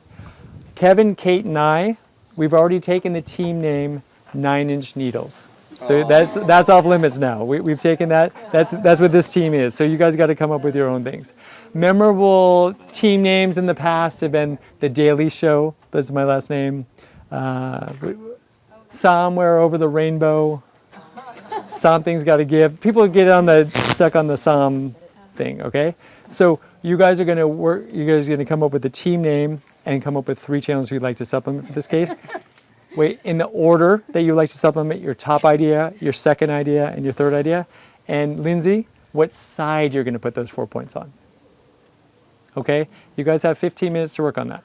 Kevin, Kate, and I, we've already taken the team name 9 Inch Needles. So that's off limits now. We've taken that. That's what this team is. So you guys got to come up with your own things. Memorable team names in the past have been The Daily Show. That's my last name. Somewhere Over the Rainbow. Something's got to give. People get stuck on the Saam thing. Okay. So you guys are going to work. You guys are going to come up with a team name and come up with 3 channels you'd like to supplement for this case. Wait, in the order that you like to supplement your top idea, your second idea, and your third idea. And Lindsay, what side you're going to put those 4 points on. Okay? You guys have 15 minutes to work on that.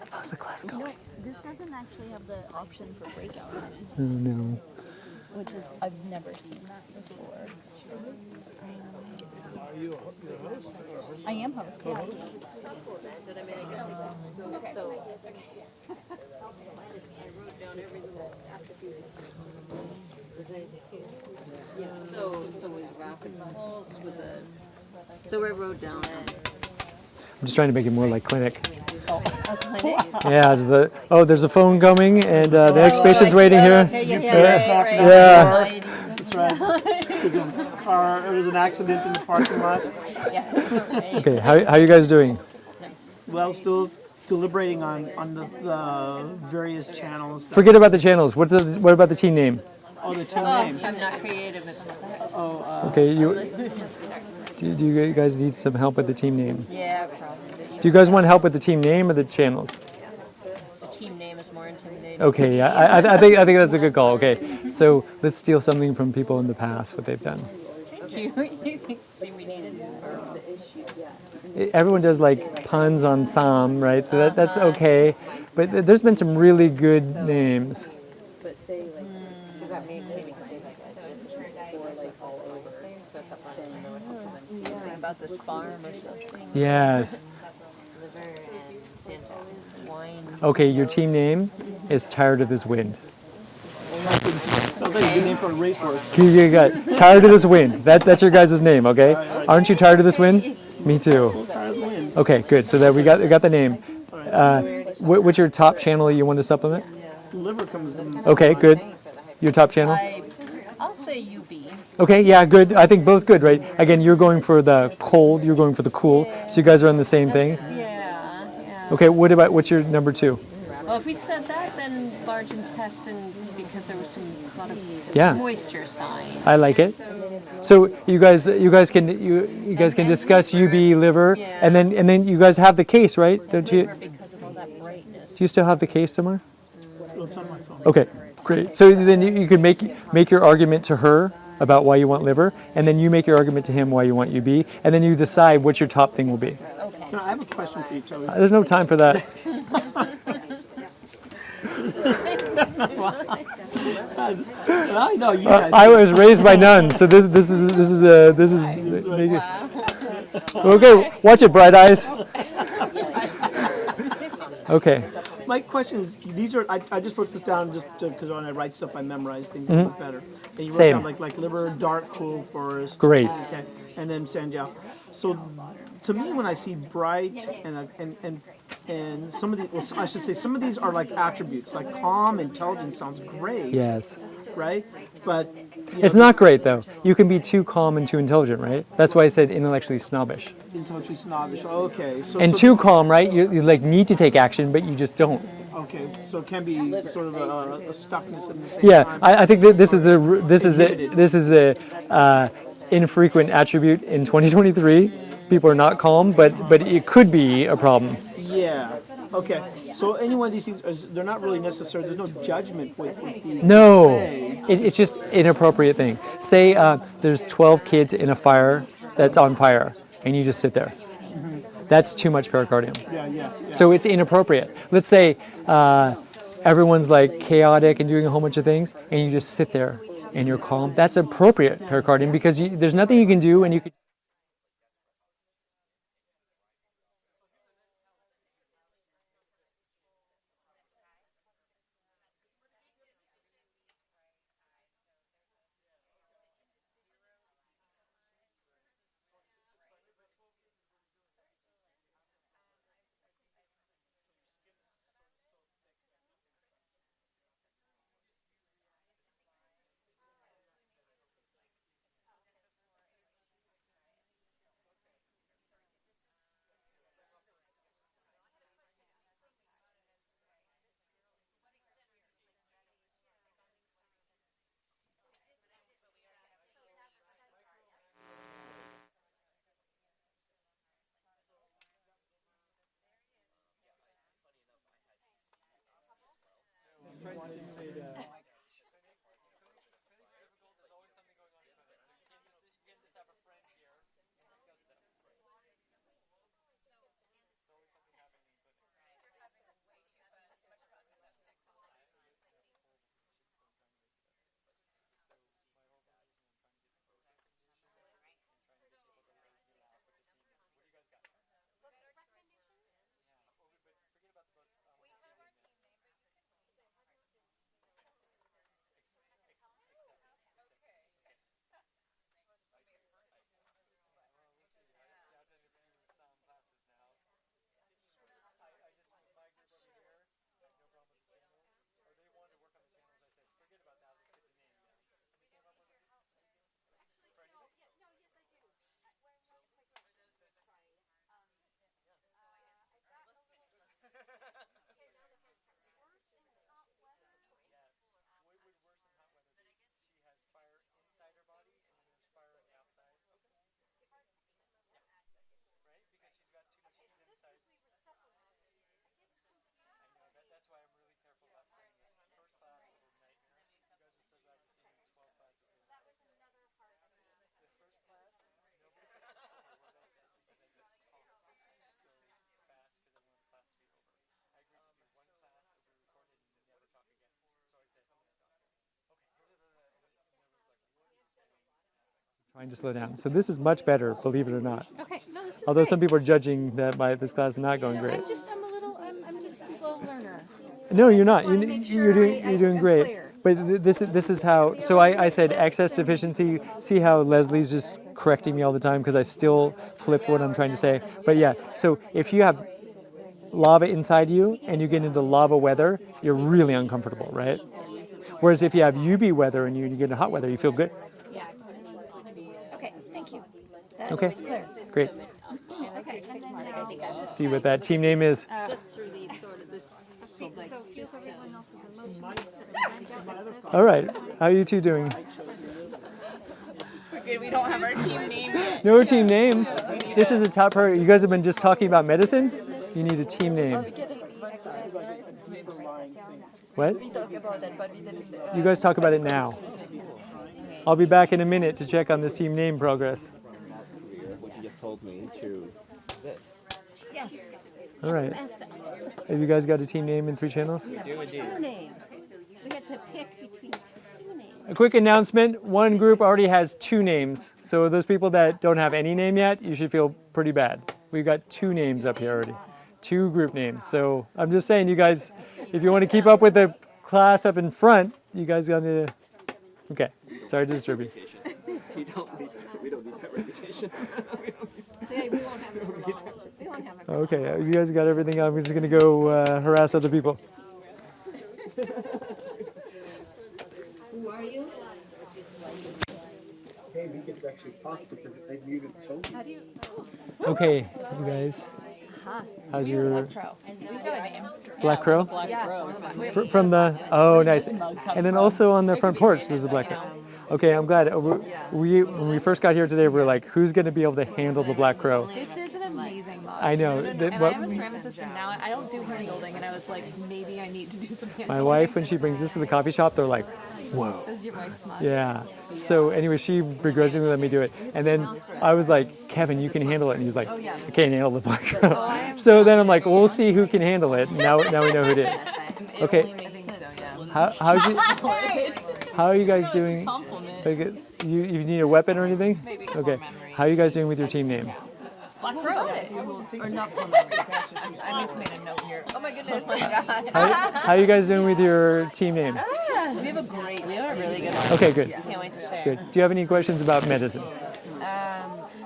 How's the class going? This doesn't actually have the option for breakout rooms. Oh, no. Which is, I've never seen that before. Are you a host? I am host, yeah. Supplemented. I mean, I guess it's so. I wrote down every little attribute. Yeah. So was rapid pulse was a. So I wrote down. I'm just trying to make it more like clinic. A clinic. Yeah, there's a phone coming, and the next patient's waiting here. Yeah. That's right. There was an accident in the parking lot. Okay, how you guys doing? Well, still deliberating on the various channels. Forget about the channels. What about the team name? Oh, the team name. I'm not creative about that. Okay, do you guys need some help with the team name? Yeah, probably. Do you guys want help with the team name or the channels? The team name is more intimidating. Okay, yeah, I think that's a good call. Okay, so let's steal something from people in the past, what they've done. Thank you. See, we needed. Everyone does like puns on Saam, right? So that's okay, but there's been some really good names. But say like, does that mean maybe or like all over? Something about this farm or something. Yes. Liver and Santa wine. Okay, your team name is Tired of This Wind. Sounds like a good name for a racehorse. You got Tired of This Wind. That's your guys' name, okay? Aren't you tired of this wind? Me too. Okay, good. So that we got the name. What's your top channel you want to supplement? Liver comes to Okay, good. Your top channel? I'll say UB. Okay, yeah, good. I think both good, right? Again, you're going for the cold, you're going for the cool. So you guys are on the same thing. Yeah. Okay, what's your number 2? Well, if we said that, then large intestine, because there was a lot of Yeah. moisture signs. I like it. So you guys can discuss UB liver, and then you guys have the case, right? Don't you? Because of all that brightness. Do you still have the case somewhere? It's on my phone. Okay, great. So then you can make your argument to her about why you want liver, and then you make your argument to him why you want UB, and then you decide what your top thing will be. No, I have a question for you, Joey. There's no time for that. I know you guys. I was raised by nuns, so this is okay. Watch it, bright eyes. Okay. My question is, these are I just wrote this down just because when I write stuff I memorize things a little better. And you wrote Same. down like liver, dark, cool forest. Great. Okay, and then Sanjiao. So to me, when I see bright and some of these, well, I should say some of these are like attributes, like calm, intelligent sounds great. Yes. Right, but It's not great though. You can be too calm and too intelligent, right? That's why I said intellectually snobbish. Intellectually snobbish. Okay. And too calm, right? You like need to take action, but you just don't. Okay, so it can be sort of a stuckness in the same Yeah, time. I think that this is a infrequent attribute in 2023. People are not calm, but it could be a problem. Yeah. Okay. So any one of these things, they're not really necessary. There's no judgment with these. No, to say. it's just inappropriate thing. Say there's 12 kids in a fire that's on fire, and you just sit there. That's too much pericardium. Yeah. So it's inappropriate. Let's say everyone's like chaotic and doing a whole bunch of things, and you just sit there and you're calm. That's appropriate pericardium because there's nothing you can do, and you could. That's why I'm really careful about saying it. First class was a nightmare. You guys are so glad you're seeing 12 classes. That was another part of the first class. Nobody could understand a word I said because I just talked so fast because I wanted the class to be over. I agreed to do one class, it would be recorded, and never talk again. So I said, I'm going to talk. Okay, and everybody was like, what are you saying? Trying to slow down. So this is much better, believe it or not. Okay, no, this is Although great. some people are judging that this class is not going great. I'm just a slow learner. No, you're not. You're You're doing great. But this is how. So I said excess deficiency. See how Leslie's just correcting me all the time because I still flip what I'm trying to say. But yeah. So if you have lava inside you and you get into lava weather, you're really uncomfortable, right? Whereas if you have UV weather and you get into hot weather, you feel good. Okay, thank you. Okay, great. Okay, and then See what that team name is. just through these sort of this. So here's everyone else's emotions. All right. How are you two doing? We're good. We don't have our team name yet. No team name. This is a top priority. You guys have been just talking about medicine. You need a team name. What? You guys talk about it now. I'll be back in a minute to check on this team name progress. What you just told me to this. Yes. All right. Have you guys got a team name in 3 channels? We do indeed. 2 names. We had to pick between 2 names. A quick announcement. One group already has 2 names. So those people that don't have any name yet, you should feel pretty bad. We've got 2 names up here already. 2 group names. So I'm just saying, you guys, if you want to keep up with the class up in front, you guys got to... Okay. Sorry to disturb you. We don't need that reputation. We won't have it for long. We won't have it. Okay, you guys got everything. I'm just going to go harass other people. Who are you? Hey, we get to actually talk because they even told you. Okay, you guys. How's your We've got a name. Black Crow? Black Crow. From the, oh, nice. And then also on the front porch, there's a Black Crow. Okay, I'm glad. When we first got here today, we were like, who's going to be able to handle the Black Crow? This is an amazing mug. I know. And I am a ceramic assistant now. I don't do hand building, and I was like, maybe I need to do some hand My building. wife, when she brings this to the coffee shop, they're like, whoa. This is your wife's mug. Yeah. So anyway, she begrudgingly let me do it. And then I was like, Kevin, you can handle it. And he's like, I can't handle the Black Crow. So then I'm like, well, we'll see who can handle it. Now we know who it is. Okay. How are you guys doing? Like, you need a weapon or anything? Okay. How are you guys doing with your team name? Black Crow. Or not I just made a note here. Oh my goodness. How are you guys doing with your team name? We have a really good one. Okay, good. Can't wait to share. Good. Do you have any questions about medicine?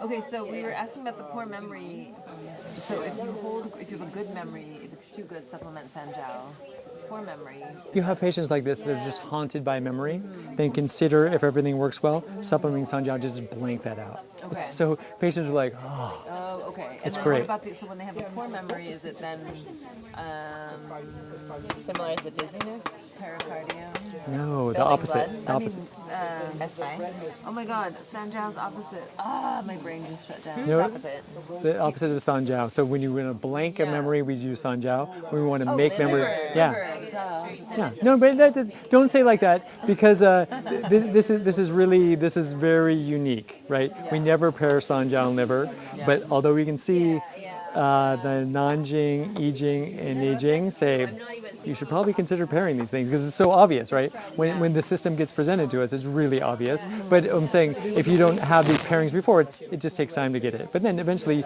Okay, so we were asking about the poor memory. So if you have a good memory, if it's too good, supplement Sanjiao. It's a poor memory. You have patients like this that are just haunted by memory, then consider, if everything works well, supplementing Sanjiao, just blank that out. Okay. So patients are like, oh. Oh, okay. It's and then great. What about so when they have a poor memory, is it then similar as the dizziness, pericardium? No, the opposite. The opposite. Oh my God, Sanjiao's opposite. My brain just shut down. No, Opposite. the opposite of Sanjiao. So when you want to blank a memory, we use Sanjiao. When we want to make memory, yeah. No, but don't say like that because this is very unique, right? We never pair Sanjiao and liver, but although we can see the Nanjing, Yijing, and Neijing say you should probably consider pairing these things because it's so obvious, right? When the system gets presented to us, it's really obvious. But I'm saying if you don't have these pairings before, it just takes time to get it. But then eventually,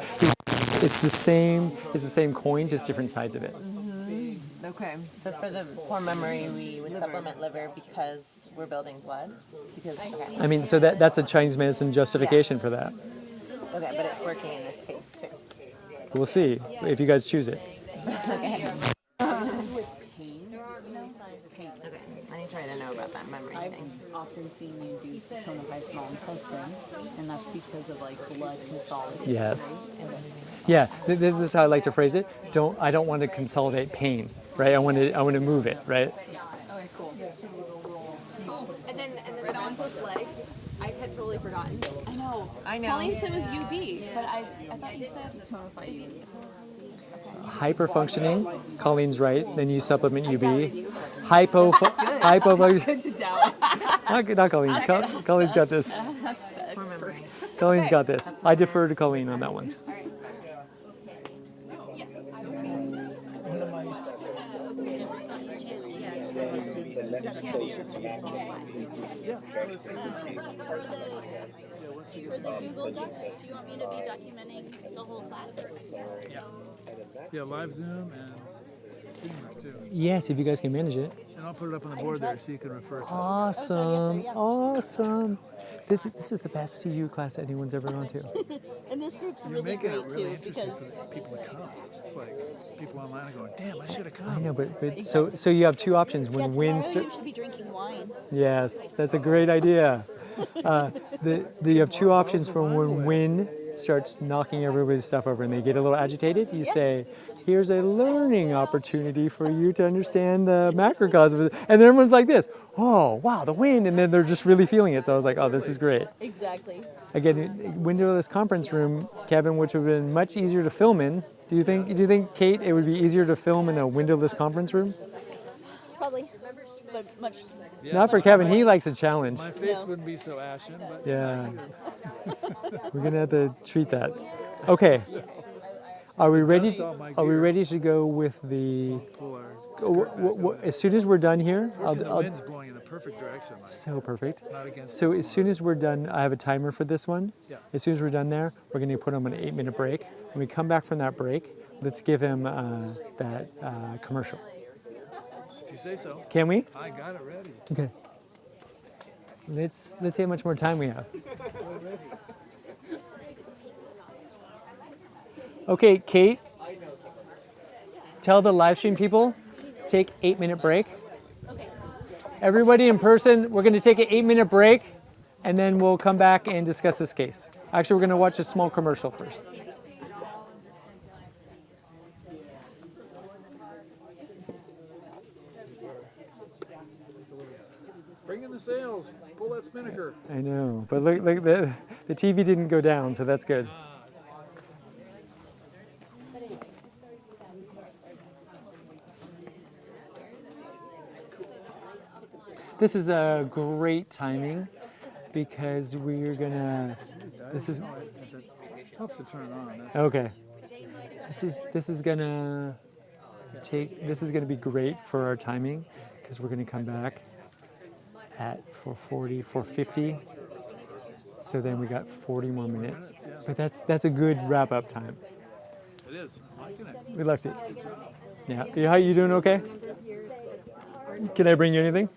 it's the same coin, just different sides of it. Okay. So for the poor memory, we would supplement liver because we're building blood. I mean, so that's a Chinese medicine justification for that. Okay, but it's working in this case too. We'll see if you guys choose it. Okay. Okay, I need to try to know about that memory thing. I've often seen you do tonify small intestine, and that's because of like blood consolidating. Yes. Yeah, this is how I like to phrase it. I don't want to consolidate pain, right? I want to move it, right? Okay, cool. And then the non-post leg, I had totally forgotten. I know. I know. Colleen said it was UB, but I thought you said tonify UB. hyperfunctioning, Colleen's right. Then you supplement UB. Hypo. Good to doubt. Not Colleen. Colleen's got this. Colleen's got this. I defer to Colleen on that one. For the Google Doc, do you want me to be documenting the whole class? Yeah, live Zoom and streamers too. Yes, if you guys can manage it. And I'll put it up on the board there so you can refer to it. Awesome. This is the best CU class anyone's ever gone to. And this group's You're really making great it really too interesting because for people to come. It's like people online are going, damn, I should have come. I know, but so you have two options when wind. you should be drinking wine. Yes, that's a great idea. You have two options for when wind starts knocking everybody's stuff over and they get a little agitated. You say, here's a learning opportunity for you to understand the macrocosm. And then everyone's like this, oh, wow, the wind. And then they're just really feeling it. So I was like, oh, this is great. Exactly. Again, windowless conference room, Kevin, which would have been much easier to film in. Do you think, Kate, it would be easier to film in a windowless conference room? Probably, but much. Yeah, Not for Kevin. He likes a challenge. My face wouldn't be so ashen, but Yeah. We're gonna have to treat that. Okay. Are we ready? Are we ready to go with the? As soon as we're done here, the wind's blowing in the perfect direction. Like, so perfect. not against So as soon as we're done, I have a timer for this one. Yeah. As soon as we're done there, we're going to put him on an 8-minute break. When we come back from that break, let's give him that commercial. If you say so. Can we? I got it ready. Okay. Let's see how much more time we have. Okay, Kate. Tell the live stream people, take 8-minute break. Everybody in person, we're going to take an 8-minute break, and then we'll come back and discuss this case. Actually, we're going to watch a small commercial first. Bring in the sails. Pull that spinnaker. I know, but look, the TV didn't go down, so that's good. This is a great timing because we're gonna. This is Helps to turn it on. okay. This is gonna be great for our timing because we're gonna come back at 4:40, 4:50. So then we got 40 more minutes. But that's a good wrap up time. It is. I'm liking it. We left it. Yeah. How you doing? Okay. Can I bring you anything?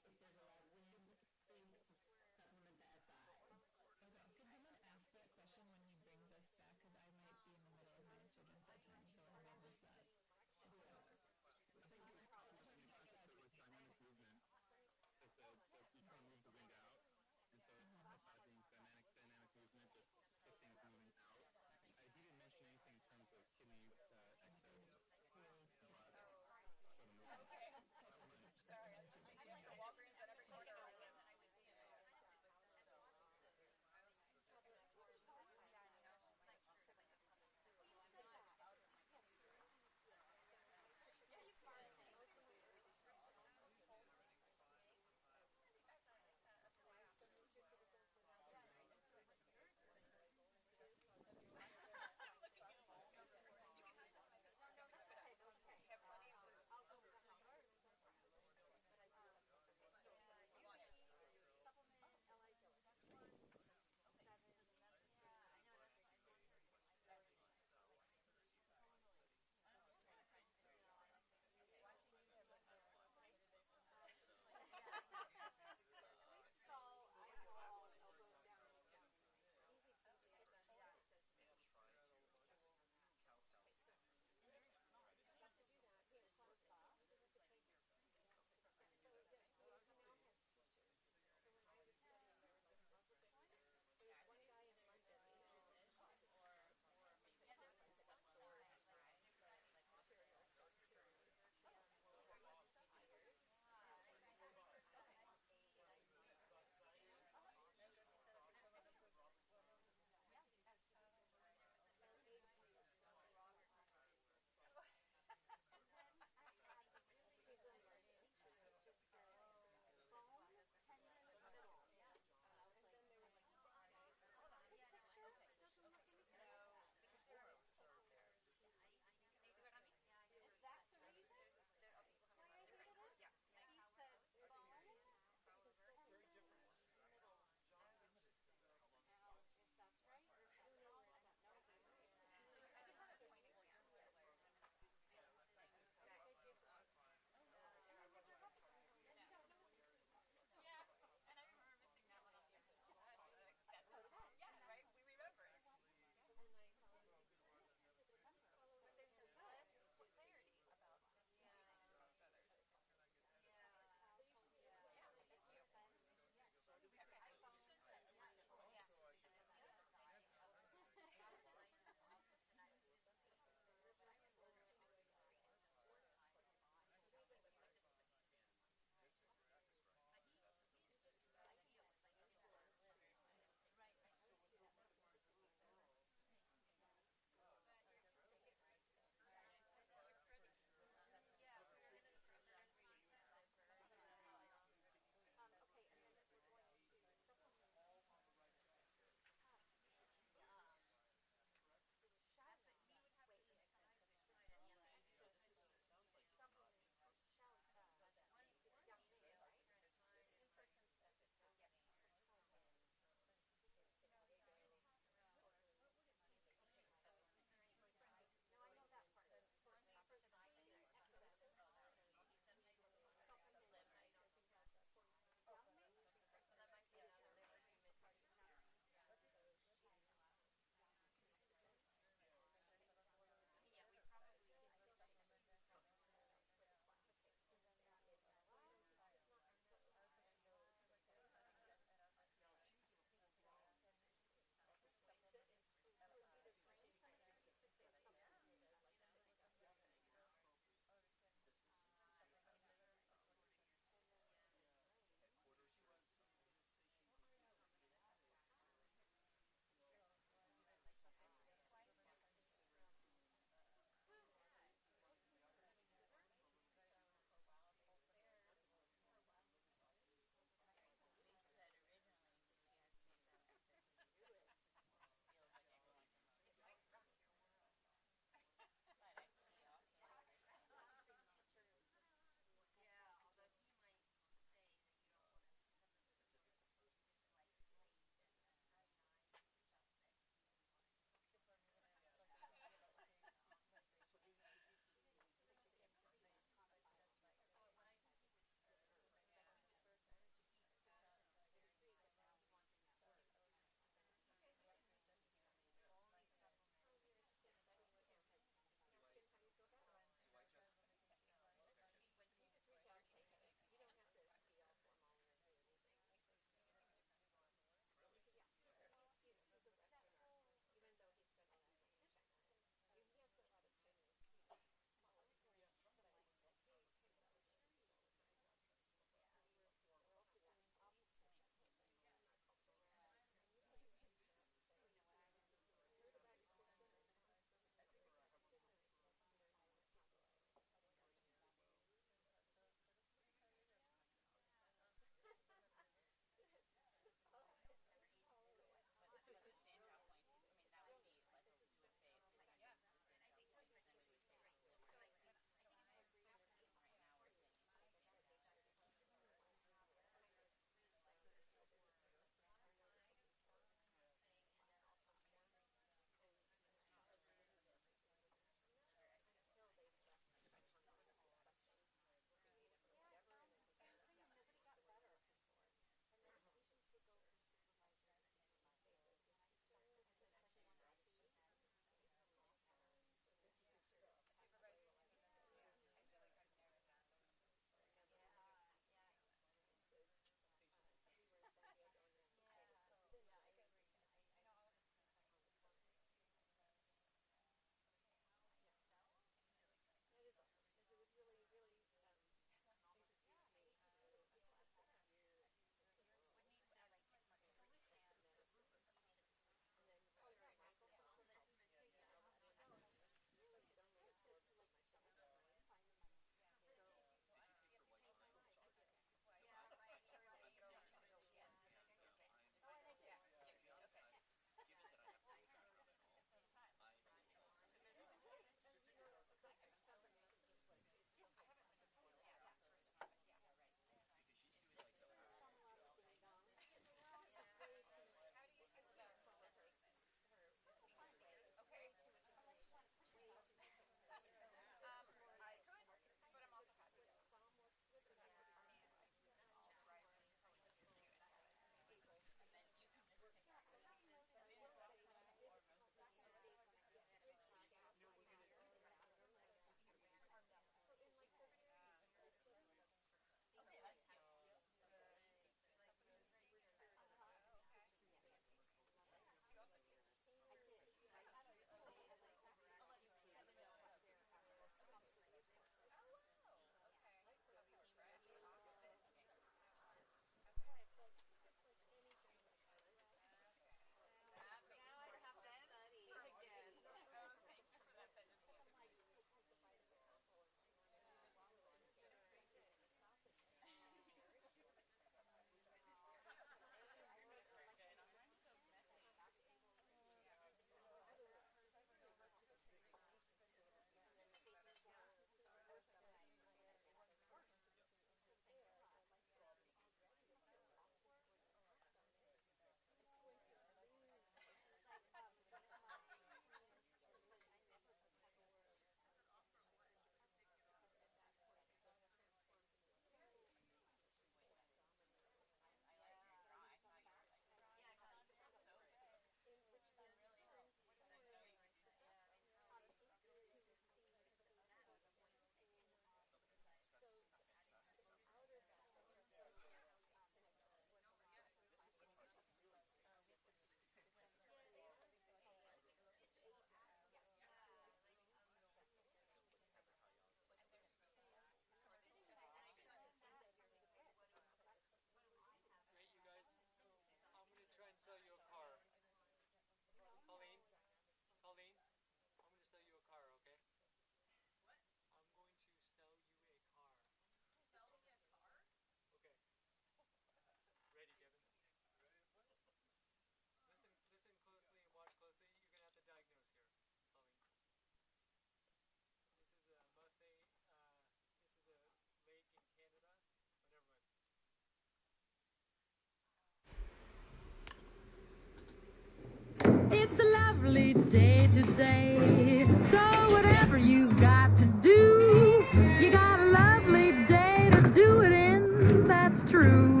lovely day today. So whatever you've got to do, you got a lovely day to do it in. That's true.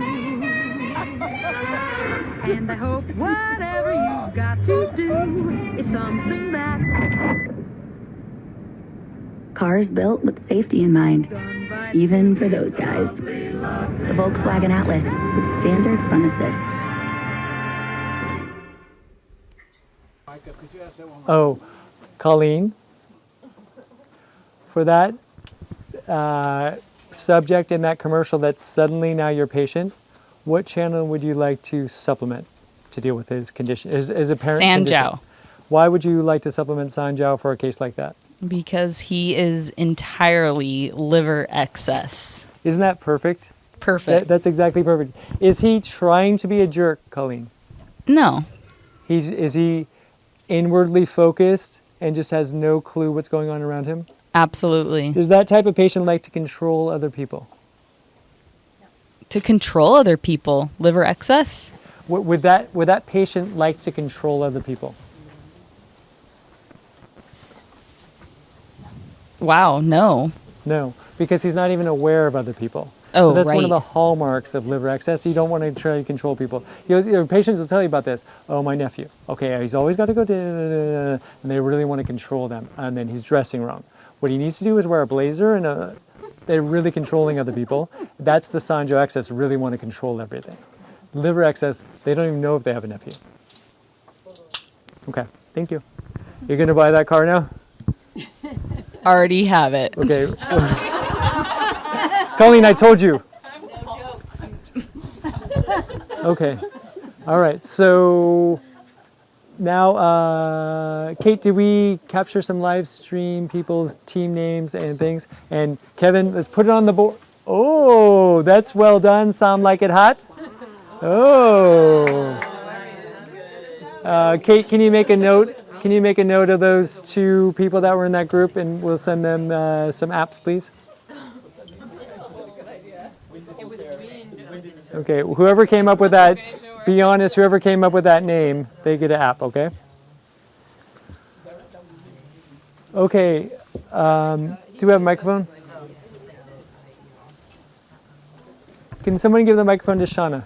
And I hope whatever you've got to do is something that Cars built with safety in mind, even for those guys. The Volkswagen Atlas with standard front assist. Oh, Colleen, for that subject in that commercial that's suddenly now your patient, what channel would you like to supplement to deal with his condition, his apparent condition? Sanjiao. Why would you like to supplement Sanjiao for a case like that? Because he is entirely liver excess. Isn't that perfect? Perfect. That's exactly perfect. Is he trying to be a jerk, Colleen? No. Is he inwardly focused and just has no clue what's going on around him? Absolutely. Does that type of patient like to control other people? To control other people, liver excess? Would that patient like to control other people? Wow, no. No, because he's not even aware of other people. Oh, so that's one of right. the hallmarks of liver excess. You don't want to try to control people. Your patients will tell you about this. Oh, my nephew. Okay, he's always got to go, and they really want to control them. And then he's dressing wrong. What he needs to do is wear a blazer, and they're really controlling other people. That's the Sanjiao excess, really want to control everything. Liver excess, they don't even know if they have a nephew. Okay, thank you. You're going to buy that car now? Already have it. Okay. Colleen, I told you. Okay. All right. So now, Kate, did we capture some live stream people's team names and things? And Kevin, let's put it on the board. Oh, that's well done. Saam, like it hot? Oh. Kate, can you make a note? Can you make a note of those two people that were in that group, and we'll send them some apps, please? Okay, whoever came up with that, be honest, whoever came up with that name, they get an app, okay? Okay, do we have a microphone? Can someone give the microphone to Shauna?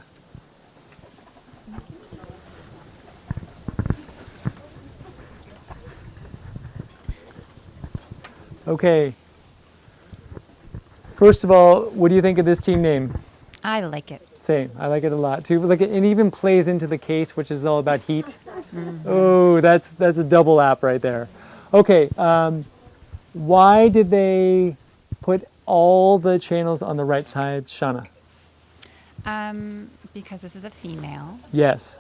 Okay. First of all, what do you think of this team name? I like it. Same. I like it a lot too. Like it even plays into the case, which is all about heat. Mm-hmm. Oh, that's a double app right there. Okay. Why did they put all the channels on the right side, Shauna? Because this is a female. Yes.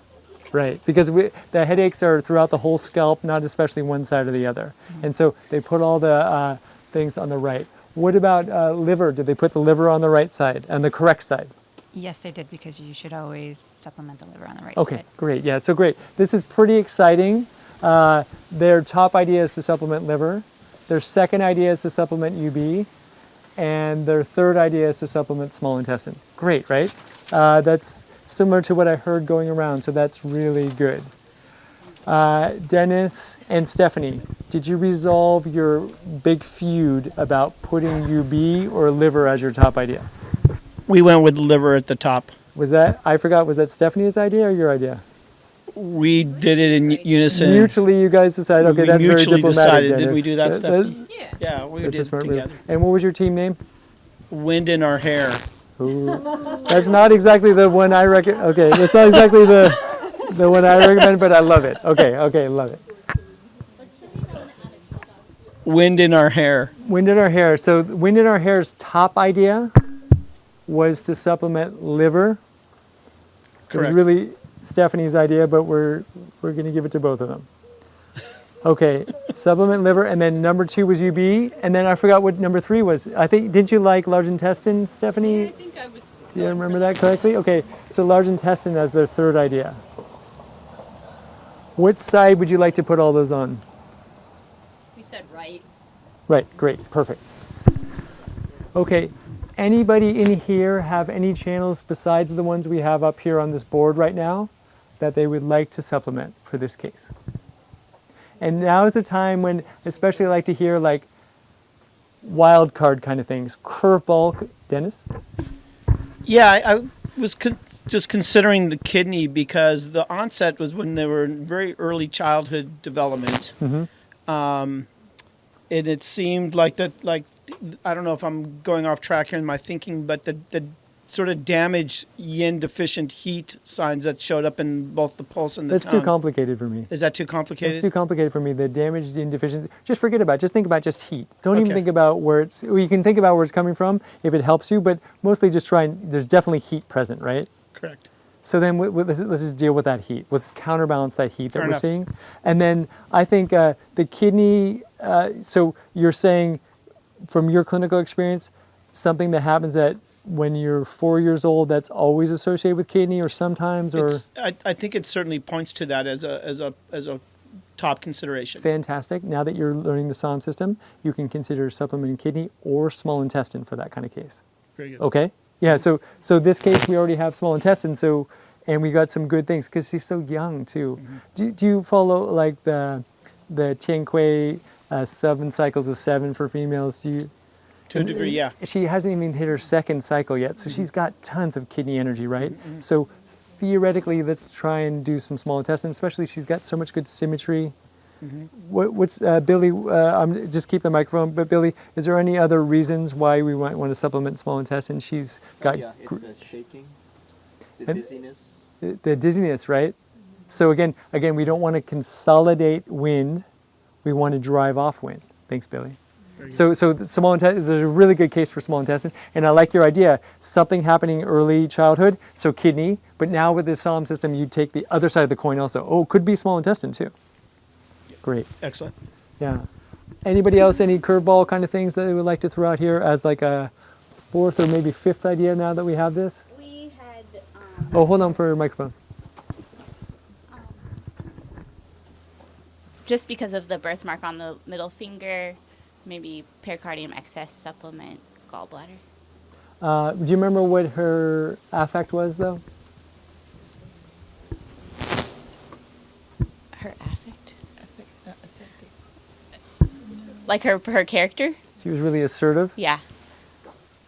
Right, because the headaches are throughout the whole scalp, not especially one side or the other. Mm-hmm. And so they put all the things on the right. What about liver? Did they put the liver on the right side, on the correct side? Yes, they did, because you should always supplement the liver on the right side. Okay, great. Yeah, so great. This is pretty exciting. Their top idea is to supplement liver. Their second idea is to supplement UB. And their third idea is to supplement small intestine. Great, right? That's similar to what I heard going around, so that's really good. Dennis and Stephanie, did you resolve your big feud about putting UB or liver as your top idea? We went with liver at the top. Was that, I forgot, was that Stephanie's idea or your idea? We did it in unison. Mutually, you guys decided. Okay, We that's very mutually diplomatic. decided. Dennis. Did we do that, Stephanie? Yeah, we that's did a smart together. move. And what was your team name? Wind in our hair. Ooh. That's not exactly the one I recommend. Okay, that's not exactly the one I recommend, but I love it. Okay, love it. Wind in our hair. Wind in our hair. So wind in our hair's top idea was to supplement liver. It was Correct. really Stephanie's idea, but we're going to give it to both of them. Okay, supplement liver, and then number 2 was UB, and then I forgot what number 3 was. I think, didn't you like large intestine, Stephanie? I think I was. Do you remember that correctly? Okay, so large intestine as their third idea. What side would you like to put all those on? We said right. Right, great, perfect. Okay, anybody in here have any channels besides the ones we have up here on this board right now that they would like to supplement for this case? And now is the time when, especially I like to hear like wild card kind of things, curveball. Dennis? Yeah, I was just considering the kidney because the onset was when they were in very early childhood development. And it seemed like that, like, I don't know if I'm going off track here in my thinking, but the sort of damaged yin deficient heat signs that showed up in both the pulse and the That's tongue. too complicated for me. Is that too complicated? It's too complicated for me. The damaged yin deficiency. Just forget about it. Just think about just heat. Don't even Okay. think about where it's. Well, you can think about where it's coming from if it helps you, but mostly just try and. There's definitely heat present, right? Correct. So then let's just deal with that heat. Let's counterbalance that heat that Fair we're enough. seeing. And then I think the kidney. So you're saying, from your clinical experience, something that happens at when you're 4 years old, that's always associated with kidney, or sometimes, or I think it certainly points to that as a top consideration. fantastic. Now that you're learning the Saam system, you can consider supplementing kidney or small intestine for that kind of case. Very good. Okay. Yeah. So this case we already have small intestine. So and we got some good things because she's so young too. Do you follow like the Tian Kui 7 cycles of 7 for females? Do you? To a degree, yeah. She hasn't even hit her second cycle yet, so she's got tons of kidney energy, right? So theoretically, let's try and do some small intestine, especially she's got so much good symmetry. What's Billy? I'm just keep the microphone. But Billy, is there any other reasons why we might want to supplement small intestine? She's got yeah, it's the shaking, the and- dizziness. the dizziness, right? So again, we don't want to consolidate wind. We want to drive off wind. Thanks, Billy. So the small intestine, there's a really good case for small intestine, and I like your idea. Something happening early childhood, so kidney, but now with the Saam system, you take the other side of the coin also. Oh, could be small intestine too. Great. Excellent. Yeah. Anybody else, any curveball kind of things that they would like to throw out here as like a fourth or maybe fifth idea now that we have this? We had. Oh, hold on for a microphone. Just because of the birthmark on the middle finger, maybe pericardium excess supplement gallbladder. Do you remember what her affect was though? Her affect? Like her character? She was really assertive. Yeah.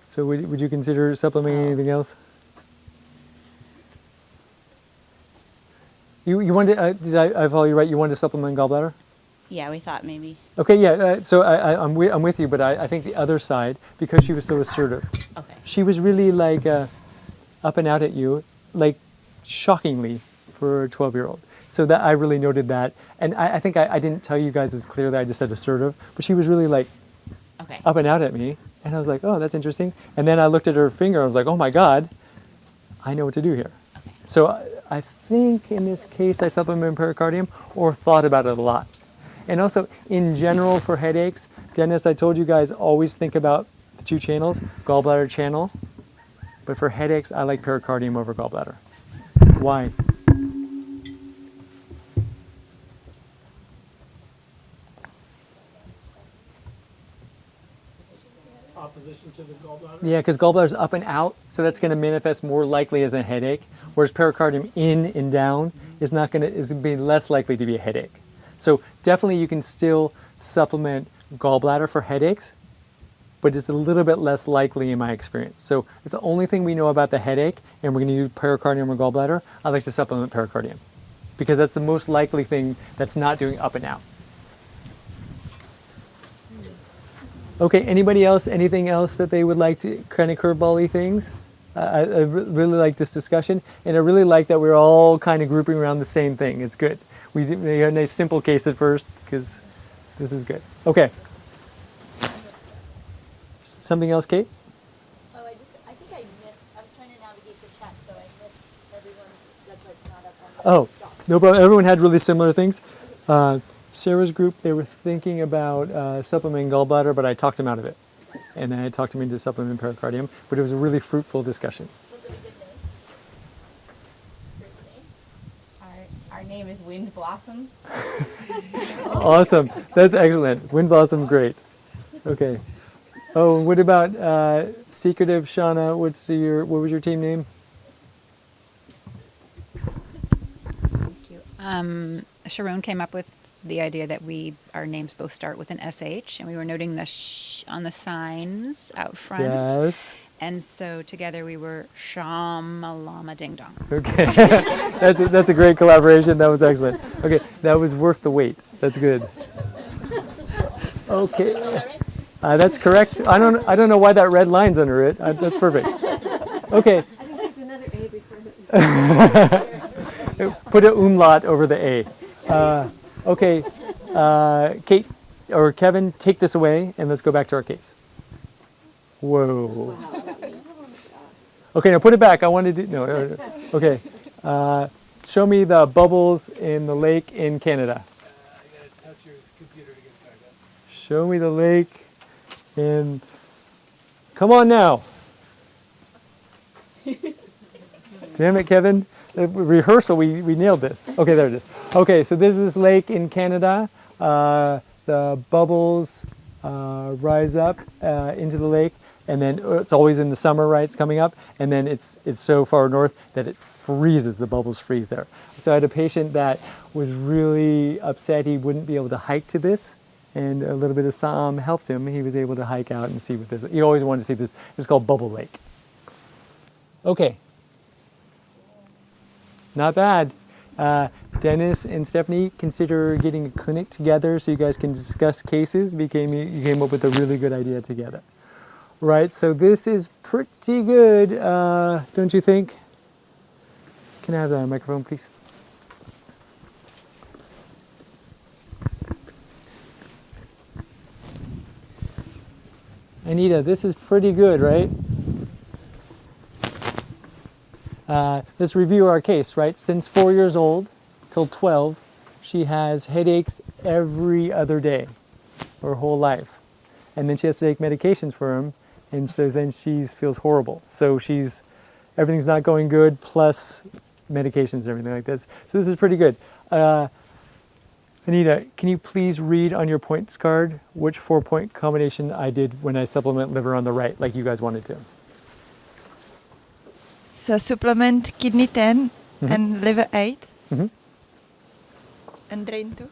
So would you consider supplementing anything else? You wanted, did I follow you right? You wanted to supplement gallbladder? Yeah, we thought maybe. Okay, yeah. So I'm with you, but I think the other side, because she was so assertive. Okay. She was really like up and out at you, like shockingly for a 12-year-old. So that I really noted that, and I think I didn't tell you guys as clearly. I just said assertive, but she was really like up and out at me, and I was like, oh, that's interesting. And then I looked at her finger, and I was like, oh my God, I know what to do here. Okay. So I think in this case I supplemented pericardium or thought about it a lot. And also, in general, for headaches, Dennis, I told you guys always think about the 2 channels, gallbladder channel. But for headaches, I like pericardium over gallbladder. Why? Opposition to the gallbladder? Yeah, because gallbladder's up and out, so that's going to manifest more likely as a headache, whereas pericardium in and down is not going to is be less likely to be a headache. So definitely you can still supplement gallbladder for headaches, but it's a little bit less likely in my experience. So if the only thing we know about the headache and we're going to use pericardium or gallbladder, I like to supplement pericardium because that's the most likely thing that's not doing up and out. Okay, anybody else, anything else that they would like to kind of curveball-y things? I really like this discussion, and I really like that we're all kind of grouping around the same thing. It's good. We had a nice simple case at first because this is good. Okay. Something else, Kate? Oh, I think I missed. I was trying to navigate the chat, so I missed everyone's. That's why it's not up on the Oh, doc. no problem. Everyone had really similar things. Sarah's group, they were thinking about supplementing gallbladder, but I talked them out of it. And then I talked them into supplementing pericardium, but it was a really fruitful discussion. Was it a good name? Great name. Our name is Wind Blossom. Awesome. That's excellent. Wind Blossom's great. Okay. Oh, what about secretive, Shauna? What was your team name? Sharon came up with the idea that our names both start with an SH, and we were noting the on the signs out front. Yes. And so together we were Shamalama Ding Dong. Okay. That's a great collaboration. That was excellent. Okay, that was worth the wait. That's good. Okay. That's correct. I don't know why that red line's under it. That's perfect. Okay. I think there's another A before it. Put an umlaut over the A. Okay. Kate or Kevin, take this away and let's go back to our case. Whoa. Okay, now put it back. I wanted to no. Okay. Show me the bubbles in the lake in Canada. You gotta touch your computer to get it back up. Show me the lake in. Come on now. Damn it, Kevin. Rehearsal, we nailed this. Okay, there it is. Okay, so this is this lake in Canada. The bubbles rise up into the lake, and then it's always in the summer, right? It's coming up, and then it's so far north that it freezes. The bubbles freeze there. So I had a patient that was really upset he wouldn't be able to hike to this, and a little bit of Saam helped him. He was able to hike out and see what this. He always wanted to see this. It's called Bubble Lake. Okay. Not bad. Dennis and Stephanie, consider getting a clinic together so you guys can discuss cases. You came up with a really good idea together. Right, so this is pretty good, don't you think? Can I have the microphone, please? Anita, this is pretty good, right? Let's review our case, right? Since 4 years old till 12, she has headaches every other day, her whole life. And then she has to take medications for them, and so then she feels horrible. So everything's not going good, plus medications and everything like this. So this is pretty good. Anita, can you please read on your points card which 4-point combination I did when I supplement liver on the right, like you guys wanted to? So supplement kidney 10 and liver 8 and drain 2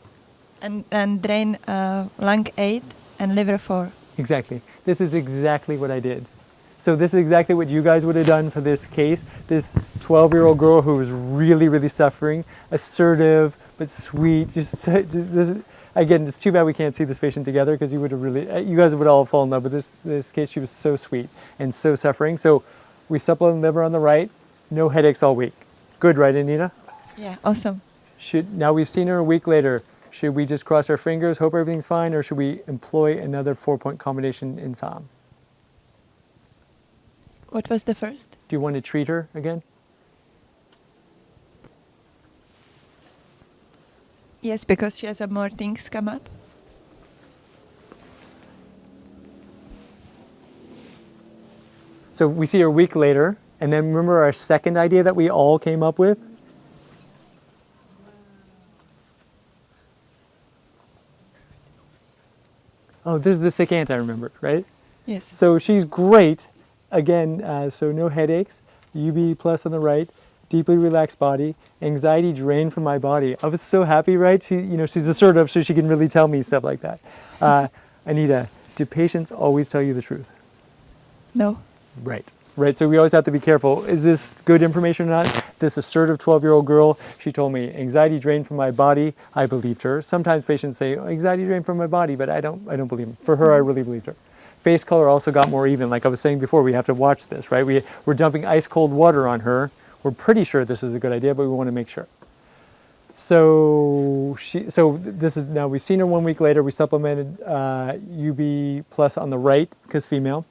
and drain lung 8 and liver 4. Exactly. This is exactly what I did. So this is exactly what you guys would have done for this case. This 12-year-old girl who was really, really suffering, assertive but sweet. Again, it's too bad we can't see this patient together because you guys would all fall in love with this case. She was so sweet and so suffering. So we supplement liver on the right, no headaches all week. Good, right, Anita? Yeah, awesome. Now we've seen her a week later. Should we just cross our fingers, hope everything's fine, or should we employ another 4-point combination in Saam? What was the first? Do you want to treat her again? Yes, because she has more things come up. So we see her a week later, and then remember our second idea that we all came up with? Oh, this is the sick aunt I remembered, right? Yes. So she's great. Again, so no headaches, UB plus on the right, deeply relaxed body, anxiety drained from my body. I was so happy, right? She's assertive, so she can really tell me stuff like that. Anita, do patients always tell you the truth? No. Right. So we always have to be careful. Is this good information or not? This assertive 12-year-old girl, she told me, anxiety drained from my body. I believed her. Sometimes patients say, anxiety drained from my body, but I don't believe them. For her, I really believed her. Face color also got more even. Like I was saying before, we have to watch this, right? We're dumping ice cold water on her. We're pretty sure this is a good idea, but we want to make sure. So this is now we've seen her 1 week later. We supplemented UB plus on the right because female.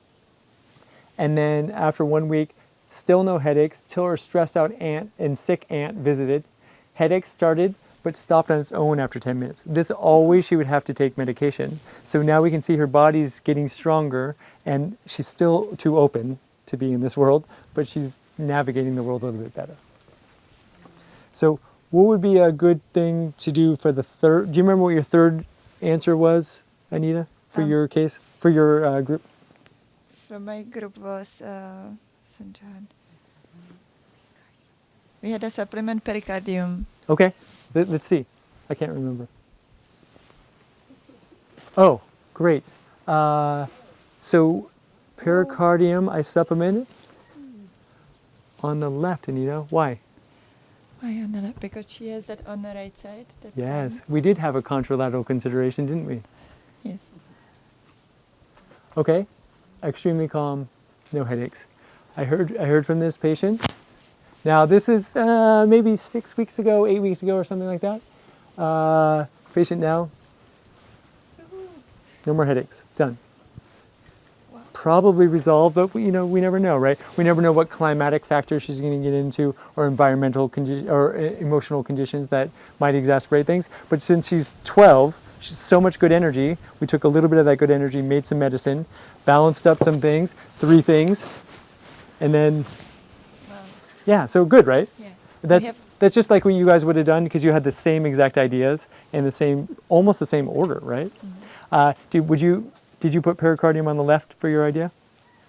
And then after 1 week, still no headaches till her stressed out aunt and sick aunt visited. Headaches started, but stopped on its own after 10 minutes. This always she would have to take medication. So now we can see her body's getting stronger, and she's still too open to be in this world, but she's navigating the world a little bit better. So what would be a good thing to do for the third? Do you remember what your third answer was, Anita, for your case, for your group? From my group was St. John. We had a supplement pericardium. Okay, let's see. I can't remember. Oh, great. So pericardium, I supplemented on the left, Anita. Why? Why on the left? Because she has that on the right side. That's Yes, we did have a contralateral consideration, didn't we? Yes. Okay, extremely calm, no headaches. I heard from this patient. Now this is maybe 6 weeks ago, 8 weeks ago, or something like that. Patient now, no more headaches. Done. Probably resolved, but we never know, right? We never know what climatic factors she's going to get into, or environmental or emotional conditions that might exacerbate things. But since she's 12, she's so much good energy. We took a little bit of that good energy, made some medicine, balanced up some things, 3 things, and then yeah, so good, right? Yeah. That's just like what you guys would have done because you had the same exact ideas and almost the same order, right? Did you put pericardium on the left for your idea?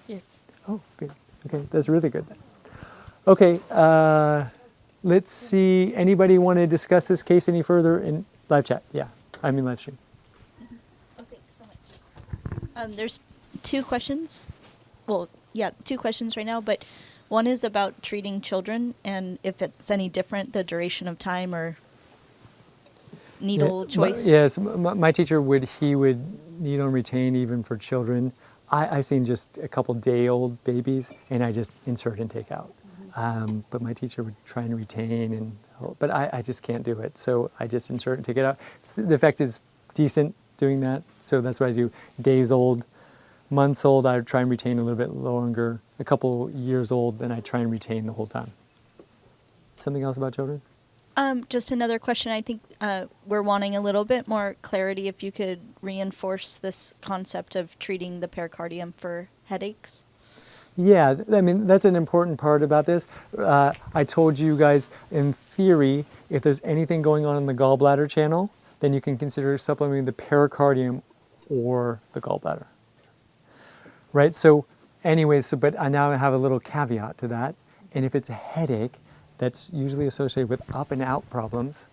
Yes. Oh, good. Okay, that's really good then. Okay, let's see. Anybody want to discuss this case any further in live chat? Yeah, I mean live stream. Oh, thanks so much. There's 2 questions. Well, yeah, 2 questions right now, but one is about treating children and if it's any different, the duration of time or needle choice. Yes, my teacher would needle and retain even for children. I've seen just a couple day-old babies, and I just insert and take out. But my teacher would try and retain, but I just can't do it. So I just insert and take it out. The effect is decent doing that, so that's what I do. Days old, months old, I try and retain a little bit longer. A couple years old, then I try and retain the whole time. Something else about children? Just another question. I think we're wanting a little bit more clarity if you could reinforce this concept of treating the pericardium for headaches. Yeah, I mean, that's an important part about this. I told you guys, in theory, if there's anything going on in the gallbladder channel, then you can consider supplementing the pericardium or the gallbladder. Right? So anyways, but I now have a little caveat to that. And if it's a headache, that's usually associated with up and out problems,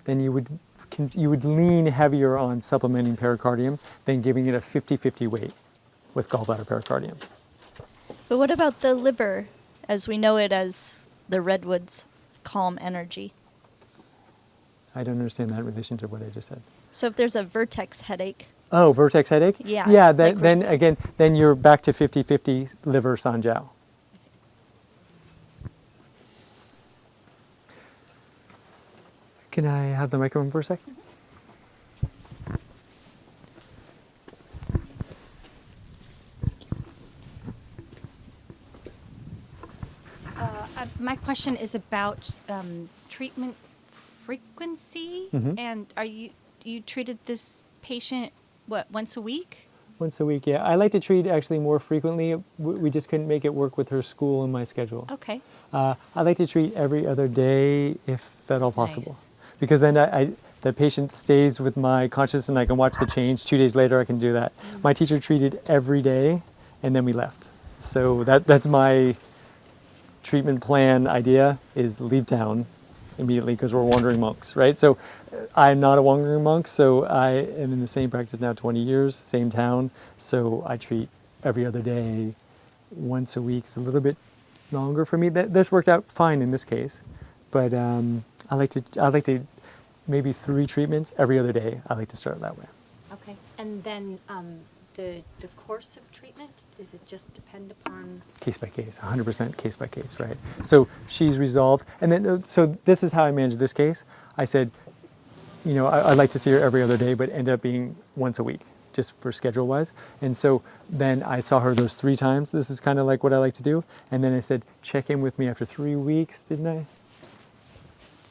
then you would lean heavier on supplementing pericardium than giving it a 50-50 weight with gallbladder pericardium. But what about the liver, as we know it as the redwoods, calm energy? I don't understand that in relation to what I just said. So if there's a vertex headache. Oh, vertex headache? Yeah. Yeah, then you're back to 50-50 liver sanjiao. Can I have the microphone for a second? My question is about treatment frequency, and you treated this patient once a week? Once a week, yeah. I like to treat actually more frequently. We just couldn't make it work with her school and my schedule. Okay. I like to treat every other day if at all possible. Nice. Because then the patient stays with my consciousness and I can watch the change. 2 days later I can do that. My teacher treated every day and then we left. So that's my treatment plan idea, is leave town immediately because we're wandering monks, right? So I'm not a wandering monk, so I am in the same practice now 20 years, same town. So I treat every other day. Once a week is a little bit longer for me. This worked out fine in this case, but I like to maybe 3 treatments every other day. I like to start that way. Okay. And then the course of treatment, does it just depend upon? Case by case, 100% case by case, right? So she's resolved. And then, so this is how I managed this case. I said, I'd like to see her every other day, but end up being once a week, just for schedule wise. And so then I saw her those 3 times. This is kind of like what I like to do. And then I said, check in with me after 3 weeks, didn't I?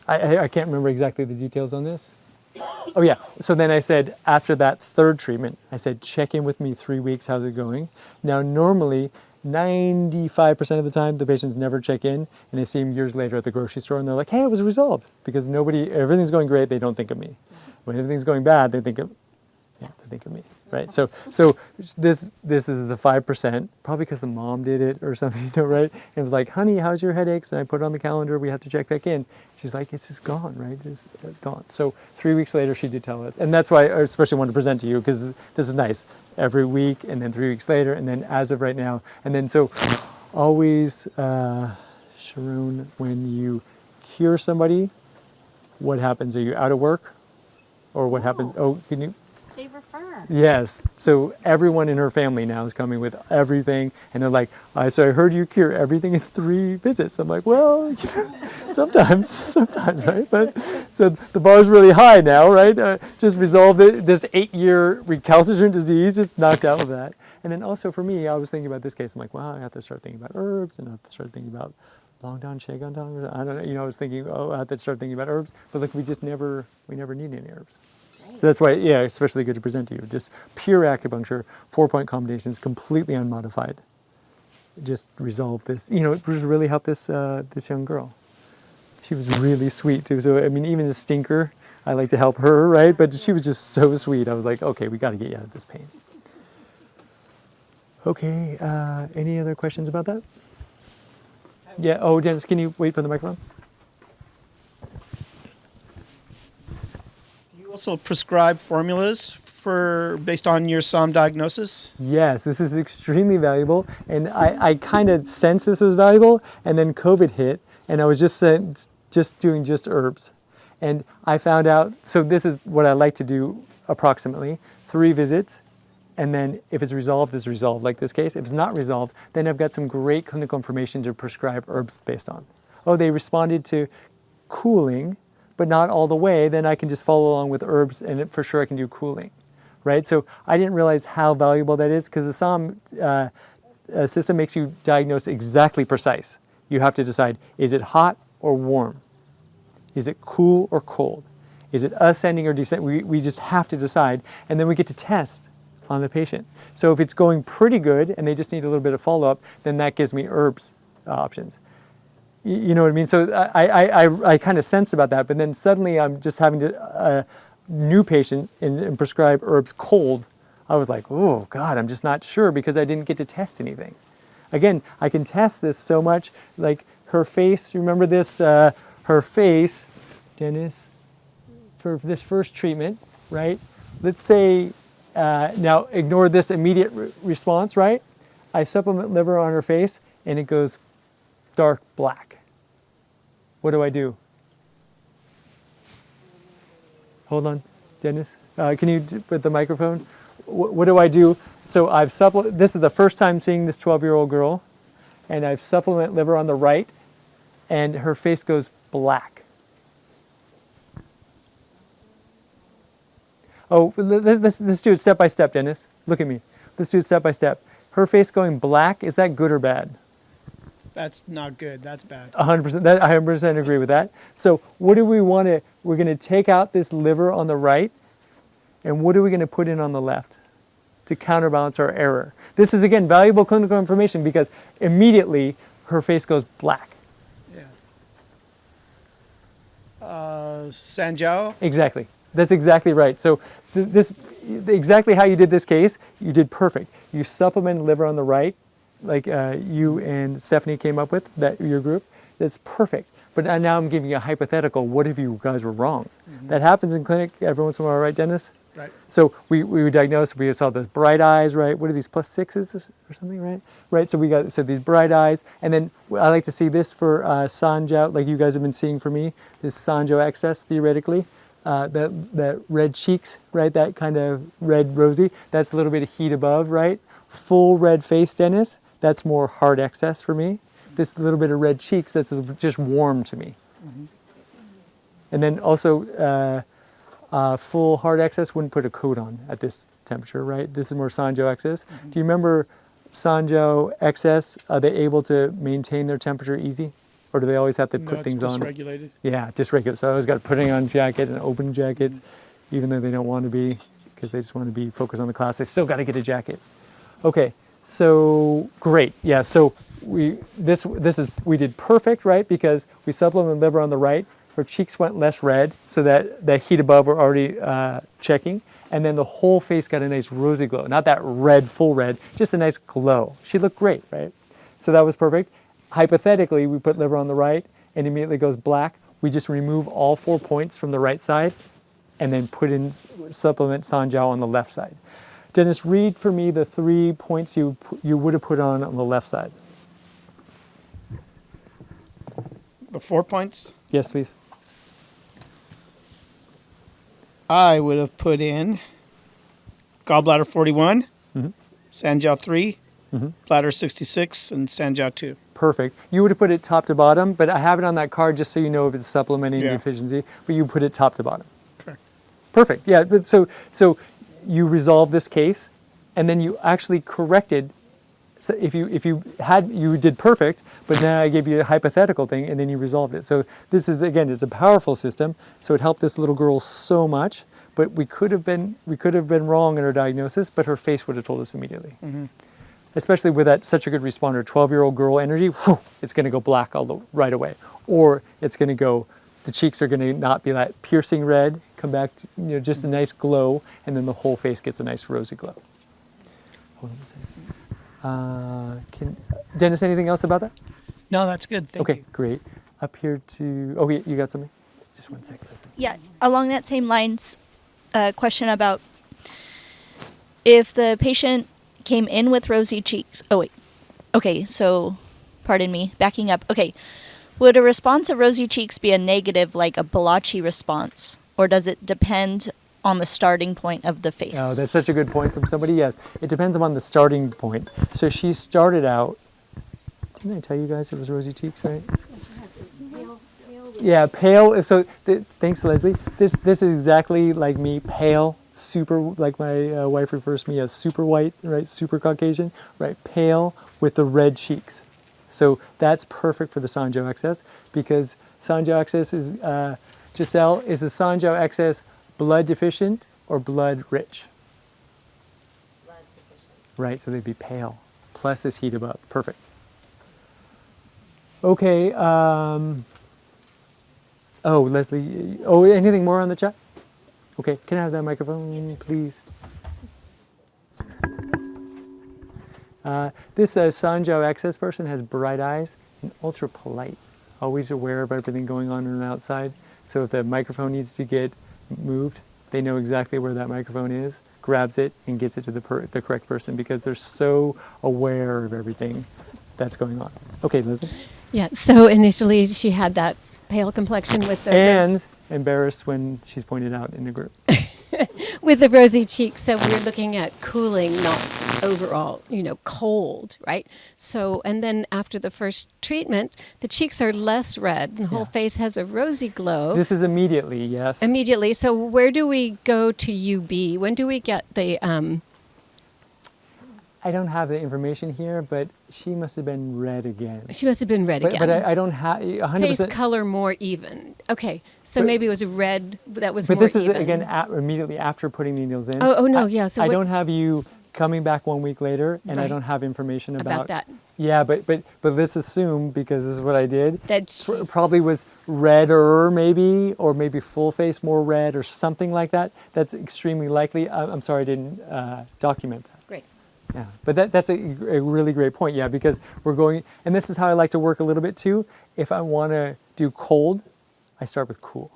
I can't remember exactly the details on this. Oh yeah, so then I said, after that 3rd treatment, I said, check in with me 3 weeks, how's it going? Now normally, 95% of the time, the patients never check in, and I see them years later at the grocery store, and they're like, hey, it was resolved. Because everything's going great, they don't think of me. When everything's going bad, they think of me. right? So this is the 5%, probably because the mom did it or something, right? And it was like, honey, how's your headaches? And I put it on the calendar. We have to check back in. She's like, it's just gone, right? It's gone. So 3 weeks later, she did tell us, and that's why I especially wanted to present to you because this is nice. Every week, and then 3 weeks later, and then as of right now, and then so always, Sharon, when you cure somebody, what happens? Are you out of work? Or what happens? Oh, can you? They refer. Yes. So everyone in her family now is coming with everything. And they're like, so I heard you cure everything in 3 visits. I'm like, well, sometimes, right? But so the bar's really high now, right? Just resolved it. This 8-year recalcitrant disease, just knocked out of that. And then also for me, I was thinking about this case. I'm like, wow, I have to start thinking about herbs and I have to start thinking about long don, shagon don. I don't know. I was thinking, I have to start thinking about herbs. But look, we never need any herbs. So that's why, especially good to present to you. Just pure acupuncture, 4-point combinations, completely unmodified. Just resolve this. It really helped this young girl. She was really sweet too. So I mean, even the stinker, I like to help her, right? But she was just so sweet. I was like, okay, we got to get you out of this pain. Okay. Any other questions about that? Yeah. Oh, Dennis, can you wait for the microphone? Also prescribe formulas based on your Saam diagnosis? Yes, this is extremely valuable, and I kind of sensed this was valuable, and then COVID hit, and I was just doing herbs, and I found out. So this is what I like to do approximately 3 visits, and then if it's resolved, it's resolved. Like this case, if it's not resolved, then I've got some great clinical information to prescribe herbs based on. Oh, they responded to cooling, but not all the way, then I can just follow along with herbs and for sure I can do cooling, right? So I didn't realize how valuable that is because the Saam system makes you diagnose exactly precise. You have to decide, is it hot or warm? Is it cool or cold? Is it ascending or descending? We just have to decide, and then we get to test on the patient. So if it's going pretty good and they just need a little bit of follow-up, then that gives me herbs options. You know what I mean? So I kind of sensed about that, but then suddenly I'm just having a new patient and prescribe herbs cold. I was like, oh God, I'm just not sure because I didn't get to test anything. Again, I can test this so much, like her face, you remember this? Her face, Dennis, for this first treatment, right? Let's say, now ignore this immediate response, right? I supplement liver on her face and it goes dark black. What do I do? Hold on, Dennis. Can you put the microphone? What do I do? So this is the first time seeing this 12-year-old girl, and I've supplement liver on the right, and her face goes black. Oh, let's do it step by step, Dennis. Look at me. Let's do it step by step. Her face going black, is that good or bad? That's not good. That's bad. 100%. I 100% agree with that. So what do we want to? We're going to take out this liver on the right, and what are we going to put in on the left to counterbalance our error? This is again valuable clinical information because immediately her face goes black. Yeah. Sanjiao? Exactly. That's exactly right. So exactly how you did this case, you did perfect. You supplemented liver on the right, like you and Stephanie came up with, your group. That's perfect. But now I'm giving you a hypothetical. What if you guys were wrong? Mm-hmm. That happens in clinic every once in a while, right, Dennis? Right. So we diagnosed, we saw the bright eyes, right? What are these +6s or something, right? Right, so we got these bright eyes. And then I like to see this for Sanjiao, like you guys have been seeing for me, this Sanjiao excess, theoretically. That red cheeks, right? That kind of red rosy. That's a little bit of heat above, right? Full red face, Dennis. That's more hard excess for me. This little bit of red cheeks, that's just warm to me. Mm-hmm. And then also full hard excess wouldn't put a coat on at this temperature, right? This is more Sanjiao excess. Mm-hmm. Do you remember Sanjiao excess? Are they able to maintain their temperature easy? Or do they always have to put things on? No, it's dysregulated. Yeah, dysregulated. So I always got to put on jacket and open jackets, even though they don't want to be, because they just want to be focused on the class. They still got to get a jacket. Okay, so great. Yeah, so we did perfect, right? Because we supplement liver on the right, her cheeks went less red, so that heat above were already checking. And then the whole face got a nice rosy glow. Not that red, full red, just a nice glow. She looked great, right? So that was perfect. Hypothetically, we put liver on the right and immediately goes black. We just remove all 4 points from the right side and then put in supplement Sanjiao on the left side. Dennis, read for me the 3 points you would have put on the left side. The 4 points? Yes, please. I would have put in gallbladder 41, Sanjiao 3, bladder 66, and Sanjiao 2. Perfect. You would have put it top to bottom, but I have it on that card just so you know if it's supplementing deficiency, but you put it top to bottom. Correct. Perfect. Yeah, but so you resolved this case, and then you actually corrected. So if you did perfect, but now I gave you a hypothetical thing, and then you resolved it. So this is, again, it's a powerful system. So it helped this little girl so much. But we could have been wrong in her diagnosis, but her face would have told us immediately. Especially with that such a good responder, 12-year-old girl energy. Whew, it's going to go black right away, or it's going to go. The cheeks are going to not be that piercing red. Come back to just a nice glow, and then the whole face gets a nice rosy glow. Hold on a second. Dennis, anything else about that? No, that's good. Thank okay, you. great. Up here to, you got something? Just 1 second. Listen. Yeah, along that same lines, question about if the patient came in with rosy cheeks. Oh, wait. Okay, so, pardon me, backing up. Okay, would a response of rosy cheeks be a negative, like a blotchy response? Or does it depend on the starting point of the face? Oh, that's such a good point from somebody. Yes, it depends upon the starting point. So she started out, didn't I tell you guys it was rosy cheeks, right? Yeah, pale. So thanks, Leslie. This is exactly like me, pale, super, like my wife refers to me as super white, right? Super Caucasian, right? Pale with the red cheeks. So that's perfect for the Sanjiao excess because Sanjiao excess is, Giselle, is the Sanjiao excess blood deficient or blood rich? Blood deficient. Right, so they'd be pale, plus this heat above. Perfect. Okay, Leslie, anything more on the chat? Okay, can I have that microphone, please? This Sanjiao excess person has bright eyes and ultra polite, always aware of everything going on the outside. So if the microphone needs to get moved, they know exactly where that microphone is, grabs it, and gets it to the correct person because they're so aware of everything that's going on. Okay, Leslie? Yeah, so initially she had that pale complexion with the... And embarrassed when she's pointed out in the group. with the rosy cheeks, so we're looking at cooling, not overall, cold, right? So, and then after the first treatment, the cheeks are less red, and the whole face has a rosy glow. This is immediately, yes. Immediately. So where do we go to UB? When do we get the... I don't have the information here, but she must have been red again. She must have been red again. But I don't have 100%. Face color more even. Okay, so maybe it was red that was more even. But this is, again, immediately after putting the needles in. Oh no, yeah. So I don't have you coming back 1 week later, and I don't have information about that. Yeah, but let's assume, because this is what I did, that probably was redder maybe, or maybe full face more red or something like that. That's extremely likely. I'm sorry I didn't document that. Great. Yeah, but that's a really great point, yeah, because we're going, and this is how I like to work a little bit too. If I want to do cold, I start with cool,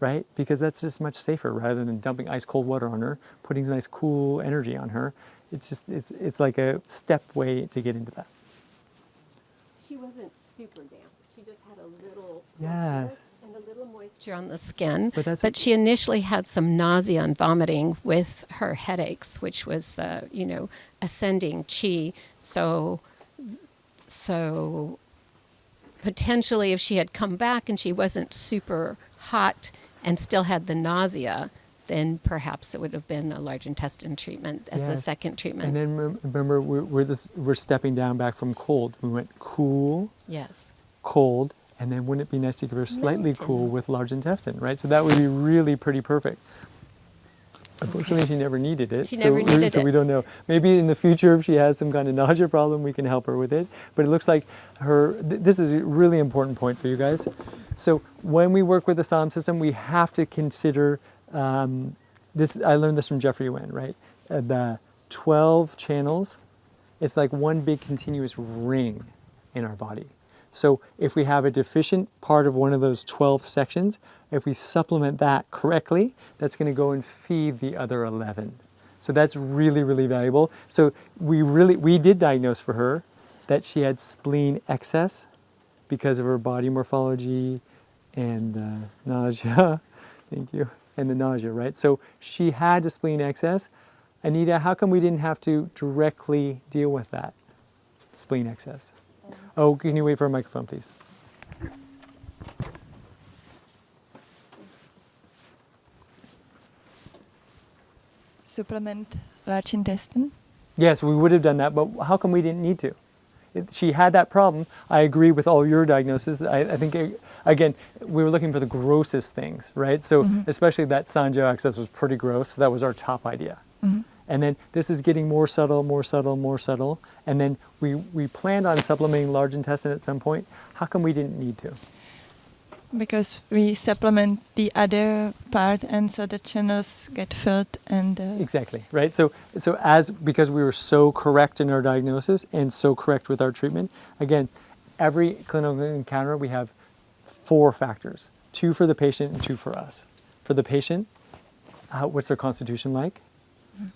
right? Because that's just much safer rather than dumping ice cold water on her, putting nice cool energy on her. It's just, it's like a step way to get into that. She wasn't super damp. She just had a little Yes. and a little moisture on the skin. But she initially had some nausea and vomiting with her headaches, which was, ascending chi. So potentially if she had come back and she wasn't super hot and still had the nausea, then perhaps it would have been a large intestine treatment as the second treatment. And then remember, we're stepping down back from cold. We went cool, yes, cold, and then wouldn't it be nice to give her slightly cool with large intestine, right? So that would be really pretty perfect. Unfortunately, she never needed it. She never needed so it. we don't know. Maybe in the future, if she has some kind of nausea problem, we can help her with it. But it looks like this is a really important point for you guys. So when we work with the Saam system, we have to consider this. I learned this from Jeffrey Wen, right? The 12 channels, it's like one big continuous ring in our body. So if we have a deficient part of one of those 12 sections, if we supplement that correctly, that's going to go and feed the other 11. So that's really, really valuable. So we did diagnose for her that she had spleen excess because of her body morphology and nausea. Thank you. And the nausea, right? So she had a spleen excess. Anita, how come we didn't have to directly deal with that spleen excess? Oh, can you wait for a microphone, please? Supplement large intestine. Yes, we would have done that, but how come we didn't need to? She had that problem. I agree with all your diagnoses. I think, again, we were looking for the grossest things, right? So especially that Sanjiao excess was pretty gross. So that was our top idea. And then this is getting more subtle, more subtle, more subtle. And then we planned on supplementing large intestine at some point. How come we didn't need to? Because we supplement the other part, and so the channels get filled. And Exactly, right? So because we were so correct in our diagnosis and so correct with our treatment, again, every clinical encounter we have 4 factors: 2 for the patient and 2 for us. For the patient, what's their constitution like?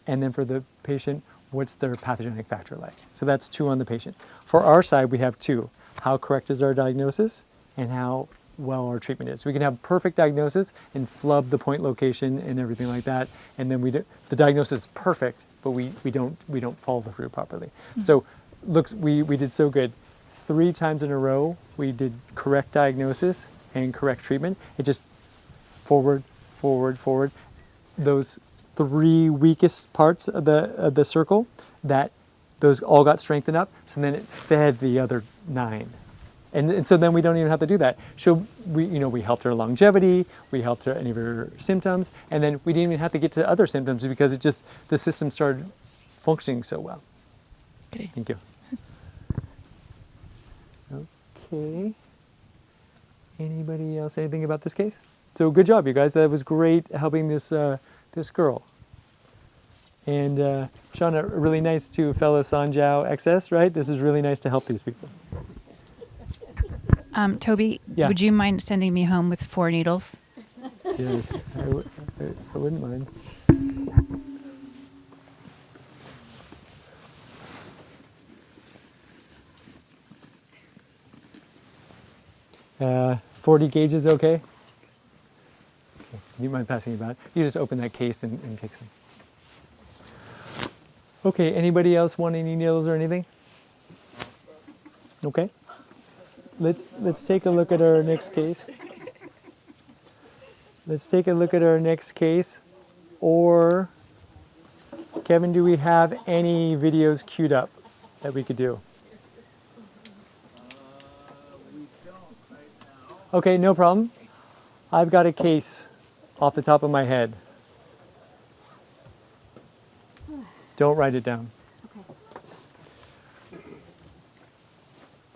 And then for the patient, what's their pathogenic factor like? So that's 2 on the patient. For our side, we have 2. How correct is our diagnosis and how well our treatment is. We can have perfect diagnosis and flub the point location and everything like that, and then the diagnosis is perfect, but we don't follow through properly. So we did so good. 3 times in a row, we did correct diagnosis and correct treatment. It just forward, forward, forward. Those 3 weakest parts of the circle, those all got strengthened up, so then it fed the other 9. And so then we don't even have to do that. We helped her longevity, we helped her any of her symptoms, and then we didn't even have to get to other symptoms because the system started functioning so well. Okay. Thank you. Okay. Anybody else, anything about this case? So good job, you guys. That was great helping this girl. And Shauna, really nice to fellow Sanjiao XS, right? This is really nice to help these people. Toby, Yeah. would you mind sending me home with 4 needles? Yes, I wouldn't mind. Uh, 40 gauges okay? Okay. You mind passing it back? You just open that case and take some. Okay, anybody else want any needles or anything? Okay. Let's take a look at our next case. Let's take a look at our next case. Or, Kevin, do we have any videos queued up that we could do? Okay, no problem. I've got a case off the top of my head. Don't write it down.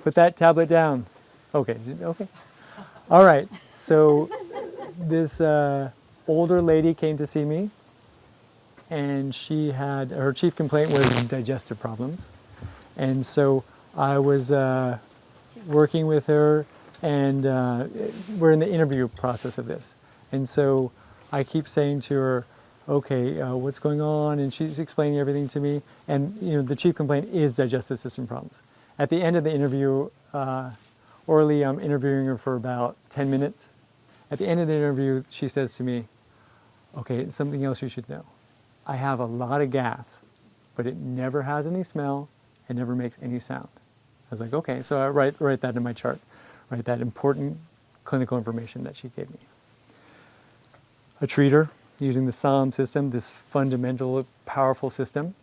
Put that tablet down. Okay, okay. All right, so this older lady came to see me, and her chief complaint was digestive problems. And so I was working with her, and we're in the interview process of this. And so I keep saying to her, okay, what's going on? And she's explaining everything to me. And the chief complaint is digestive system problems. At the end of the interview, orally, I'm interviewing her for about 10 minutes. At the end of the interview, she says to me, okay, something else you should know. I have a lot of gas, but it never has any smell, it never makes any sound. I was like, okay, so I write that in my chart, write that important clinical information that she gave me. I treat her using the Saam system, this fundamental, powerful system,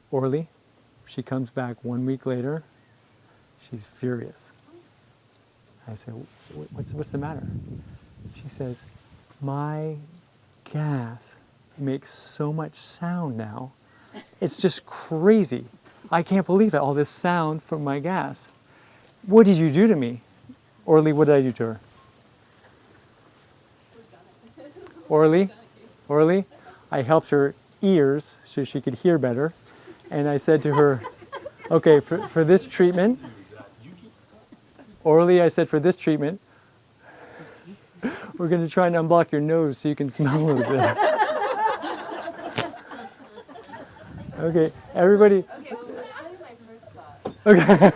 orally. She comes back 1 week later. She's furious. I say, what's the matter? She says, my gas makes so much sound now. It's just crazy. I can't believe it, all this sound from my gas. What did you do to me? Orly, what did I do to her? Orly, I helped her ears so she could hear better. And I said to her, okay, for this treatment, Orly, I said, for this treatment, we're going to try and unblock your nose so you can smell a little bit. Okay, everybody. Okay.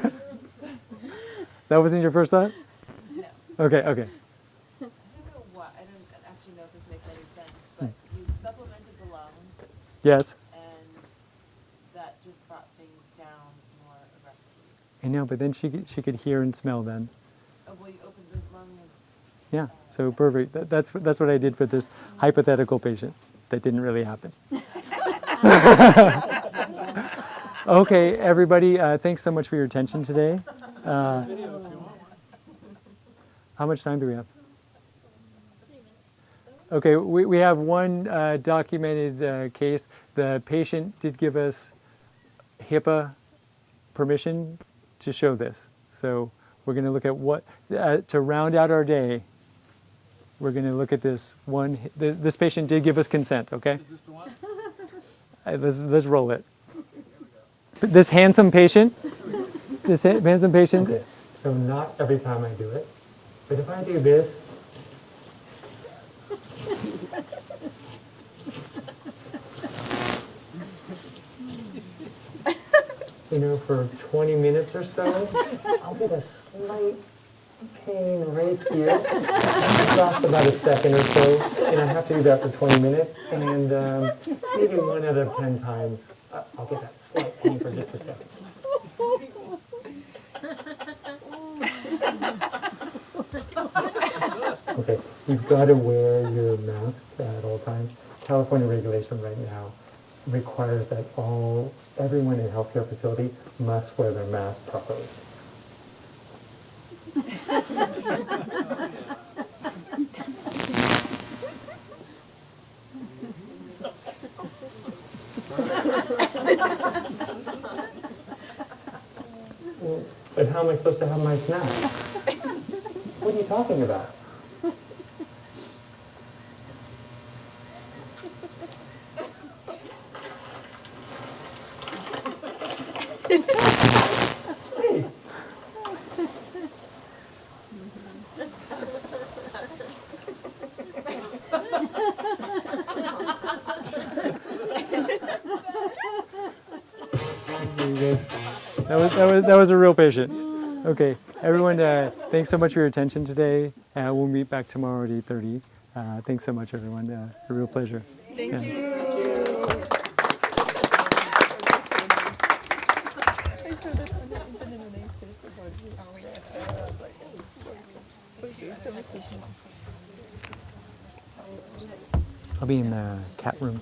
That wasn't your first thought? No. Okay. I don't know what, I don't actually know if this makes any sense, but you supplemented the lung. Yes. And that just brought things down more aggressively. I know, but then she could hear and smell then. Oh, well, you opened the lung. Yeah, so perfect. That's what I did for this hypothetical patient. That didn't really happen. Okay, everybody, thanks so much for your attention today. How much time do we have? Okay, we have one documented case. The patient did give us HIPAA permission to show this. So we're going to look at what, to round out our day, we're going to look at this one. This patient did give us consent, okay? Is this the one? Let's roll it. This handsome patient, so not every time I do it, but if I do this, for 20 minutes or so, I'll get a slight pain right here. It lasts about a second or so, and I have to do that for 20 minutes, and maybe 1 out of 10 times, I'll get that slight pain for just a second. Okay, you've got to wear your mask at all times. California regulation right now requires that everyone in a healthcare facility must wear their mask properly. But how am I supposed to have my snack? What are you talking about? That was a real patient. Okay, everyone, thanks so much for your attention today. We'll meet back tomorrow at 8:30. Thanks so much, everyone. A real pleasure. Thank you. I'll be in the cat room.